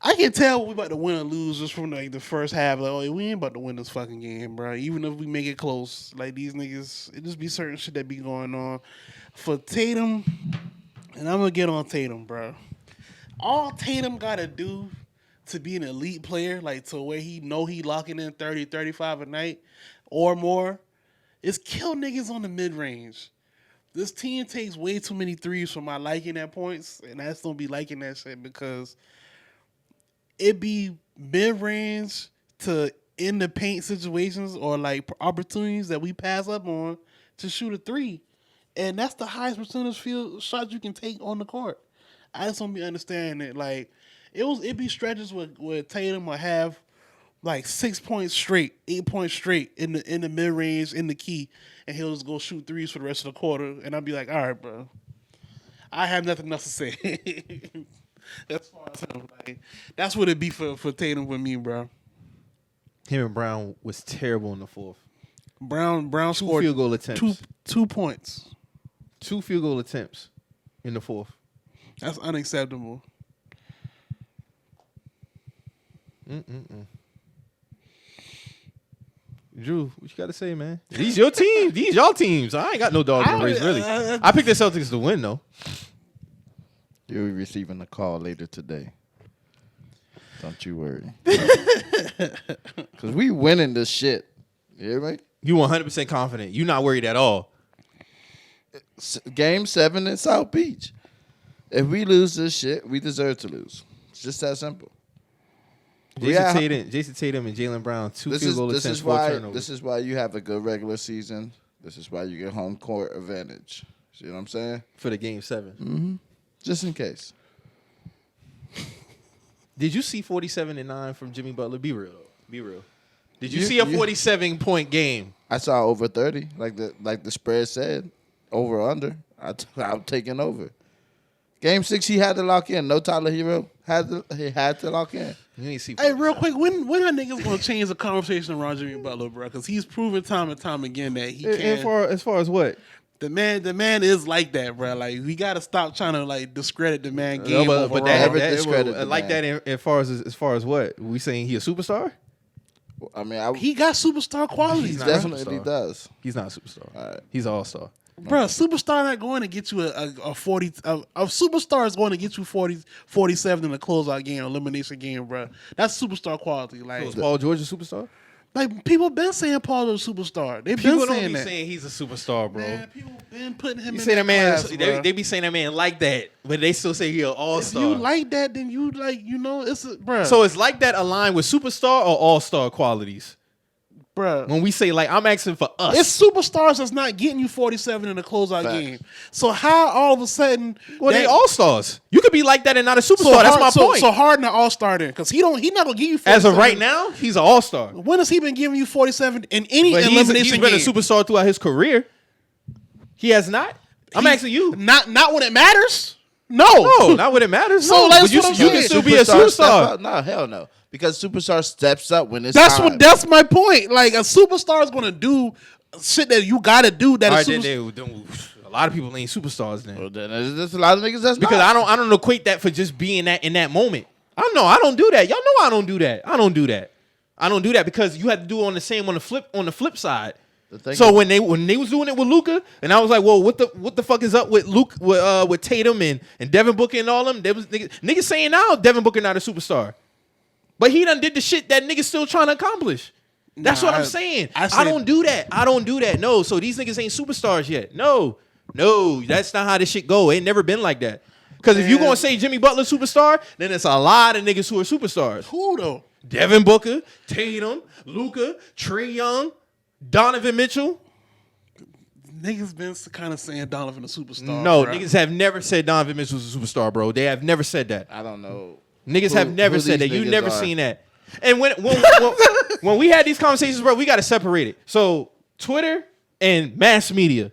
I can tell we about to win or lose just from like the first half. Like, oh, we ain't about to win this fucking game, bro. Even if we make it close. Like, these niggas, it just be certain shit that be going on. For Tatum, and I'm going to get on Tatum, bro. All Tatum got to do to be an elite player, like to where he know he locking in 30, 35 a night or more, is kill niggas on the mid-range. This team takes way too many threes for my liking at points, and I just don't be liking that shit because it be mid-range to in the paint situations or like opportunities that we pass up on to shoot a three. And that's the highest percentage field shot you can take on the court. I just don't be understanding it. Like, it be stretches where Tatum will have like 6 points straight, 8 points straight in the mid range, in the key, and he'll just go shoot threes for the rest of the quarter, and I'll be like, all right, bro, I have nothing else to say. That's far as him. Like, that's what it be for Tatum with me, bro. Him and Brown was terrible in the fourth. Brown Two scored field goal attempts. 2 points. 2 field goal attempts in the fourth. That's unacceptable. Drew, what you got to say, man? These your team. These y'all teams. I ain't got no dog in the race, really. I picked the Celtics to win, though. You'll be receiving a call later today. Don't you worry. Because we winning this shit. You hear me? You 100% confident. You not worried at all. Game 7 in South Beach. If we lose this shit, we deserve to lose. It's just that simple. Jason Tatum and Jaylen Brown, 2 field goal attempts, 4 turnovers. This is why you have a good regular season. This is why you get home court advantage. See what I'm saying? For the Game 7. Mm-hmm. Just in case. Did you see 47-9 from Jimmy Butler? Be real, though. Be real. Did you see a 47-point game? I saw over 30, like the spread said. Over under. I'm taking over. Game 6, he had to lock in. No Tyler Hero. He had to lock in. You ain't see. Hey, real quick, when are niggas gonna change the conversation around Jimmy Butler, bro? Because he's proven time and time again that he can. As far as what? The man is like that, bro. Like, we gotta stop trying to like discredit the man game. No, but that like that as far as what? We saying he a superstar? I mean, he got superstar qualities. He definitely does. He's not a superstar. All right. He's an all-star. Bro, superstar not going to get you a 40. A superstar is going to get you 40, 47 in a closeout game, elimination game, bro. That's superstar quality. Like, So is Paul George a superstar? Like, people been saying Paul is a superstar. They've People been don't saying be that. saying he's a superstar, bro. Man, people been putting him You in say that that man. class, bro. They be saying that man like that, but they still say he an If all-star. you like that, then you like, it's bro. So it's like that aligned with superstar or all-star qualities? Bruh. When we say like, I'm asking for us. It's superstars that's not getting you 47 in a closeout Facts. game. So how all of a sudden? Well, they that- all stars. You could be like that and not a superstar. That's my point. So Harden an all star then, because he not gonna give you 47. As of right now, he's an all star. When has he been giving you 47 in any But elimination he's been game? a superstar throughout his career. He has not. I'm asking you. Not when it matters. No, No, not when it matters. So No, that's but you, what I'm you can saying. still be a step superstar. up? No, hell no. Because superstar steps up when it's That's time. that's my point. Like a superstar is gonna do shit that you gotta do. That All a right, then superstar. a lot of people ain't superstars then. Well, then there's a lot of niggas that's Because not. I don't equate that for just being that in that moment. I don't do that. Y'all know I don't do that. I don't do that because you have to do it on the flip side. So when they was doing it with Luka, and I was like, well, what the fuck is up with Luke with Tatum and Devin Booker and all them? There was niggas saying now Devin Booker not a superstar, but he done did the shit that niggas still trying to accomplish. That's what I'm saying. I don't do that. No, so these niggas ain't superstars yet. No, that's not how this shit go. It ain't never been like that. Because if you gonna say Jimmy Butler superstar, then it's a lot of niggas who are superstars. Who though? Devin Booker, Tatum, Luka, Trae Young, Donovan Mitchell. Niggas been kind of saying Donovan a superstar. No, bruh. niggas have never said Donovan Mitchell's a superstar, bro. They have never said that. I don't know. Niggas have never said that. You these never niggas are. seen that. And when we had these conversations, bro, we got to separate it. So Twitter and mass media,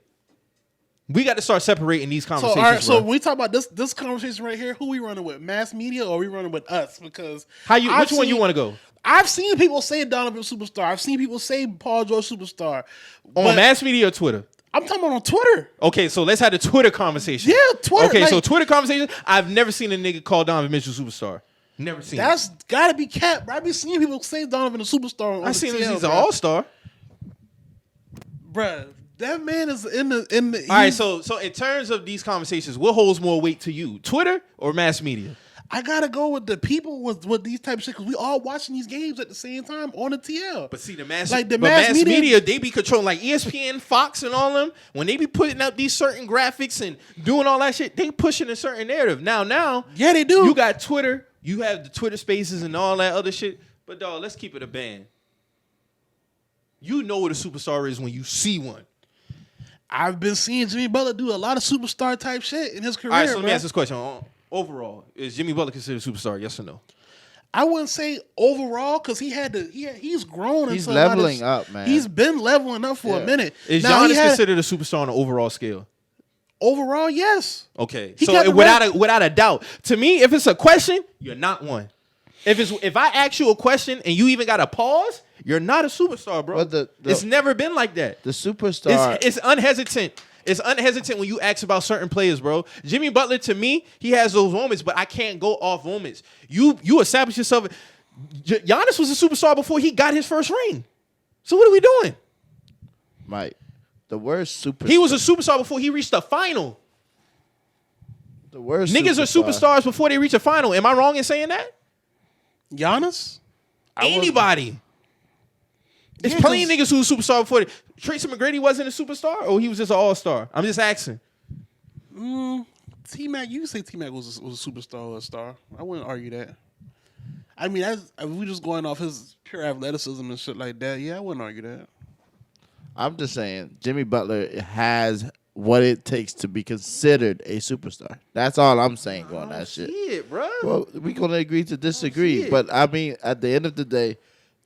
we got to start separating these So, conversations. all right, so bro. when we talk about this conversation right here, who we running with? Mass media or we running with us? Because Which one you want to go? I've seen people say Donovan superstar. I've seen people say Paul George superstar. On But mass media or Twitter? I'm talking about on Twitter. Okay, so let's have the Twitter conversation. Yeah, Twitter, Okay, like- so Twitter conversation. I've never seen a nigga call Donovan Mitchell superstar. Never seen. That's gotta be capped. Bro. I be seeing people say Donovan a superstar. I seen him. TL, He's an bro. all star. Bruh, that man is in the. All right, so in terms of these conversations, what holds more weight to you, Twitter or mass media? I gotta go with the people with these type of shit because we all watching these games at the same time on the TL. But see, the mass media, media, they be controlling like ESPN, Fox, and all them. When they be putting up these certain graphics and doing all that shit, they pushing a certain narrative. Now, yeah, they do. you got Twitter, you have the Twitter Spaces and all that other shit. But dog, let's keep it a band. You know what a superstar is when you see one. I've been seeing Jimmy Butler do a lot of superstar type shit in his career. All right, so let me bruh. ask this question. Overall, is Jimmy Butler considered a superstar? Yes or no? I wouldn't say overall because he's grown. He's into a lot of leveling up, man. He's been leveling up for a minute. Is Now, he Giannis had- considered a superstar on an overall scale? overall? Yes. Okay, He so got the without a doubt, to me, if it's a question, you're not one. If I ask you a question and you even got a pause, you're not a superstar, bro. But it's never been like that. The superstar. It's unhesitant. It's unhesitant when you ask about certain players, bro. Jimmy Butler, to me, he has those moments, but I can't go off moments. You establish yourself. Giannis was a superstar before he got his first ring. So what are we doing? Mike, the word superstar. He was a superstar before he reached the final. The word Niggas are superstars before they reach a final. Am I wrong in saying that? Giannis? Anybody. It's Yeah, plenty of 'cause- niggas who was a superstar before. Tracy McGrady wasn't a superstar, or he was just an all-star. I'm just asking. T-Mac, you can say T-Mac was a superstar or a star. I wouldn't argue that. I mean, we just going off his pure athleticism and shit like that. Yeah, I wouldn't argue that. I'm just saying, Jimmy Butler has what it takes to be considered a superstar. That's all I'm saying on that shit. Shit, bro. Well, we gonna agree to see disagree, it. but I mean, at the end of the day,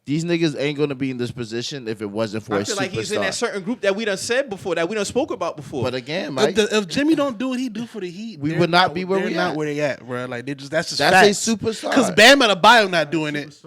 these niggas ain't gonna be in this position if it wasn't for I a feel superstar. like he's in that certain group that we done said before, that we done spoke about before. But again, Mike, If Jimmy don't do what he do for the Heat, We they're would not be where they're we not at. where they at, bro. Like that's just that's a superstar. Because Bam Adebayo not doing it.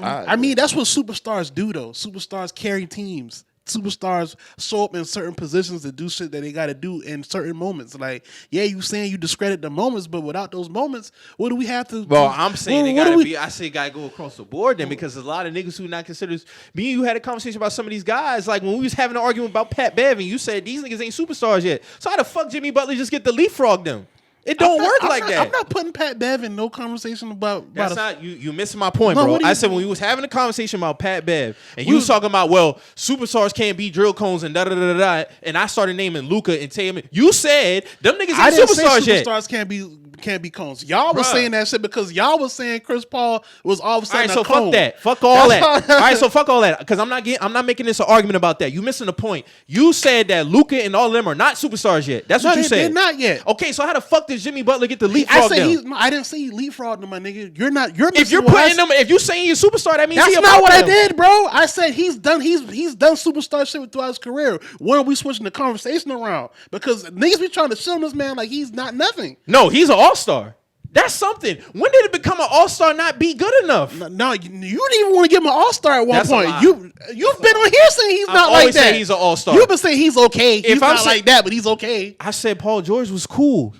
I I mean, that's what superstars do, though. Superstars carry teams. Superstars show up in certain positions to do shit that they got to do in certain moments. Like, yeah, you saying you discredit the moments, but without those moments, what do we have to? Well, I'm saying they what do gotta we- be. I say gotta go across the board then, because there's a lot of niggas who not considered. Me and you had a conversation about some of these guys. Like when we was having an argument about Pat Bev, and you said these niggas ain't superstars yet. So how the fuck Jimmy Butler just get the leapfrog them? It don't work like that. I'm not putting Pat Bev in no conversation about. That's about not you missing my point, No, bro. what do you- I said when we was having a conversation about Pat Bev, and you was talking about, well, superstars can't be drill cones and da da da da, and I started naming Luka and Tatum. You said them niggas I ain't didn't say superstars yet. superstars can't be be cones. Y'all was Bruh. saying that shit because y'all was saying Chris Paul was all of a All sudden right, so a cone. fuck that. Fuck all That's that. All right, so fuck all that. Because I'm not making this an argument about that. You missing the point. You said that Luka and all of them are not superstars yet. That's what you said. They're not yet. Okay, so how the fuck did Jimmy Butler get the I leapfrog said them? I didn't say he leapfrogged them, my nigga. You're not. You're If you're missing what I putting them, if you saying he's a superstar, that means That's he not above what I them. did, bro. I said he's done superstar shit throughout his career. When are we switching the conversation around? Because niggas be trying to show this man like he's not nothing. No, he's an all-star. That's something. When did it become an all-star not be good enough? No, you didn't even want to give him an all-star at one That's a point. lie. You've been on here saying he's I've not like always that. said he's an all-star. You've been saying he's okay. He's I'm not saying- like that, but he's okay. I said Paul George was cool.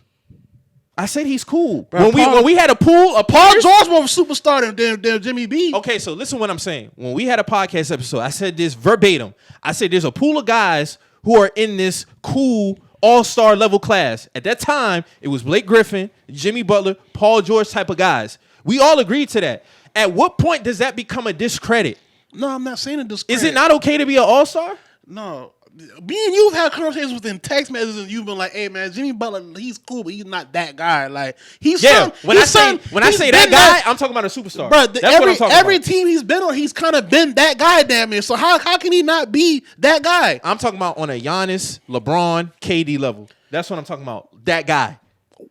I said he's cool. Bro, when we had a pool, Paul George more of a superstar than Jimmy B. Okay, so listen what I'm saying. When we had a podcast episode, I said this verbatim. I said there's a pool of guys who are in this cool all-star level class. At that time, it was Blake Griffin, Jimmy Butler, Paul George type of guys. We all agreed to that. At what point does that become a discredit? No, I'm not saying a discredit. Is it not okay to be an all-star? No. Me and you've had conversations within text messages, and you've been like, "Hey man, Jimmy Butler, he's cool, but he's not that guy." Like he's When I say that guy, I'm talking about a superstar. Bro, That's what I'm talking every about. team he's been on, he's kind of been that guy, damn near. So how can he not be that guy? I'm talking about on a Giannis, LeBron, KD level. That's what I'm talking about. That guy.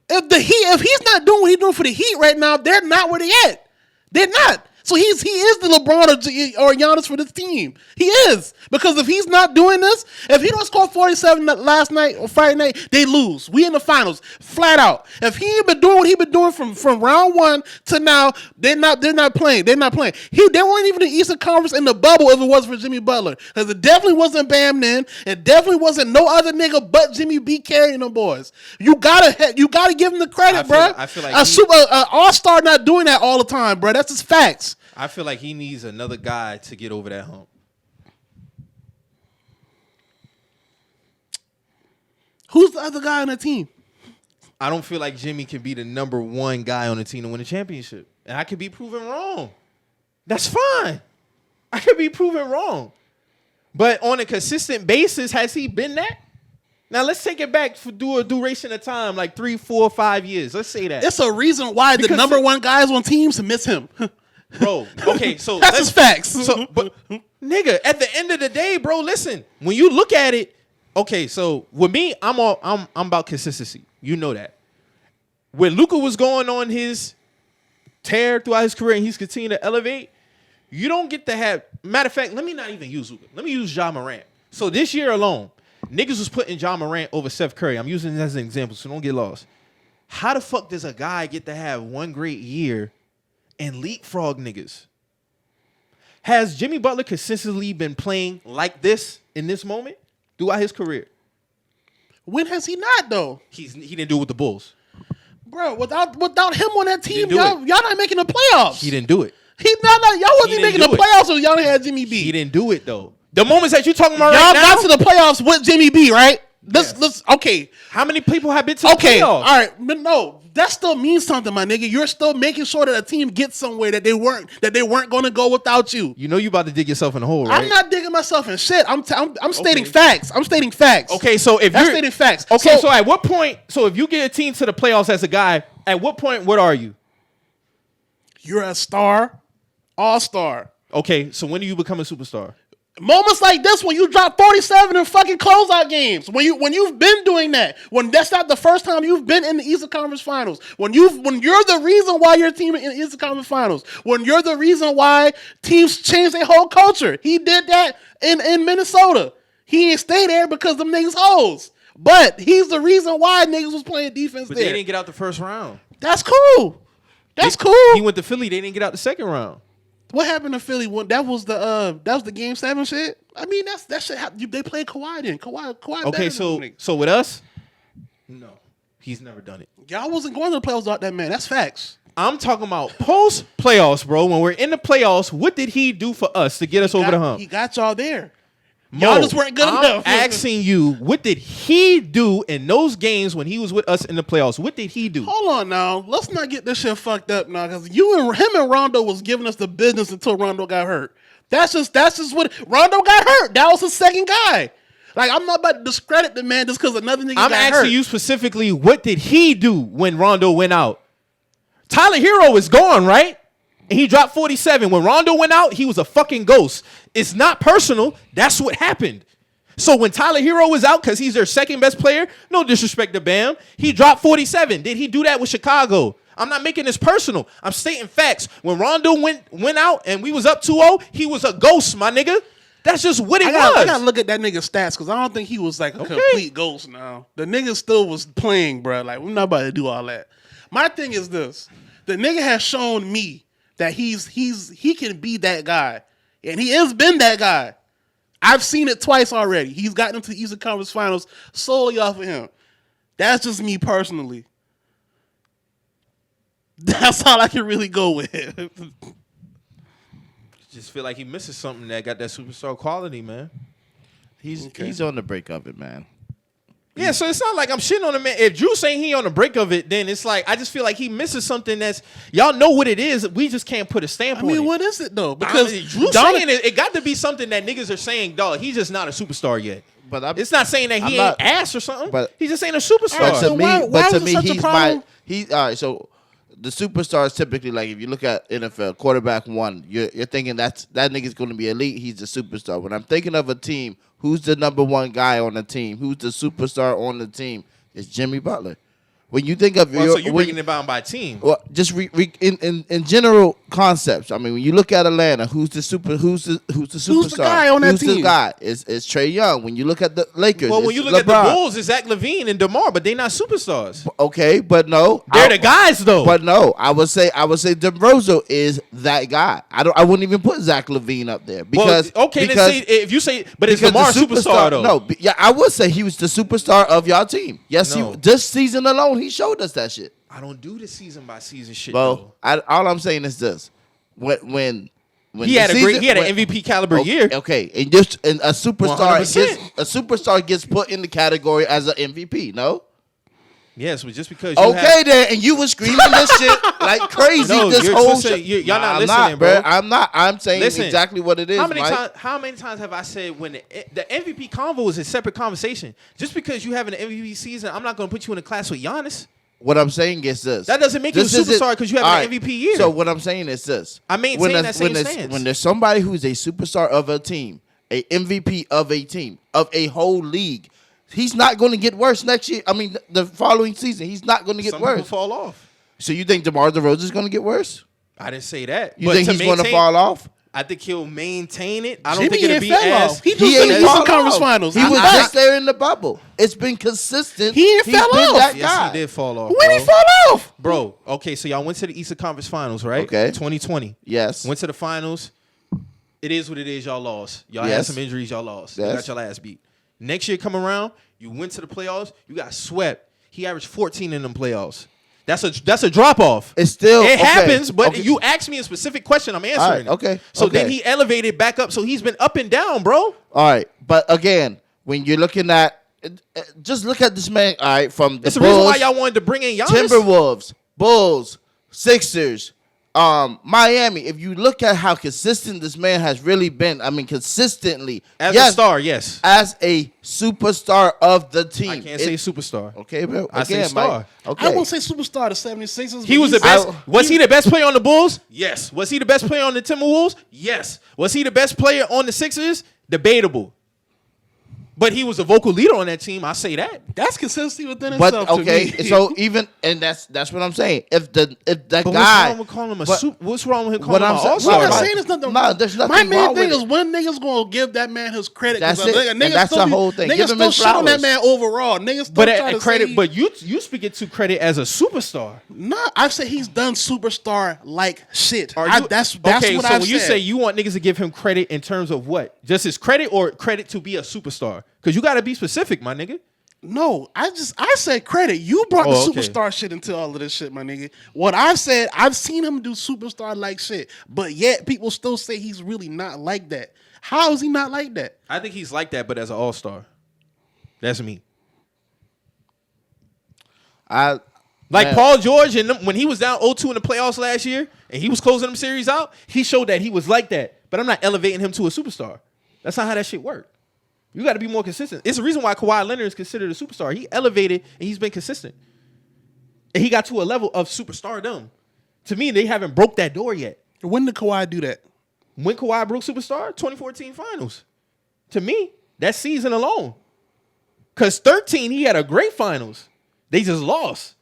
If he's not doing what he's doing for the Heat right now, they're not where they at. They're not. So he is the LeBron or Giannis for this team. He is. Because if he's not doing this, if he don't score 47 last night or Friday night, they lose. We in the finals, flat out. If he ain't been doing what he been doing from round one to now, they're not playing. They're not playing. They weren't even in the Eastern Conference in the bubble if it wasn't for Jimmy Butler. Because it definitely wasn't Bam then. It definitely wasn't no other nigga but Jimmy B carrying them boys. You gotta give him the credit, bro. I feel like an all-star not doing that all the time, bro. That's just facts. I feel like he needs another guy to get over that hump. Who's the other guy on the team? I don't feel like Jimmy can be the number one guy on the team to win a championship. And I could be proven wrong. That's fine. I could be proven wrong. But on a consistent basis, has he been that? Now, let's take it back for a duration of time, like 3, 4, 5 years. Let's say that. It's a reason why the number one guys on teams miss him. Bro, okay, so that's just facts. But nigga, at the end of the day, bro, listen. When you look at it, okay, so with me, I'm about consistency. You know that. When Luka was going on his tear throughout his career and he's continuing to elevate, you don't get to have. Matter of fact, let me not even use Luka. Let me use Ja Morant. So this year alone, niggas was putting Ja Morant over Steph Curry. I'm using it as an example, so don't get lost. How the fuck does a guy get to have one great year and leapfrog niggas? Has Jimmy Butler consistently been playing like this in this moment throughout his career? When has he not though? He didn't do it with the Bulls. Bro, without him on that team, do y'all not making the playoffs. He didn't do it. Y'all wasn't He making didn't the do it. playoffs if y'all didn't have Jimmy B. He didn't do it though. The moments that you're talking about Y'all right now. got to the playoffs with Jimmy B, right? Let's okay. How many people have been to the Okay, all playoffs? right, but no, that still means something, my nigga. You're still making sure that a team gets somewhere that they weren't going to go without you. You know you about to dig yourself in a hole, right? I'm not digging myself in shit. I'm stating facts. I'm stating facts. Okay, so if That's you're stating facts. Okay, so at what point? So if you get a team to the playoffs as a guy, at what point? What are you? You're a star, all-star. Okay, so when do you become a superstar? Moments like this when you drop 47 in fucking closeout games. When you've been doing that. When that's not the first time you've been in the Eastern Conference Finals. When you're the reason why your team in the Eastern Conference Finals. When you're the reason why teams change their whole culture. He did that in Minnesota. He ain't stay there because them niggas hoes. But he's the reason why niggas was playing defense But there. they didn't get out the first round. That's cool. That's cool. He went to Philly. They didn't get out the second round. What happened to Philly? That was the Game 7 shit. I mean, that shit. They played Kawhi then. Kawhi. Okay, so with us, no, he's never done it. Y'all wasn't going to the playoffs without that man. That's facts. I'm talking about post playoffs, bro. When we're in the playoffs, what did he do for us to get us over the hump? He got y'all there. Mo, Y'all just weren't good I'm enough. asking you, what did he do in those games when he was with us in the playoffs? What did he do? Hold on now. Let's not get this shit fucked up now, because him and Rondo was giving us the business until Rondo got hurt. That's just what Rondo got hurt. That was his second guy. Like, I'm not about to discredit the man just because another nigga I'm got asking hurt. you specifically, what did he do when Rondo went out? Tyler Hero is gone, right? And he dropped 47. When Rondo went out, he was a fucking ghost. It's not personal. That's what happened. So when Tyler Hero was out, because he's their second best player, no disrespect to Bam, he dropped 47. Did he do that with Chicago? I'm not making this personal. I'm stating facts. When Rondo went out and we was up 2-0, he was a ghost, my nigga. That's just what it was. I gotta look at that nigga's stats because I don't think he was like a complete ghost now. The nigga still was playing, bro. Like, we're not about to do all that. My thing is this. The nigga has shown me that he can be that guy. And he has been that guy. I've seen it twice already. He's gotten into the Eastern Conference Finals solely off of him. That's just me personally. That's all I can really go with. Just feel like he misses something that got that superstar quality, man. He's on the break of it, man. Yeah, so it's not like I'm shitting on him, man. If Drew's saying he on the break of it, then it's like I just feel like he misses something that's y'all know what it is. We just can't put a stamp on it. What is it though? Because Drew saying it got to be something that niggas are saying, dog. He's just not a superstar yet. But it's not saying that he ain't ass or something. But he's just ain't a superstar. But to So me, why was it such a problem? he's all right. So the superstars typically, like if you look at NFL quarterback one, you're thinking that nigga's going to be elite. He's a superstar. When I'm thinking of a team, who's the number one guy on the team? Who's the superstar on the team? It's Jimmy Butler. When you think of so you're bringing it down by team. Well, just in general concepts. I mean, when you look at Atlanta, who's the superstar? Who's the guy on that team? Who's the guy? It's Trae Young. When you look at the Lakers, Well, when you look LeBron. at the Bulls, it's Zach LaVine and DeMar, but they're not superstars. Okay, but no, They're the guys though. But no, I would say DeRozan is that guy. I wouldn't even put Zach LaVine up there because then say if you say, but it's because DeMar the superstar though. No, yeah, I would say he was the superstar of y'all team. Yes, No. this season alone, he showed us that shit. I don't do the season by season shit. Bro, though. all I'm saying is this: when He had an MVP caliber year. Okay, and a superstar 100%. gets put in the category as an MVP. No. Yes, but just because Then, and you was screaming this shit like crazy. No, this you're whole twisting- shit. y'all not I'm listening, bro. I'm not. I'm saying Listen, exactly what it is. How many Mike. times have I said when the MVP convo is a separate conversation? Just because you have an MVP season, I'm not going to put you in a class with Giannis. What I'm saying is this. That doesn't make you a superstar because you have an MVP year. So what I'm saying is this. I maintain that same stance. When there's somebody who's a superstar of a team, a MVP of a team, of a whole league, he's not going to get worse next year. I mean, the following season, he's not going to get Some worse. people fall off. So you think DeMar DeRozan is going to get worse? I didn't say that. You think he's going to fall off? I think he'll maintain it. I don't Jimmy think it'll ain't be fell as. off. He just He in the ain't Eastern fall Conference off. Finals. He was just there in the bubble. It's been consistent. He ain't He's fell been off. that Yes, guy. he did fall off. When he bro. fall off? Bro, okay, so y'all went to the Eastern Conference Finals, right? Okay. 2020. Yes. Went to the finals. It is what it is. Y'all lost. Y'all had Yes. some injuries. Y'all lost. Yes. You got your ass beat. Next year come around, you went to the playoffs. You got swept. He averaged 14 in them playoffs. That's a drop off. It's still It okay. happens, but Okay. you asked me a specific question. I'm answering All right, it. okay, So okay. then he elevated back up. So he's been up and down, bro. All right, but again, when you're looking at, just look at this man. All right, from the It's the reason Bulls, why y'all wanted to bring in Giannis. Timberwolves, Bulls, Sixers, Miami. If you look at how consistent this man has really been, I mean, consistently As yes, a star, yes. as a superstar of the team. I can't say superstar. Okay, bro. I say Again, star. Mike. Okay. I won't say superstar to 76ers. He but was the he's- best. Was he the best player on the Bulls? Yes. Was he the best player on the Timberwolves? Yes. Was he the best player on the Sixers? Debatable. But he was a vocal leader on that team. I say that. That's consistency within But itself. okay, to me. so even and that's what I'm saying. If that But guy, what's wrong with calling him a but- super? What's wrong with him what calling him I'm an saying- all-star? I'm not Right. saying there's nothing. No, there's nothing My main wrong thing with is it. when niggas gonna give that man his credit. That's 'cause it. niggas And that's still the whole thing. Niggas Give him still his shit on that flowers. man overall. Niggas still But try at to credit, say, but you speak it to credit as a superstar. nah, I say he's done superstar like shit. Are I, you, that's okay? what So I've when you said. say you want niggas to give him credit in terms of what? Just his credit or credit to be a superstar? Because you got to be specific, my nigga. No, I said credit. You brought Oh, the okay. superstar shit into all of this shit, my nigga. What I said, I've seen him do superstar like shit, but yet people still say he's really not like that. How is he not like that? I think he's like that, but as an all-star. That's me. Like Man. Paul George, and when he was down 0-2 in the playoffs last year, and he was closing them series out, he showed that he was like that. But I'm not elevating him to a superstar. That's not how that shit worked. You got to be more consistent. It's the reason why Kawhi Leonard is considered a superstar. He elevated and he's been consistent. And he got to a level of superstardom. To me, they haven't broke that door yet. When did Kawhi do that? When Kawhi broke superstar, 2014 finals. To me, that season alone. Because 13, he had a great finals. They just lost.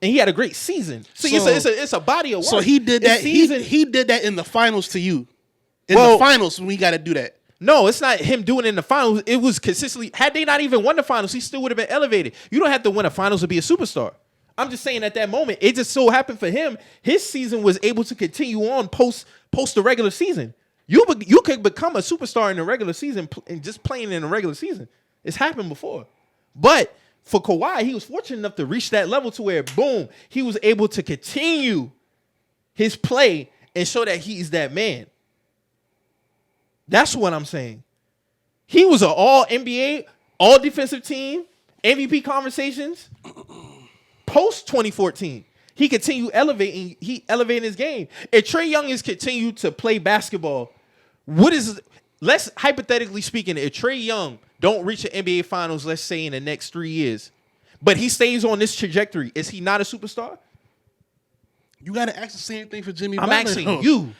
And he had a great season. So it's a body of work. So he did that. He did that in the finals to you. In the finals, we got to do that. No, it's not him doing it in the finals. It was consistently. Had they not even won the finals, he still would have been elevated. You don't have to win a finals to be a superstar. I'm just saying at that moment, it just so happened for him, his season was able to continue on post the regular season. You could become a superstar in the regular season and just playing in the regular season. It's happened before. But for Kawhi, he was fortunate enough to reach that level to where, boom, he was able to continue his play and show that he's that man. That's what I'm saying. He was an all NBA, all defensive team, MVP conversations. Post 2014, he continued elevating. He elevated his game. If Trae Young is continued to play basketball, let's hypothetically speaking, if Trae Young don't reach an NBA Finals, let's say in the next 3 years, but he stays on this trajectory, is he not a superstar? You got to ask the same thing for Jimmy Butler. I'm asking you.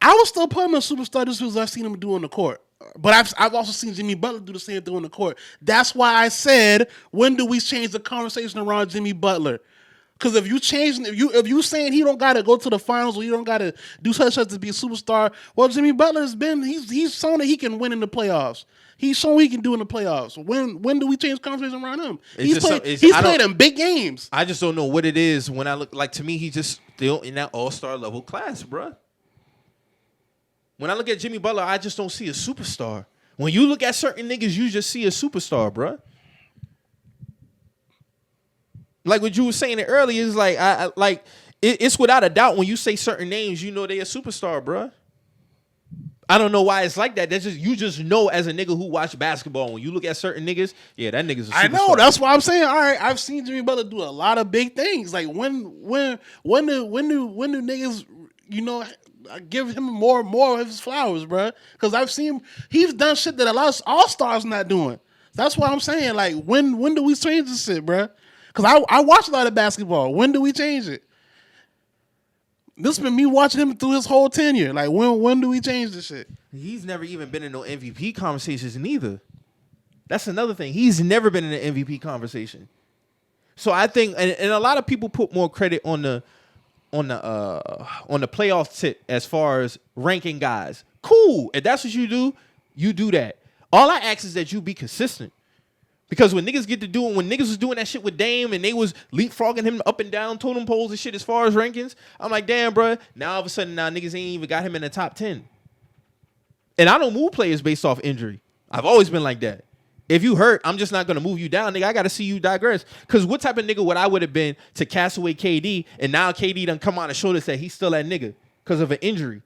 I was still putting him a superstar just because I've seen him do on the court. But I've also seen Jimmy Butler do the same thing on the court. That's why I said, when do we change the conversation around Jimmy Butler? Because if you saying he don't gotta go to the finals or he don't gotta do such to be a superstar, well, Jimmy Butler's been he's shown that he can win in the playoffs. He's shown he can do in the playoffs. When do we change the conversation around him? He's played in big games. I just don't know what it is when I look. Like, to me, he's just still in that all-star level class, bruh. When I look at Jimmy Butler, I just don't see a superstar. When you look at certain niggas, you just see a superstar, bruh. Like what you were saying earlier, is like it's without a doubt when you say certain names, you know they a superstar, bruh. I don't know why it's like that. That's just you just know as a nigga who watch basketball. When you look at certain niggas, yeah, that nigga's a superstar. I know. That's why I'm saying. All right, I've seen Jimmy Butler do a lot of big things. Like when do niggas, I give him more of his flowers, bro. Because I've seen he's done shit that a lot of all-stars not doing. That's why I'm saying, like, when do we change this shit, bro? Because I watch a lot of basketball. When do we change it? This has been me watching him through his whole tenure. Like, when do we change this shit? He's never even been in no MVP conversations neither. That's another thing. He's never been in an MVP conversation. So I think, and a lot of people put more credit on the playoff tip as far as ranking guys. Cool. If that's what you do that. All I ask is that you be consistent. Because when niggas was doing that shit with Dame and they was leapfrogging him up and down totem poles and shit as far as rankings, I'm like, damn, bro. Now all of a sudden, niggas ain't even got him in the top 10. And I don't move players based off injury. I've always been like that. If you hurt, I'm just not going to move you down, nigga. I got to see you digress. Because what type of nigga would I would have been to cast away KD, and now KD done come on and show us that he's still that nigga because of an injury?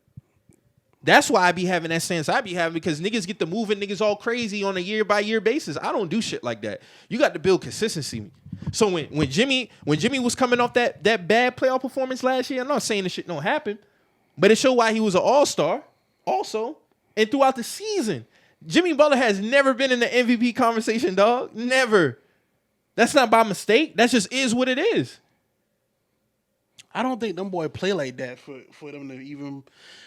That's why I be having that sense I be having, because niggas get to moving niggas all crazy on a year-by-year basis. I don't do shit like that. You got to build consistency. So when Jimmy was coming off that bad playoff performance last year, I'm not saying this shit don't happen, but it showed why he was an all-star also. And throughout the season, Jimmy Butler has never been in the MVP conversation, dog. Never. That's not by mistake. That just is what it is. I don't think them boy play like that for them to even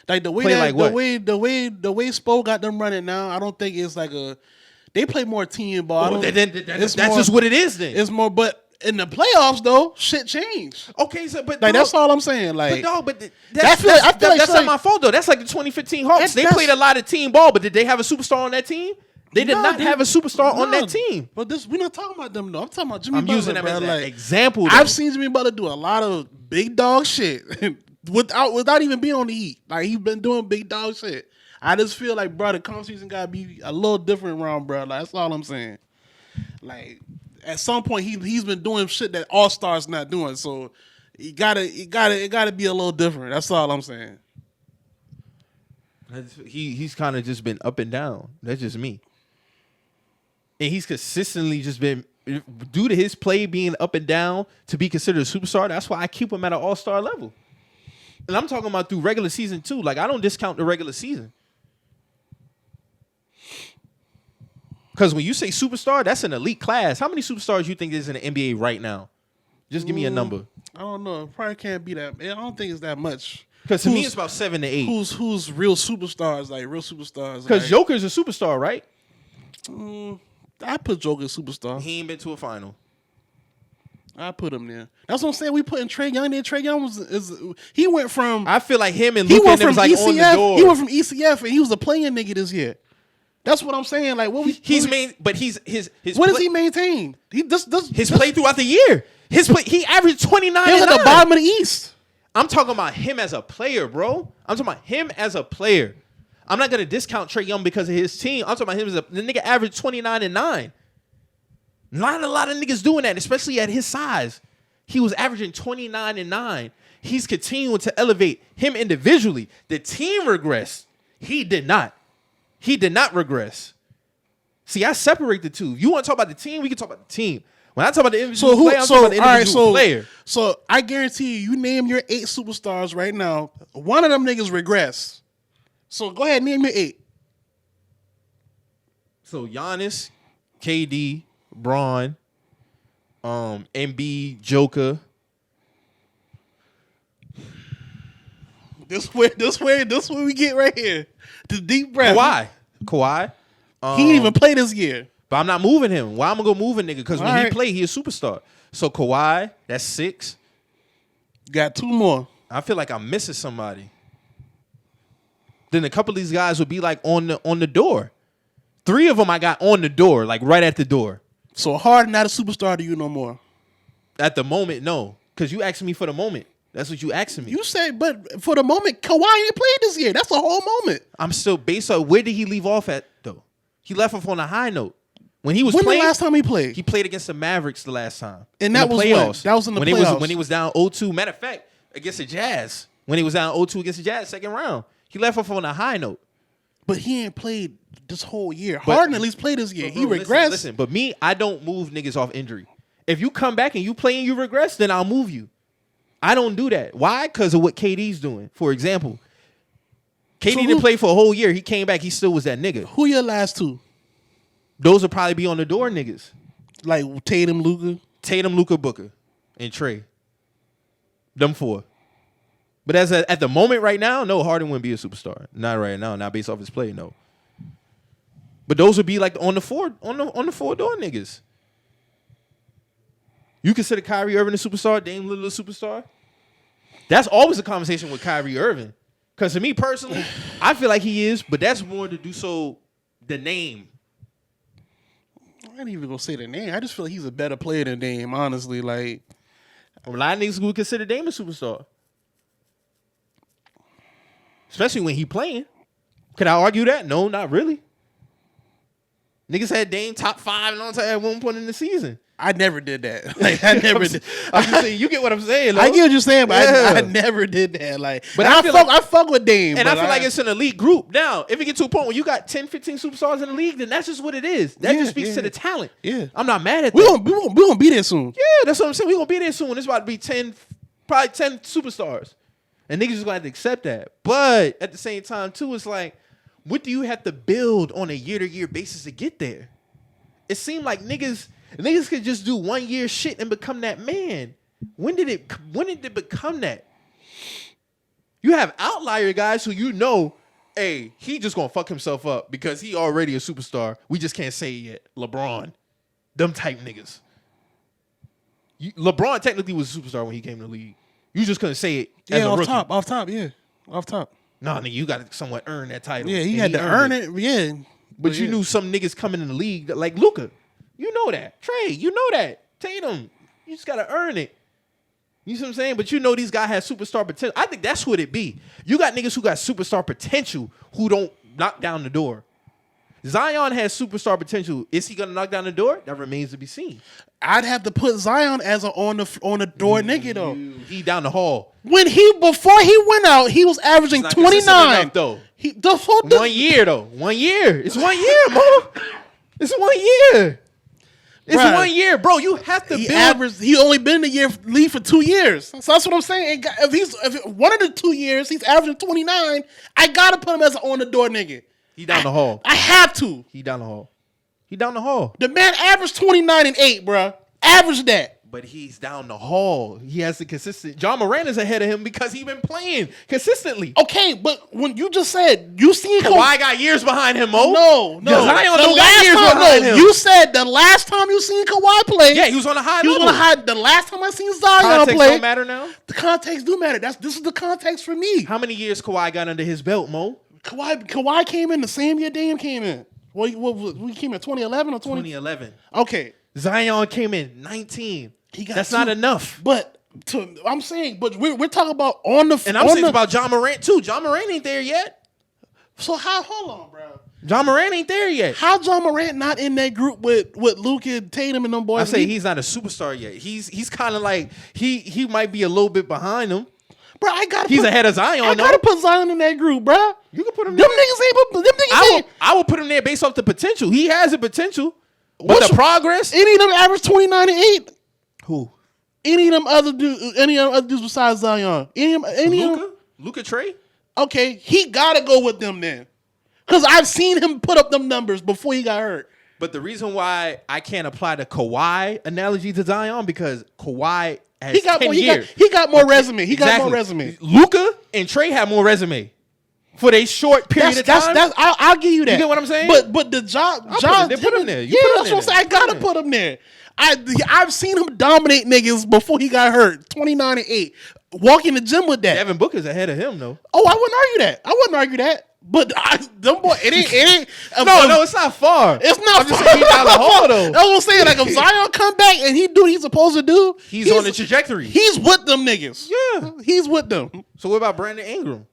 like the way Play that like what? the way Spo got them running now. I don't think it's like they play more team ball. That's just what it is then. It's more, but in the playoffs though, shit changed. Okay, so but Like that's all I'm saying. Like, that's that's not my fault though. That's like the 2015 Hawks. They played a lot of team ball, but did they have a superstar on that team? They did not have a superstar on that team. But we're not talking about them though. I'm talking about Jimmy I'm Butler. using them as an like, example. Though. I've seen Jimmy Butler do a lot of big dog shit without even being on the Heat. Like he's been doing big dog shit. I just feel like, bro, the conversation gotta be a little different around, bro. Like that's all I'm saying. Like at some point he's been doing shit that all stars not doing. So it gotta be a little different. That's all I'm saying. He's kind of just been up and down. That's just me. And he's consistently just been, due to his play being up and down, to be considered a superstar. That's why I keep him at an all-star level. And I'm talking about through regular season too. Like I don't discount the regular season. Because when you say superstar, that's an elite class. How many superstars you think is in the NBA right now? Just give me a number. I don't know. It probably can't be that. I don't think it's that much. Because to me, it's about 7 to 8. Who's real superstars? Like real superstars. Because like, Joker's a superstar, right? I put Joker superstar. He ain't been to a final. I put him there. That's what I'm saying. We putting Trae Young there. Trae Young he went from. I feel like him and He Luka went was from like ECF. on the door. He went from ECF and he was a playing nigga this year. That's what I'm saying. Like what we but his what does he maintain? His play throughout the year. His play, he averaged 29. He was at the bottom of the East. I'm talking about him as a player, bro. I'm talking about him as a player. I'm not gonna discount Trae Young because of his team. I'm talking about him as the nigga averaged 29 and 9. Not a lot of niggas doing that, especially at his size. He was averaging 29 and 9. He's continuing to elevate him individually. The team regressed. He did not. He did not regress. See, I separate the two. If you want to talk about the team, we can talk about the team. When I talk about the individual player, I'm talking about the individual player. So I guarantee you name your 8 superstars right now. One of them niggas regress. So go ahead, name your 8. So Giannis, KD, Braun, Embiid, Joker. This where we get right here. The deep breath. Kawhi. He didn't even play this year. But I'm not moving him. Why am I gonna move a nigga? Because when he right. play, he a superstar. So Kawhi, that's 6. Got 2 more. I feel like I'm missing somebody. Then a couple of these guys would be like on the door. 3 of them I got on the door, like right at the door. So Harden not a superstar to you no more. At the moment, no. Because you asking me for the moment. That's what you asking me. You said, but for the moment, Kawhi ain't played this year. That's the whole moment. I'm still based on where did he leave off at though? He left off on a high note. When he was when playing, the last time he played? He played against the Mavericks the last time. And that was playoffs. That was in the playoffs. When he was down 0-2. Matter of fact, against the Jazz. When he was down 0-2 against the Jazz, second round. He left off on a high note. But he ain't played this whole year. Harden at least played this year. He regressed. Listen, but me, I don't move niggas off injury. If you come back and you play and you regress, then I'll move you. I don't do that. Why? Because of what KD's doing. For example, KD didn't play for a whole year. He came back. He still was that nigga. Who your last 2? Those will probably be on the door niggas. Like Tatum, Luka, Booker, and Trae. Them 4. But at the moment right now, no, Harden wouldn't be a superstar. Not right now. Not based off his play, no. But those would be like on the 4 door niggas. You consider Kyrie Irving a superstar, Dame Lillard a superstar? That's always a conversation with Kyrie Irving. Because to me personally, I feel like he is, but that's more to do so the name. I ain't even gonna say the name. I just feel like he's a better player than Dame, honestly. Like a lot of niggas would consider Dame a superstar. Especially when he playing. Could I argue that? No, not really. Niggas had Dame top 5 and all time at one point in the season. I never did that. Like I never did. I'm just saying, you get what I'm saying. Though. I get what you're saying, but yeah. I never did that. Like, but I fuck with Dame, and I feel like it's an elite group. Now, if it get to a point where you got 10, 15 superstars in the league, then that's just what it is. That just speaks to the talent. Yeah, I'm not mad at we that. We gonna be there soon. Yeah, that's what I'm saying. We gonna be there soon. It's about to be 10, probably 10 superstars, and niggas just gonna have to accept that. But at the same time, too, it's like, what do you have to build on a year-to-year basis to get there? It seemed like niggas could just do 1 year shit and become that man. When did it become that? You have outlier guys who you know, hey, he just gonna fuck himself up because he already a superstar. We just can't say it yet. LeBron. Them type niggas. LeBron technically was a superstar when he came to the league. You just couldn't say it as a rookie. Off top. Nah, nigga, you got to somewhat earn that title. Yeah, he had to earn it. Yeah. But you knew some niggas coming in the league like Luka. You know that. Trae, you know that. Tatum, you just got to earn it. You see what I'm saying? But you know these guys have superstar potential. I think that's what it be. You got niggas who got superstar potential who don't knock down the door. Zion has superstar potential. Is he going to knock down the door? That remains to be seen. I'd have to put Zion as a on the door nigga though. He down the hall. Before he went out, he was averaging 29 enough, though. 1 year though. 1 year. It's 1 year, Mo. It's 1 year. It's Bruh, 1 year, bro. You have to build. He only been in the league for 2 years. So that's what I'm saying. If one of the 2 years he's averaging 29, I gotta put him as an on the door nigga. He down the hall. I have to. He down the hall. He down the hall. The man averaged 29 and 8, bro. Average that. But he's down the hall. He has the consistent. John Moran is ahead of him because he been playing consistently. Okay, but when you just said you seen Kawhi got years behind him, Mo. No. Zion The don't got last years time, behind him. You said the last time you seen Kawhi play. Yeah, he was on a high He was level. on a high. The last time I seen Zion Context play. don't matter now. The context do matter. This is the context for me. How many years Kawhi got under his belt, Mo? Kawhi came in the same year Dame came in. We came in 2011 or 2011. Okay. Zion came in 19. That's two- not enough. But I'm saying, but we're talking about on the And I'm saying about John Morant too. John Morant ain't there yet. So hold on, bro. John Morant ain't there yet. How John Morant not in that group with Luka, Tatum, and them boys? I say he's not a superstar yet. He's kind of like he might be a little bit behind them. Bro, He's ahead of Zion. I gotta put Zion in that group, bro. You can put him Them there. niggas ain't. Them niggas ain't. I will put him there based off the potential. He has the potential, but the progress. Any of them average 29 and 8. Who? Any of them other dudes besides Zion? Any of them? Luka Trey. Okay, he gotta go with them then, because I've seen him put up them numbers before he got hurt. But the reason why I can't apply the Kawhi analogy to Zion because Kawhi has He got 10 more. years. He got more resume. He got Exactly. more resume. Luka and Trey have more resume for a short period of time. I'll give you that. You get what I'm saying? But the John, put him there. You Yeah, put him that's what I'm there. saying. I gotta put him there. I've seen him dominate niggas before he got hurt. 29 and 8. Walk in the gym with that. Devin Booker's ahead of him though. Oh, I wouldn't argue that. But them boy, it ain't. No, it's not far. It's not. I'm just saying he's down the hall though. That's what I'm saying. Like if Zion come back and he do what he's supposed to do, He's on the trajectory. He's with them niggas. Yeah. He's with them. So what about Brandon Ingram?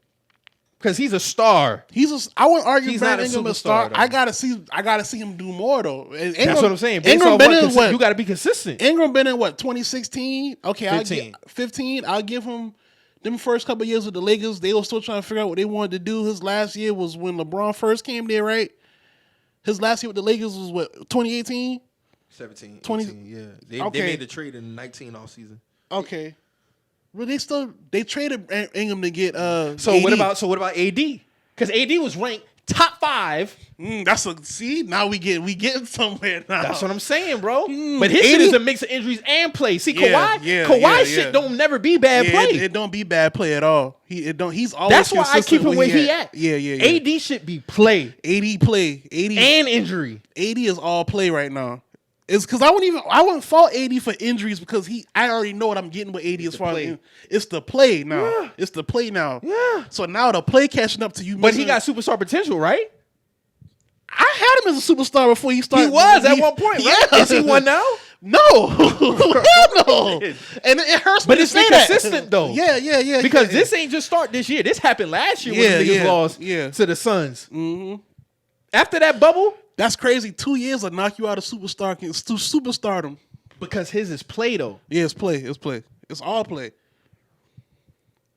Because he's a star. I wouldn't argue He's Brandon not a Ingram a superstar, star. though. I gotta see him do more though. And That's what I'm saying. Based Ingram on been in what? you got to be consistent. Ingram been in what? 2016. Okay, 15. 15. I'll give him them first couple of years with the Lakers. They were still trying to figure out what they wanted to do. His last year was when LeBron first came there, right? His last year with the Lakers was what? 2018. 17, 20 18, yeah. They Okay. made the trade in 19 all season. Okay. But they traded Ingram to get So AD. what about AD? Because AD was ranked top 5. Now we getting somewhere now. That's what I'm saying, bro. But his shit 80? is a mix of injuries and play. See, Yeah, Kawhi shit yeah. don't never be bad play. It don't be bad play at all. He's always. That's why I keep him where he at. Yeah. AD should be play AD play. AD and injury. AD is all play right now. It's because I wouldn't fault AD for injuries because I already know what I'm getting with AD as far as it's the play now. Yeah. It's the play now. Yeah. So now the play catching up to you. But he got superstar potential, right? I had him as a superstar before he started. He was at one point, right? Yeah. Is he one now? No, hell no. And it hurts me But to it's say been that. consistent though. Yeah. Because this ain't just start this year. This happened last year when the niggas lost to the Suns. Mm-hmm. After that bubble, That's crazy. 2 years will knock you out of superstardom. because his is play though. Yeah, it's play. It's all play.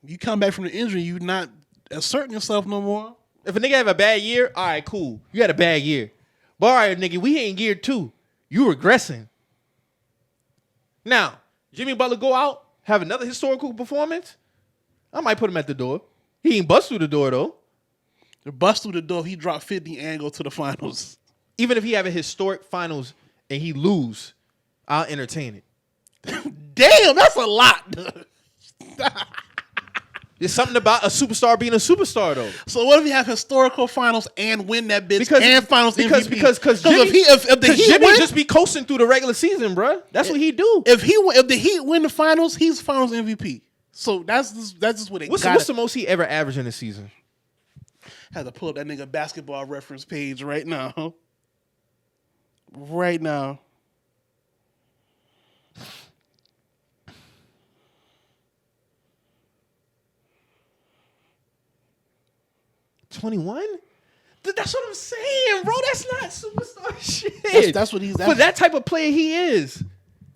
You come back from the injury, you not asserting yourself no more. If a nigga have a bad year, all right, cool. You had a bad year. But all right, nigga, we ain't year 2. You regressing. Now, Jimmy Butler go out, have another historical performance. I might put him at the door. He ain't bust through the door though. The bust through the door, he dropped 50 and go to the finals. Even if he have a historic finals and he lose, I'll entertain it. Damn, that's a lot. There's something about a superstar being a superstar though. So what if you have historical finals and win that bitch and finals MVP? Because Jimmy, if the Heat Jimmy win, just be coasting through the regular season, bruh. That's what he do. if the Heat win the finals, he's finals MVP. So that's just what they What's got. the most he ever averaged in a season? Had to pull up that nigga basketball reference page right now. Right now. $21? That's what I'm saying, bro. That's not superstar shit. That's what he's. For that type of player he is.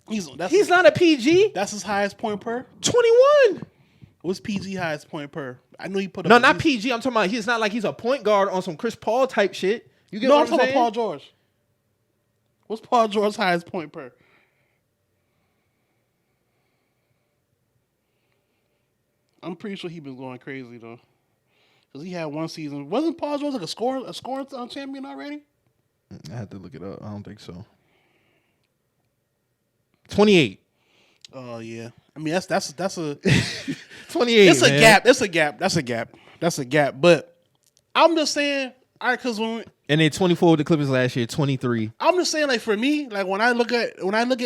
He's not a PG. That's his highest point per. 21. What's PG highest point per? I know he put up. No, not PG. I'm talking about he's not like he's a point guard on some Chris Paul type shit. You get No, what I'm I'm talking saying? about Paul George. What's Paul George's highest point per? I'm pretty sure he been going crazy though, because he had one season. Wasn't Paul George like a scoring champion already? I had to look it up. I don't think so. 28. Oh yeah. I mean that's a 28. it's a man. gap. It's a gap. That's a gap. But I'm just saying, all right, because And then 24 with the Clippers last year. 23. I'm just saying, like for me, like when I look at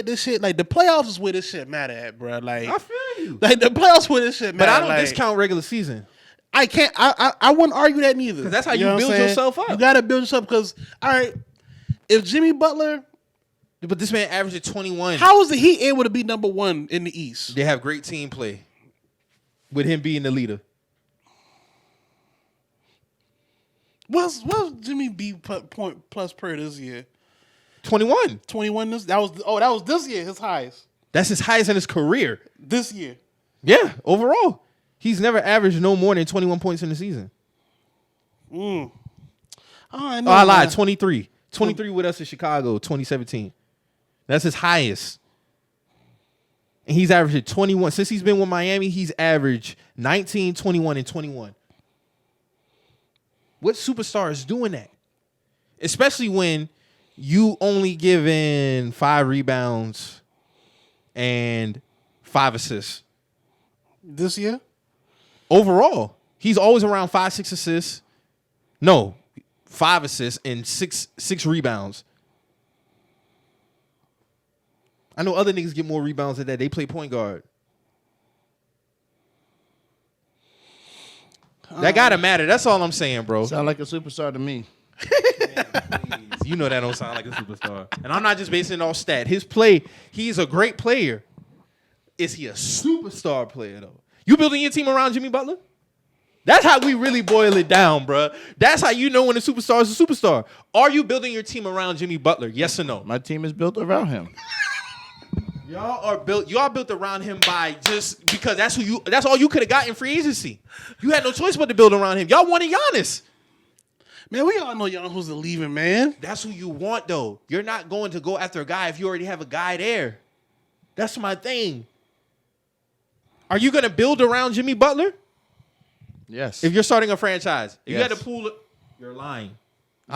this shit, like the playoffs is where this shit matter at, bro. Like I feel you. like the playoffs where this shit matter. But I don't like, discount regular season. I can't. I wouldn't argue that neither. 'Cause that's how you know what build I'm saying? yourself up. You gotta build yourself because all right, if Jimmy Butler, But this man averaged 21. how is the Heat able to be number one in the East? They have great team play. With him being the leader. What's Jimmy B point plus per this year? 21. 21. That was this year his highest. That's his highest in his career. This year. Yeah, overall. He's never averaged no more than 21 points in the season. Oh, I Oh, know. I lied. man. 23. 23 with us in Chicago, 2017. That's his highest. And he's averaged 21. Since he's been with Miami, he's averaged 19, 21, and 21. What superstar is doing that? Especially when you only giving 5 rebounds and 5 assists. This year. Overall, he's always around 5, 6 assists. No, 5 assists and six rebounds. I know other niggas get more rebounds than that. They play point guard. That gotta matter. That's all I'm saying, bro. Sound like a superstar to me. Please. You know that don't sound like a superstar. And I'm not just basing it off stat. His play, he's a great player. Is he a superstar player, though? You building your team around Jimmy Butler? That's how we really boil it down, bro. That's how you know when a superstar is a superstar. Are you building your team around Jimmy Butler? Yes or no? My team is built around him. Y'all built around him by just because that's all you could have got in free agency. You had no choice but to build around him. Y'all wanted Giannis. Man, we all know y'all who's leaving, man. That's who you want, though. You're not going to go after a guy if you already have a guy there. That's my thing. Are you going to build around Jimmy Butler? Yes. If you're starting a franchise. If you Yes. had to pull, you're lying. You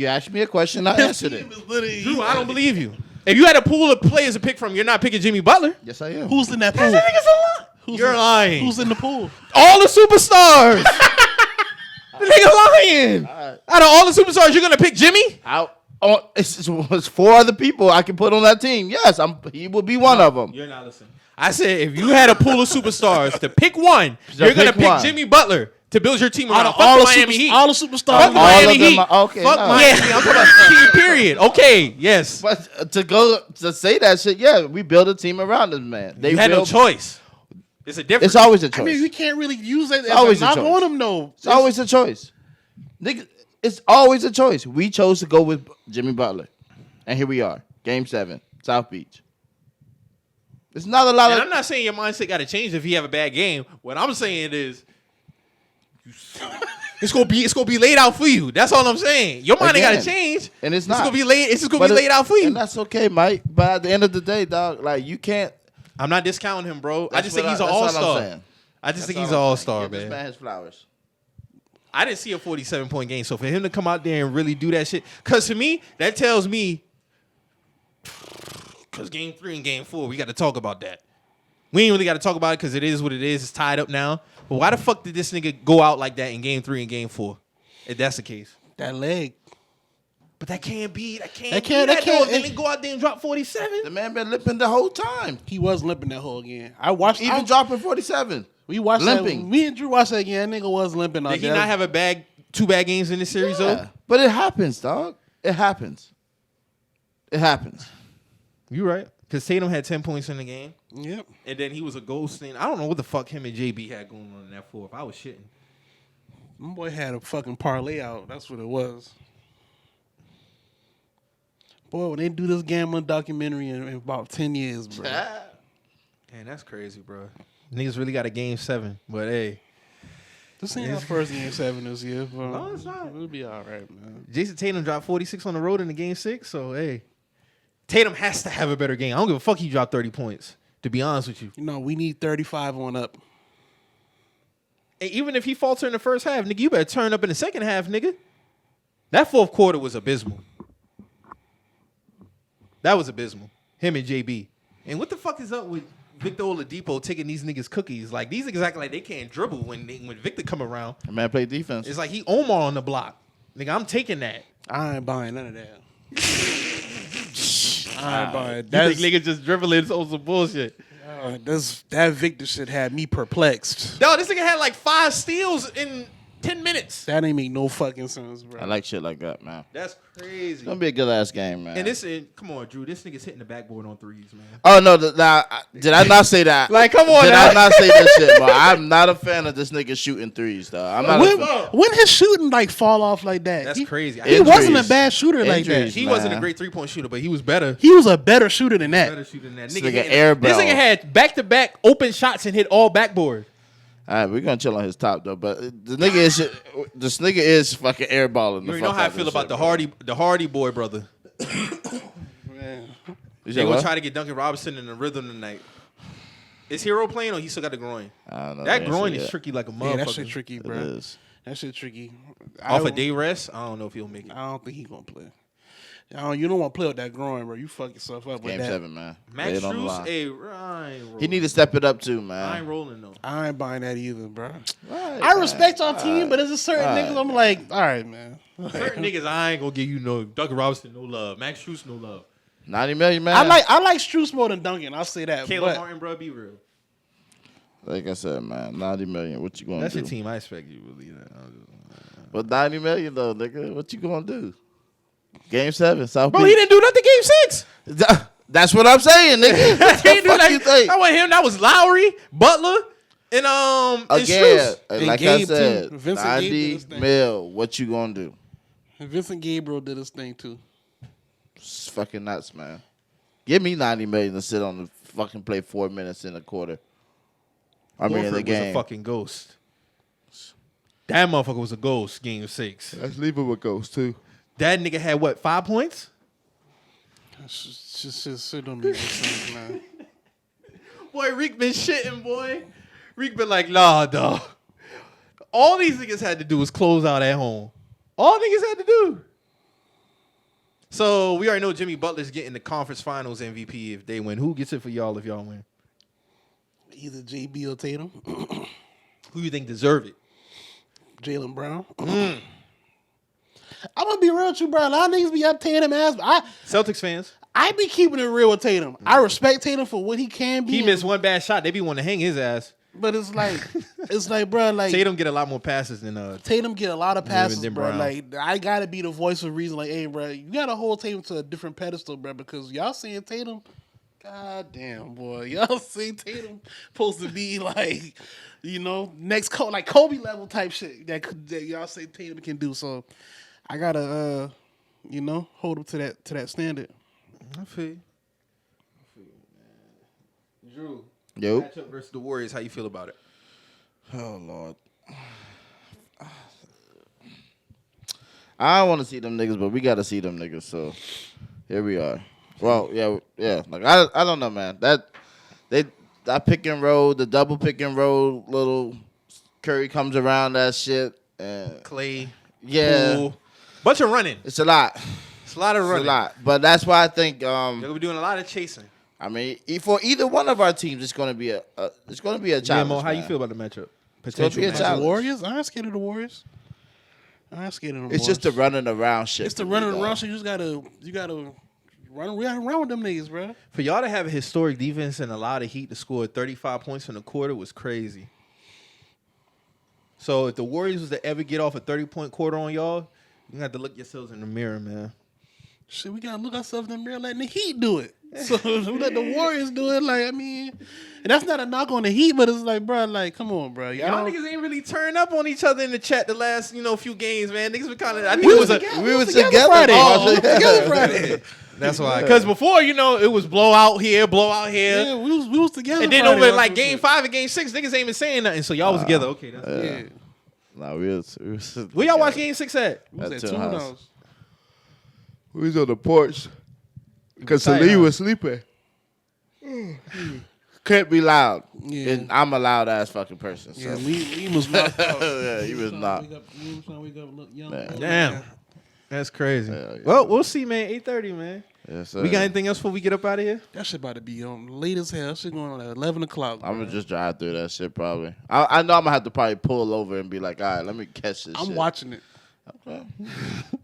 asked me a question, I answered it. Drew, I don't believe you. If you had a pool of players to pick from, you're not picking Jimmy Butler. Yes, I am. Who's in that pool? That nigga's a lie. You're lying. Who's in the pool? All the superstars. The nigga lying. Out of all the superstars, you're gonna pick Jimmy? It's 4 other people I can put on that team. Yes, he will be one of them. You're not listening. I said if you had a pool of superstars to pick one, you're gonna pick pick one. Jimmy Butler to build your team around. Out of Fuck all the Miami Heat. all the superstars. Fuck All Miami of them Heat. are- okay, Fuck no. Miami. I'm talking about team. Period. Okay. Yes. But to say that shit, yeah, we build a team around this man. You had no choice. It's a difference. It's always a choice. I mean, we can't really use it as always a knock choice. on him, though. It's always a choice. Nigga, it's always a choice. We chose to go with Jimmy Butler. And here we are. Game 7, South Beach. It's not a lot And of... I'm not saying your mindset got to change if you have a bad game. What I'm saying is, it's gonna be laid out for you. That's all I'm saying. Your mind ain't got to Again, change. and it's not. Gonna be laid. It's just gonna be laid out for you. And that's okay, Mike. But at the end of the day, dog, like, you can't... I'm not discounting him, bro. I That's just think what he's an that's all I'm all-star. saying. I just think That's he's an all I'm all-star, saying. Give man. this man his flowers. I didn't see a 47-point game, so for him to come out there and really do that shit, because to me, that tells me, because game 3 and game 4, we got to talk about that. We ain't really got to talk about it because it is what it is. It's tied up now. But why the fuck did this nigga go out like that in game 3 and game 4? If that's the case. That leg. But that can't be. That can't. Then they go out there and drop 47. The man been limping the whole time. He was limping that whole game. I watched Even dropping 47. We watched limping. that. Me and Drew watched that again. That nigga was limping. Did he not have two bad games in this series though? But it happens, dog. It happens. It happens. You right. Because Tatum had 10 points in the game. Yep. And then he was a ghosting. I don't know what the fuck him and JB had going on in that 4th. I was shitting. My boy had a fucking parlay out. That's what it was. Boy, when they do this gambling documentary in about 10 years, bro. Man, that's crazy, bro. Niggas really got a game 7. But hey. This ain't our first game 7 this year. But No, it's not. It'll be all right, man. Jason Tatum dropped 46 on the road in the game 6. So hey. Tatum has to have a better game. I don't give a fuck he dropped 30 points. To be honest with you. You know, we need 35 on up. And even if he falter in the first half, nigga, you better turn up in the second half, nigga. That 4th quarter was abysmal. That was abysmal. Him and JB. And what the fuck is up with Victor Oladipo taking these niggas cookies? Like these niggas acting like they can't dribble when Victor come around. The man play defense. It's like he Omar on the block. Nigga, I'm taking that. I ain't buying none of that. I ain't buying. You That's, think niggas just dribbling on some bullshit? that Victor shit had me perplexed. No, this nigga had like 5 steals in 10 minutes. That ain't make no fucking sense, bro. I like shit like that, man. That's crazy. It's gonna be a good ass game, man. And come on, Drew. This nigga's hitting the backboard on threes, man. Oh no! Did I not say that? Like, come on, Did now. I not say that shit, bro? I'm not a fan of this nigga shooting threes, though. I'm not. When his shooting like fall off like that, That's crazy. He Injuries. wasn't a bad shooter like that. Injuries. He Man. wasn't a great 3-point shooter, but he was better. He was a better shooter than that. Better shooter than that. This Nigga nigga hitting- air This ball. nigga had back-to-back open shots and hit all backboard. All right, we're gonna chill on his top though. But this nigga is fucking airballing. You already know how I feel about the Hardy boy brother. Man. They gonna try to get Duncan Robinson in the rhythm tonight. Is Hero playing or he still got the groin? I don't know. That They groin ain't is shit tricky like a Yeah, motherfucker. that shit tricky, yet. bro. It is. That shit tricky. Off a day rest, I don't know if he'll make it. I don't think he gonna play. You don't want to play with that groin, bro. You fuck yourself up with Game that. 7, man. Max Lay it on the Strus, line. hey, I ain't rolling. He need to step it up too, I ain't man. rolling though. I ain't buying that either, bro. Right, I respect man. our team, but there's a certain Alright. niggas I'm like, all right, man. Certain niggas, I ain't gonna give you no Duncan Robinson, no love. Max Strus, no love. 90 million, man. I like Strus more than Duncan. I'll say that. Caleb but Martin, bro, be real. Like I said, man. 90 million. What you gonna That's do? your team. I expect you to leave that. But 90 million though, nigga. What you gonna do? Game 7, South Bro, Beach. he didn't do nothing game 6. That's what I'm saying, nigga. What He the didn't do fuck nothing. you think? That wasn't him. That was Lowry, Butler, and Again, Strus. like Gabe, I too. said, Vincent Gabe did 90 his thing. mil. What you gonna do? Vincent Gabriel did his thing too. It's fucking nuts, man. Give me 90 million to sit on the fucking play 4 minutes in a quarter. I mean, in the Horford was a game. fucking ghost. That motherfucker was a ghost. Game 6. Let's leave him with ghost too. That nigga had what? 5 points. Just sit on me, man. Boy, Reek been shitting, boy. Reek been like, nah, dog. All these niggas had to do was close out at home. All niggas had to do. So we already know Jimmy Butler's getting the conference finals MVP if they win. Who gets it for y'all if y'all win? Either JB or Tatum, Who you think deserve it? Jaylen Brown. I'm gonna be real with you, bro. A lot of niggas be up Tatum ass. But Celtics fans. I be keeping it real with Tatum. I respect Tatum for what he can be. He missed one bad shot. They be wanting to hang his ass. But it's like, bro, like Tatum get a lot more passes than Tatum get a lot of passes, than bro. Brown. Like I gotta be the voice of reason. Like, hey, bro, you gotta hold Tatum to a different pedestal, bro, because y'all seeing Tatum. God damn, boy, y'all see Tatum supposed to be like, next Kobe level type shit that y'all say Tatum can do. So I gotta, hold him to that standard. I feel you. Man. Drew. Yo. Matchup versus the Warriors. How you feel about it? Oh Lord. I don't want to see them niggas, but we got to see them niggas. So here we are. Well, yeah. Like I don't know, man. That pick and roll, the double pick and roll, little Curry comes around that shit. And Clay. yeah, Poole. Bunch of running. it's a lot. It's a lot of It's running. a lot. But that's why I think. They're gonna be doing a lot of chasing. I mean, for either one of our teams, it's gonna be a challenge. Mo, how you man. feel about the matchup? gonna be a The challenge. Warriors, I ain't scared of the Warriors. I ain't scared of them. It's just the running around shit. It's the for me, running dog. around. So you gotta run around with them niggas, bro. For y'all to have a historic defense and allow the Heat to score 35 points in a quarter was crazy. So if the Warriors was to ever get off a 30-point quarter on y'all, you're gonna have to look yourselves in the mirror, man. Shit, we gotta look ourselves in the mirror, letting the Heat do it. So we let the Warriors do it. Like, I mean, and that's not a knock on the Heat, but it's like, bro, like, come on, bro. Y'all niggas ain't really turned up on each other in the chat the last, few games, man. Niggas been kind of. I think We it was was a. together. we was together together, Friday. bro. We was together Friday. That's why. Because before, it was blowout here, blowout here. Yeah, we was together. And then Friday, over or like some game shit. 5 and game 6, niggas ain't been saying nothing. So y'all was together. Okay, that's Yeah. Nah, we was where y'all watch game 6 at? We was At at Tim Tune House. House. We was on the porch because Tight, Celine huh? was sleeping. Can't be loud. Yeah. And I'm a loud ass fucking person. So. Yeah, we was knocked out. Yeah, he was not. We was trying to wake up, look young. Man. old Damn. man. That's crazy. Yeah. Well, we'll see, man. 8:30, man. Yes, sir. We got anything else before we get up out of here? That shit about to be on late as hell. That shit going on at 11 o'clock. I'm gonna just drive through that shit probably. I know I'm gonna have to probably pull over and be like, all right, let me catch this. I'm watching it. Okay.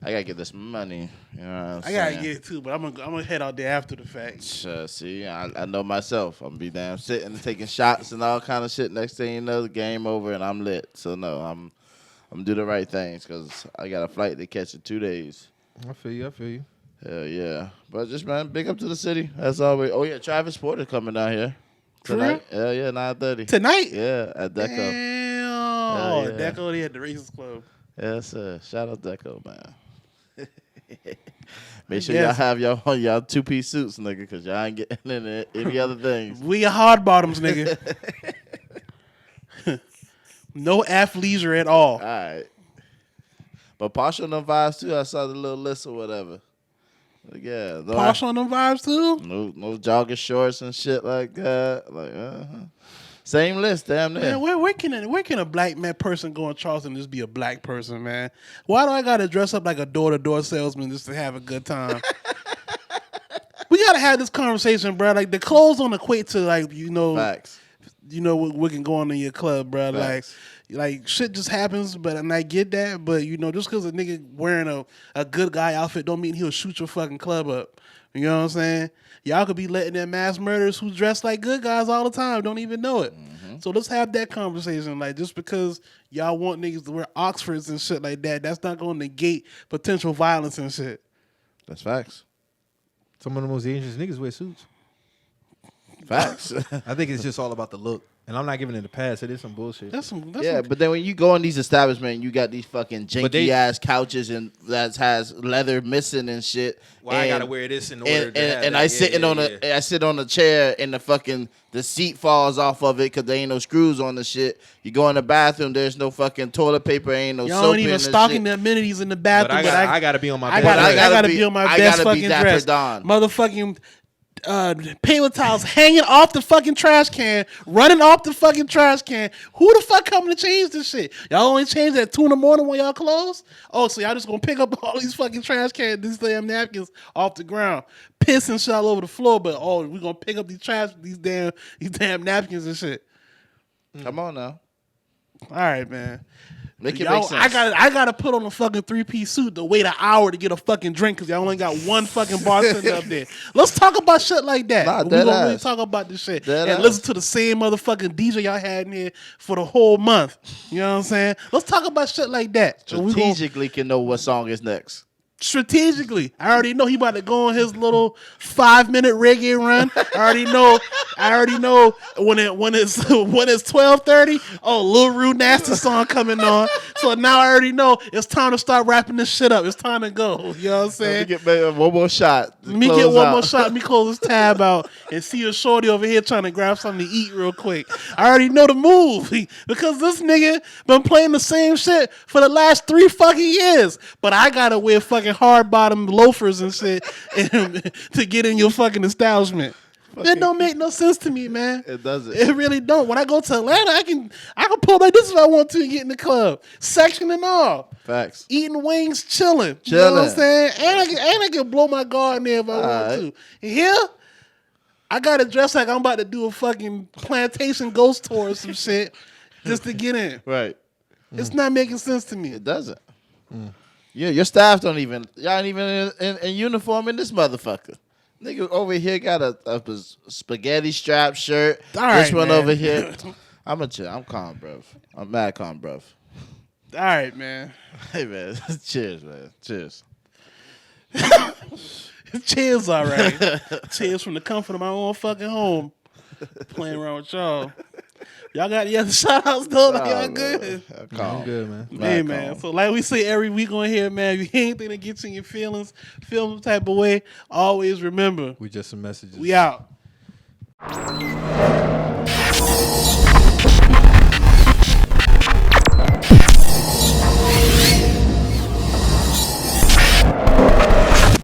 I gotta get this money. You know what I'm I gotta saying? get it too, but I'm gonna head out there after the fact. See, I know myself. I'm gonna be damn sitting taking shots and all kind of shit. Next thing you know, the game over and I'm lit. So no, I'm do the right things because I got a flight to catch in 2 days. I feel you. Hell yeah. But just, man, big up to the city. As always. Oh, yeah, Travis Porter coming down here tonight. Hell yeah, 9:30. Tonight? Yeah, at Deco. Damn. Yeah. Deco, they had the Racist Club. Yes, sir. Shout out Deco, man. Make sure y'all have y'all 2-piece suits, nigga, because y'all ain't getting in any other things. We are hard bottoms, nigga. No athleisure at all. All right. But partial on them vibes, too. I saw the little list or whatever. Like, yeah. Partial on them vibes, too? No jogging shorts and shit like that. Like, Same list, damn near. Man, where can a black man person go in Charleston and just be a black person, man? Why do I gotta dress up like a door-to-door salesman just to have a good time? We gotta have this conversation, bro. Like the clothes don't equate to like Facts. What can go on in your club, bro. Facts. Like shit just happens, and I get that, but just because a nigga wearing a good guy outfit don't mean he'll shoot your fucking club up. You know what I'm saying? Y'all could be letting them mass murderers who dress like good guys all the time don't even know it. Mm-hmm. So let's have that conversation. Like, just because y'all want niggas to wear Oxfords and shit like that, that's not going to negate potential violence and shit. That's facts. Some of the most dangerous niggas wear suits. Facts. I think it's just all about the look. And I'm not giving it a pass. It is some bullshit. That's but then when you go in these establishments, you got these fucking janky ass couches and that has leather missing and shit. Well, I gotta wear this in order. And I sit on a chair and the seat falls off of it because there ain't no screws on the shit. You go in the bathroom, there's no fucking toilet paper, ain't no y'all soap. Y'all ain't even stocking the amenities in the bathroom. But I gotta be on my. I gotta be on my best fucking dress. Don. Motherfucking. Paper towels hanging off the fucking trash can, running off the fucking trash can. Who the fuck coming to change this shit? Y'all only change at 2 a.m. when y'all close? Oh, so y'all just gonna pick up all these fucking trash cans, these damn napkins off the ground, piss and shit all over the floor. But we gonna pick up these damn napkins and shit. Come on now. All right, man. Make it make sense. I gotta put on a fucking 3-piece suit to wait an hour to get a fucking drink because y'all only got one fucking bartender up there. Let's talk about shit like that. Nah, we gonna really talk about this shit and listen to the same motherfucking DJ y'all had in here for the whole month. You know what I'm saying? Let's talk about shit like that. Strategically can know what song is next. Strategically, I already know he about to go on his little 5-minute reggae run. I already know when it's 12:30. Oh, Lil Rude Nasty song coming on. So now I already know it's time to start wrapping this shit up. It's time to go. You know what I'm saying? Let me get one more shot. Let me get one more shot. Let me close this tab out and see a shorty over here trying to grab something to eat real quick. I already know the move because this nigga been playing the same shit for the last 3 fucking years. But I gotta wear fucking hard bottom loafers and shit to get in your fucking establishment. That don't make no sense to me, man. It doesn't. It really don't. When I go to Atlanta, I can pull like this if I want to and get in the club, section and all. Facts. Eating wings, chilling. You know what I'm saying? And I can blow my guard in there if I want to. And here, I gotta dress like I'm about to do a fucking plantation ghost tour or some shit just to get in. Right. It's not making sense to me. It doesn't. Yeah, your staff y'all ain't even in uniform in this motherfucker. Nigga over here got a spaghetti strap shirt. All right, this one man. over here. I'm chill. I'm calm, bro. I'm mad calm, bro. All right, man. Hey, man. Cheers, man. Cheers. Cheers, all right. Cheers from the comfort of my own fucking home. Playing around with y'all. Y'all got any other shout outs though? Like, y'all good? I'm good, man. Hey, man. So like we say every week on here, man, if you hear anything that gets in your feelings, feel some type of way, always remember. We just some messages. We out.